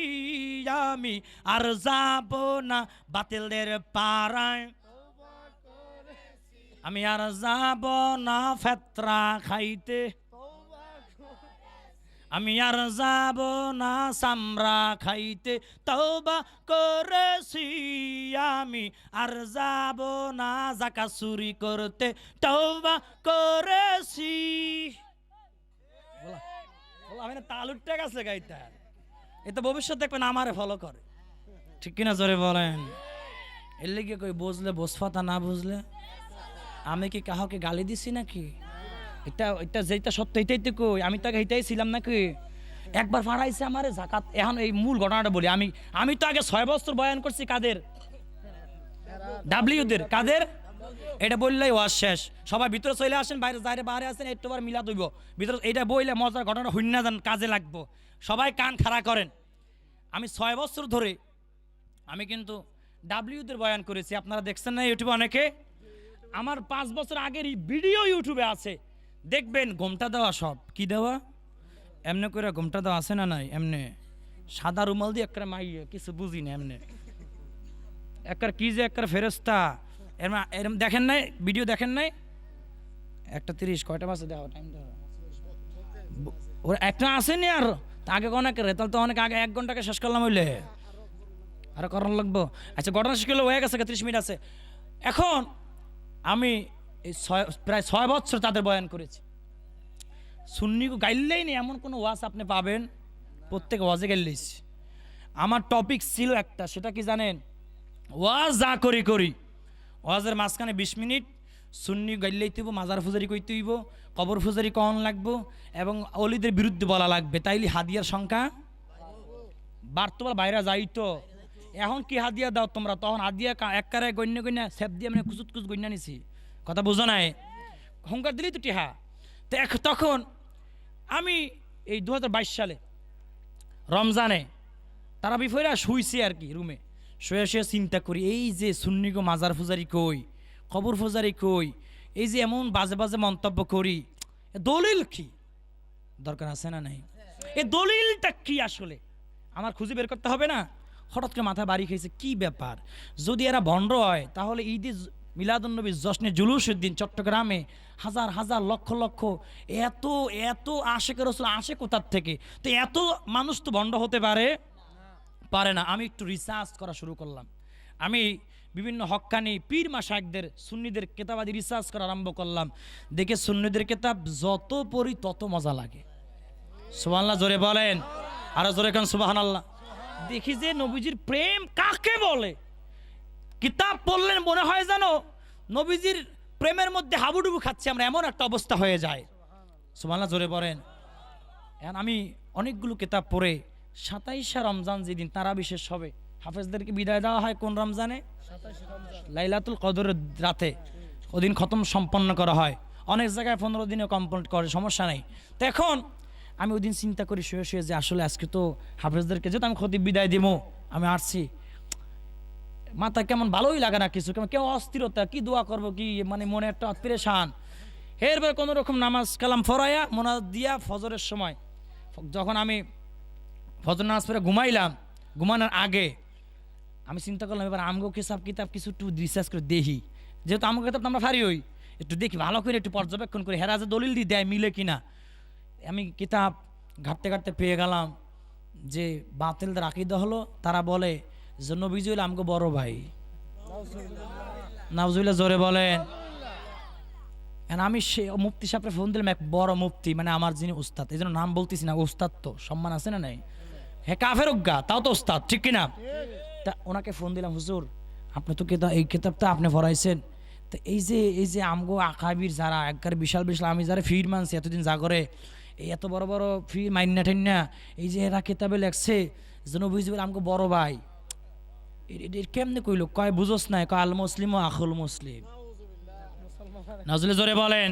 আমি আর যাব না বাতিলদের পাড়ায়, আমি আর যাব না ফেতরা খাইতে, আমি আর যাব না সামরা খাইতে, তওবা করেছি আমি আর যাব না যাকাত চুরি করতে, তওবা করেছি। আমি না তাল উঠতে গেছে গাইটা, এটা ভবিষ্যৎ দেখবেন আমারে ফলো করে, ঠিক কিনা জোরে বলেন? এর লেগে কই বুঝলে বসফাতা, না বুঝলে আমি কি কাউকে গালি দিছি নাকি? এটা যেটা সত্য এটাই তো কই, আমি তো আগে এটাই ছিলাম নাকি? একবার ফাড়াইছে আমারে জাকাত। এখন এই মূল ঘটনাটা বলি, আমি তো আগে 6 বছর বয়ান করছি কাদের, ডাব্লিউদের, কাদের এটা বললেই ওয়াজ শেষ। সবাই ভিতরে চলে আসেন, বাইরে আসেন, একটু বার মিলাদ হইব ভিতরে, এটা বইলে মজার ঘটনা হইন না যান, কাজে লাগবো। সবাই কান খাড়া করেন। আমি 6 বছর ধরে আমি কিন্তু ডাব্লিউদের বয়ান করেছি, আপনারা দেখছেন না ইউটিউবে অনেকে। আমার 5 বছর আগের ভিডিও ইউটিউবে আছে, দেখবেন ঘোমটা দেওয়া, সব কি দেওয়া, এমনি করে ঘোমটা দেওয়া আছে না নাই, এমনি সাদা রুমাল দিয়ে একটা মাইয়ে, কিছু বুঝি না, এমনি একটা কি যে একটা ফেরেস্তা, এরম দেখেন নাই ভিডিও, দেখেন নাই? 1:30 কয়টা বাজে দেওয়া টাইম দেওয়া, ওরা একটা আসেনি আর আগে অনেক, তাহলে তো অনেক আগে 1 ঘন্টাকে শেষ করলাম, হইলে আরো করার লাগবো। আচ্ছা, ঘটনা শেষ করলে হয়ে গেছে, 30 মিনিট আছে। এখন আমি এই প্রায় 6 বছর তাদের বয়ান করেছি। সুন্নি গাইলেই নেই এমন কোনো ওয়াজ আপনি পাবেন, প্রত্যেক ওয়াজে গাইলেছি। আমার টপিক ছিল একটা, সেটা কি জানেন? ওয়াজ যা করি ওয়াজের মাঝখানে 20 মিনিট সুন্নি গাইলেই তৈব, মাজার ফুজারি কইতে হইব, কবর ফুজারি কন লাগবো, এবং অলিদের বিরুদ্ধে বলা লাগবে, তাইলে হাদিয়ার সংখ্যা বাড়তো, বাইরে যাইতো। এখন কি হাদিয়া দাও তোমরা? তখন হাদিয়া একবারে গণ্য সেপ দিয়ে মানে কুচুত গণ্য নিছি, কথা বুঝো নাই? হুঙ্কার দিলেই তো টিহা। তো তখন আমি এই 2022 সালে রমজানে তারা বিফরা শুইছি আর কি, রুমে শুয়ে চিন্তা করি, এই যে সুন্নিগো মাজার ফুজারি কই, কবর ফুজারি কই, এই যে এমন বাজে বাজে মন্তব্য করি, দলিল কি দরকার আছে না নাই? এই দলিলটা কি আসলে আমার খুঁজে বের করতে হবে না? হঠাৎ করে মাথা বাড়ি খেয়েছে, কি ব্যাপার, যদি এরা ভণ্ড হয় তাহলে ঈদে মিলাদুন্নবী জশ্নে জুলুসের দিন চট্টগ্রামে হাজার হাজার লক্ষ লক্ষ এত এত আশেক রাসূল আসে কোথার থেকে? তো এত মানুষ তো ভণ্ড হতে পারে না। আমি একটু রিসার্চ করা শুরু করলাম। আমি বিভিন্ন হক্কানি পীর মাশায়েখদের সুন্নিদের কেতাবাদি রিসার্চ করা আরম্ভ করলাম। দেখে সুন্নিদের কেতাব যত পড়ি তত মজা লাগে। সুবহানাল্লাহ জোরে বলেন, আরো জোরে কেন সুবহানাল্লাহ। দেখি যে নবীজির প্রেম কাকে বলে, কিতাব পড়লেন মনে হয় জানো নবীজির প্রেমের মধ্যে হাবুডুবু খাচ্ছে আমরা, এমন একটা অবস্থা হয়ে যায়। সুবহানাল্লাহ জোরে বলেন। এখন আমি অনেকগুলো কিতাব পড়ে 27শে রমজান যেদিন তারা বিশেষ হবে, হাফেজদেরকে বিদায় দেওয়া হয় কোন রমজানে? লাইলাতুল কদরের রাতে ওদিন খতম সম্পন্ন করা হয়। অনেক জায়গায় 15 দিনে কমপ্লিট করে, সমস্যা নেই। তো এখন আমি ওই দিন চিন্তা করি শুয়ে শুয়ে যে আসলে আজকে তো হাফেজদেরকে যেহেতু আমি খতিব বিদায় দিব, আমি আসছি, মাথা কেমন ভালোই লাগে না কিছু, কেমন কেমন অস্থিরতা, কি দোয়া করবো কি, মানে মনে একটা পেরেশান। এরপরে কোনো রকম নামাজ কালাম ফরাইয়া মোনাজাত দিয়া ফজরের সময় যখন আমি ফজর নামাজ পড়ে ঘুমাইলাম, ঘুমানোর আগে আমি চিন্তা করলাম এবার আমগো কিতাব কিছু একটু রিসার্চ করে দেখি, যেহেতু আমগো কিতাব আমরা ফারি হই, একটু দেখি ভালো করে একটু পর্যবেক্ষণ করে হেরা যে দলিল দিয়ে দেয় মিলে কিনা। আমি কিতাব ঘাটতে ঘাটতে পেয়ে গেলাম যে বাতিলদের আকীদা হলো তারা বলে যে নবীজি হইল আমগো বড় ভাই। নাউজুবিল্লাহ জোরে বলেন। আমি সে মুফতি সাহেবকে ফোন দিলাম, এক বড় মুফতি, মানে আমার যিনি উস্তাদ, এই জন্য নাম বলতেছি না, উস্তাদ তো সম্মান আছে না নাই, হ্যাঁ কাফের অজ্ঞা তাও তো উস্তাদ, ঠিক কিনা? তা ওনাকে ফোন দিলাম, হুজুর আপনি তো এই কিতাবটা আপনি পড়াইছেন, তো এই যে আমগো আকাবির যারা একবার বিশাল বিশাল আমি যারা ফির মানছি এতদিন যা করে এই এত বড় বড় ফির মাইন্না ঠাইন্না, এই যে এরা কিতাবে লেখছে যেন বুঝবে আমগো বড় ভাই, এর কেমনে কইল? কয় বুঝোস নাই, কয় আল মুসলিম ও আখুল মুসলিম। নাজলে জোরে বলেন।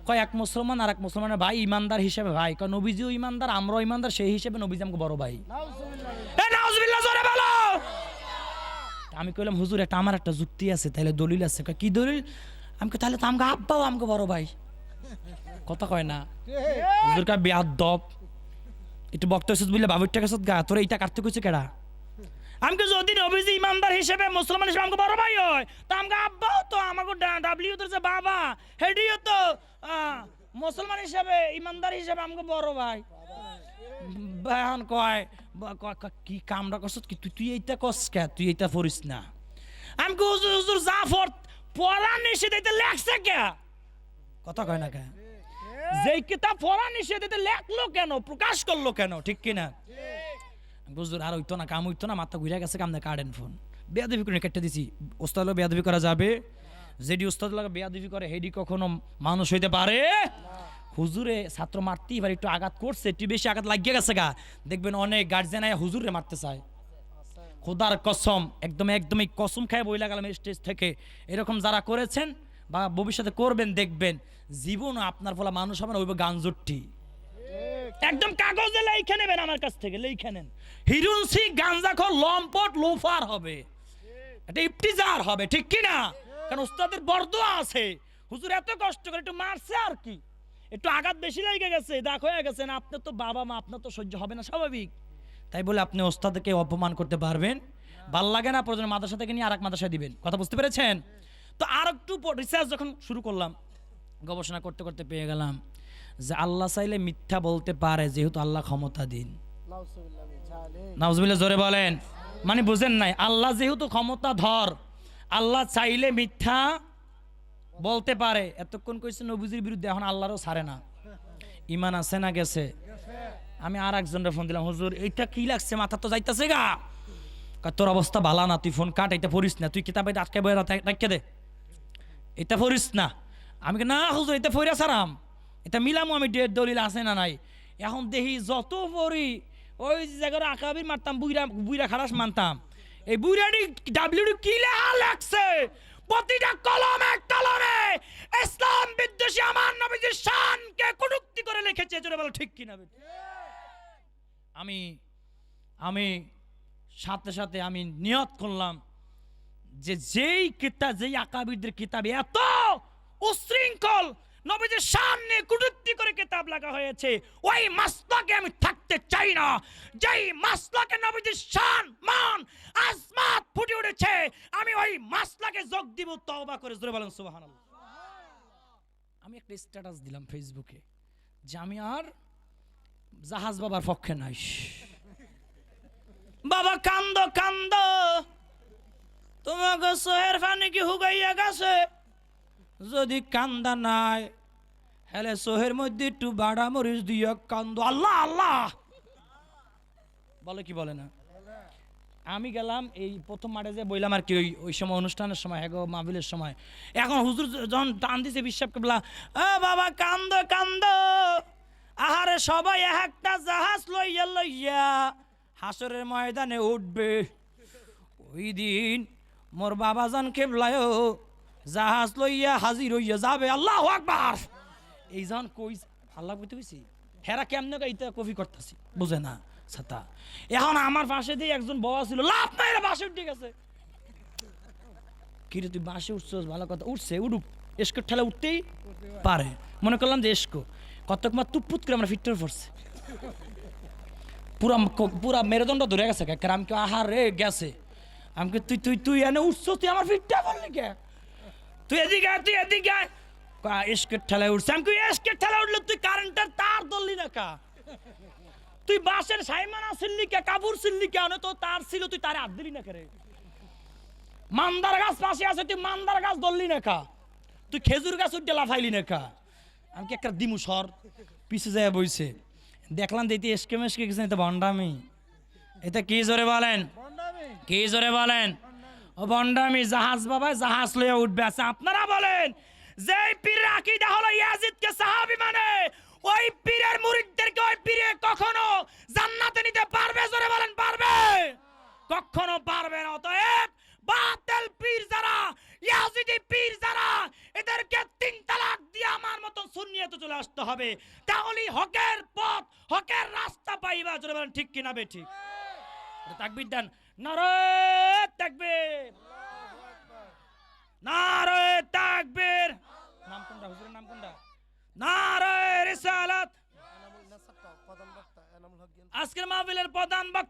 কয় এক মুসলমান আর এক মুসলমানের ভাই, ইমানদার হিসেবে ভাই, কয় নবীজিও ইমানদার আমরাও ইমানদার, সেই হিসেবে নবীজি আমাকে বড় ভাই। নাউজুবিল্লাহ জোরে বলো। আমি কইলাম হুজুর একটা আমার একটা যুক্তি আছে, তাহলে দলিল আছে? কয় কি দলিল? আমি তাহলে তো আমাকে আব্বাও আমাকে বড় ভাই। কথা কয় না হুজুর, কয় বেয়াদব, একটু বক্তব্য বুঝলে বাবুরটা কাছে গা তোর এইটা কাটতে কইছে কেডা? আমাকে যদি নবীজি ইমানদার হিসেবে মুসলমান হিসেবে আমাকে বড় ভাই হয়, তা আমাকে আব্বাও তো আমাকে ডাব্লিউ তোর যে বাবা হেডিও তো মুসলমান হিসেবে ইমানদার হিসেবে আমাকে বড় ভাই। বাহন কয় কি কামরা করছ কি তুই এইটা কস কে, তুই এইটা পড়িস না। আমাকে হুজুর হুজুর যা পড়া নিষেধ এটা লেখছে কে? কথা কয় না কে? যেই কিতাব পড়া নিষেধ এটা লেখলো কেন, প্রকাশ করলো কেন, ঠিক কিনা? বুঝুর আর হইতো না, কাম হইতো না, মাথা ঘুরে গেছে, কামনে কাটেন ফোন। বেয়াদবি করে কেটে দিছি। ওস্তাদ হলে বেয়াদবি করা যাবে? যেডি ওস্তাদ লাগে বেয়াদবি করে হেডি কখনো মানুষ হইতে পারে? হুজুরে ছাত্র মারতেই পারে, একটু আঘাত করছে, একটু বেশি আঘাত লাগিয়ে গেছে গা, দেখবেন অনেক গার্জিয়ান হুজুরে মারতে চায়। খোদার কসম, একদমই কসম খায় বইলা গেলাম স্টেজ থেকে, এরকম যারা করেছেন বা ভবিষ্যতে করবেন দেখবেন জীবন আপনার ফলে মানুষ হবে না, ওইভাবে গাঞ্জুটি একদম কাগজে লেখে নেবেন, আমার কাছ থেকে লেখে নেন, হিরুনসি গাঞ্জাখোর লম্পট লোফার হবে, এটা ইফতিজার হবে, ঠিক কিনা? কারণ উস্তাদের বরদোয়া আছে, হুজুর এত কষ্ট করে একটু মারছে আর কি, একটু আঘাত বেশি লেগে গেছে, দাগ হয়ে গেছে না, আপনার তো বাবা মা, আপনার তো সহ্য হবে না স্বাভাবিক, তাই বলে আপনি ওস্তাদকে অপমান করতে পারবেন? ভাল লাগে না, প্রয়োজন মাদ্রাসা থেকে নিয়ে আরেক মাদ্রাসায় দিবেন। কথা বুঝতে পেরেছেন? তো আর একটু রিসার্চ যখন শুরু করলাম, গবেষণা করতে করতে পেয়ে গেলাম যে আল্লাহ চাইলে মিথ্যা বলতে পারে, যেহেতু আল্লাহ ক্ষমতা দিন। নাউজুবিল্লাহ জোরে বলেন। মানে বুঝেন নাই, আল্লাহ যেহেতু ক্ষমতা ধর, আল্লাহ চাইলে মিথ্যা বলতে পারে। এতক্ষণ কইছে নবীজির বিরুদ্ধে, এখন আল্লাহরও ছাড়ে না। ইমান আছে না গেছে? আমি আর একজনের ফোন দিলাম, হুজুর এইটা কি লাগছে, মাথা তো যাইতেছে গা। তোর অবস্থা ভালো না, তুই ফোন কাট, এটা পড়িস না, তুই কিতাবে আটকে বই রাখে দে, এটা পড়িস না। আমি না হুজুর এটা ফইরা সারাম, এটা মিলামো আমি, দলিল আছে না নাই। এখন দেখি যত পড়ি ওই জায়গার আকাবির মারতাম, বুইরা খারাস মানতাম, এই বুইরাটি ডাব্লিউডি কি লেখা লাগছে, প্রতিটা কলমে কলমে ইসলাম বিদ্বেষী আমার নবীজির শানকে কটূক্তি করে লিখেছে। জোরে বলো ঠিক কিনা? আমি সাথে সাথে আমি নিয়ত করলাম যে যেই আকাবিরদের কিতাবে এত উশৃঙ্খল নবীজির সামনে কটূক্তি করে কিতাব লেখা হয়েছে, ওই মাসলাকে আমি থাকতে চাই না। যেই মাসলাকে নবীজির শান মান আজমাত ফুটে উঠেছে, আমি ওই মাসলাকে যোগ দিব তওবা করে। জোরে বলেন সুবহানাল্লাহ। আমি একটা স্ট্যাটাস দিলাম ফেসবুকে যে আমি আর জাহাজ বাবার পক্ষে নাই। বাবা কান্দ কান্দ, তোমাকে সোহের ফানি কি হুগাইয়া গেছে? যদি কান্দা নাই হেলে সোহের মধ্যে একটু বাড়া মরিচ দিয়ে কান্দো। আল্লাহ আল্লাহ বলে কি বলে না? আমি গেলাম এই প্রথম মাঠে যে বইলাম আর কি, ওই সময় অনুষ্ঠানের সময়, হ্যাঁ মাহফিলের সময়। এখন হুজুর যখন টান দিছে বিশ্বাস কেবলা, বাবা কান্দ কান্দ, আহারে সবাই একটা জাহাজ লইয়া লইয়া হাসরের ময়দানে উঠবে। ওই দিন মোর বাবাজান কেবলায়ও জাহাজ লইয়া হাজির হইয়া যাবে। আল্লাহু আকবার। এই যখন কই আল্লাহ কইতে কইছি, হেরা কেমনে এইটা কপি করতেছি বুঝে না ছাতা। এখন আমার পাশে দিয়ে একজন বাবা ছিল, লাভ নাই রে বাসে উঠে গেছে। কিরে তুই বাসে উঠছস, ভালো কথা, উঠছে উঠুক, এসকো ঠেলা উঠতেই পারে। মনে করলাম যে এসকো কতক মা তুপুত করে আমরা ফিট্টর পড়ছে, পুরা পুরা মেরুদণ্ড ধরে গেছে। আমি কি আহার রে গেছে। আমি তুই তুই তুই এনে উঠছস, তুই আমার ফিটটা বললি কে? তুই এদিকে তুই এদিকে এসকের ঠেলায় উঠছে। আমি এসকের ঠেলা উঠলে তুই কারেন্টের তার ধরলি না কা? তুই বাসের সাইমানা ছিললি কে, কাপুর ছিললি কে? তো তার ছিল, তুই তারে হাত দিলি না কে রে? মান্দার গাছ পাশে আছে, তুই মান্দার গাছ ধরলি না কা? তুই খেজুর গাছ উঠে লাফাইলি না কা? আমি কি একটা দিমু সর পিছে যায় বইছে। দেখলাম দিতে এসকে মেসকে গেছেন, এটা ভণ্ডামি। এটা কি জোরে বলেন, কি জোরে বলেন? ও ভণ্ডামি। জাহাজ বাবা জাহাজ লইয়া উঠবে। আছে আপনারা বলেন, যে পীরের আকীদা হলো ইয়াজিদকে সাহাবী মানে, ওই পীরের মুরিদদেরকে ওই পীরে কখনো জান্নাতে নিতে পারবে? জোরে বলেন পারবে? কখনো পারবে না। অতএব বাতিল পীর যারা, ইয়াজিদি পীর যারা, এদেরকে 3 তালাক দিয়ে আমার মতন সুন্নিয়তে চলে আসতে হবে। তাহলে হকের পথ, হকের রাস্তা পাইবা। জোরে বলেন ঠিক কিনা বে ঠিক? তাকবীর দেন, নারে তাকবীর, নারে তাকবীর। নাম কোনটা হুজুরের, নাম কোনটা? নারে রিসালাত। আজকের মাহফিলের প্রধান বক্তা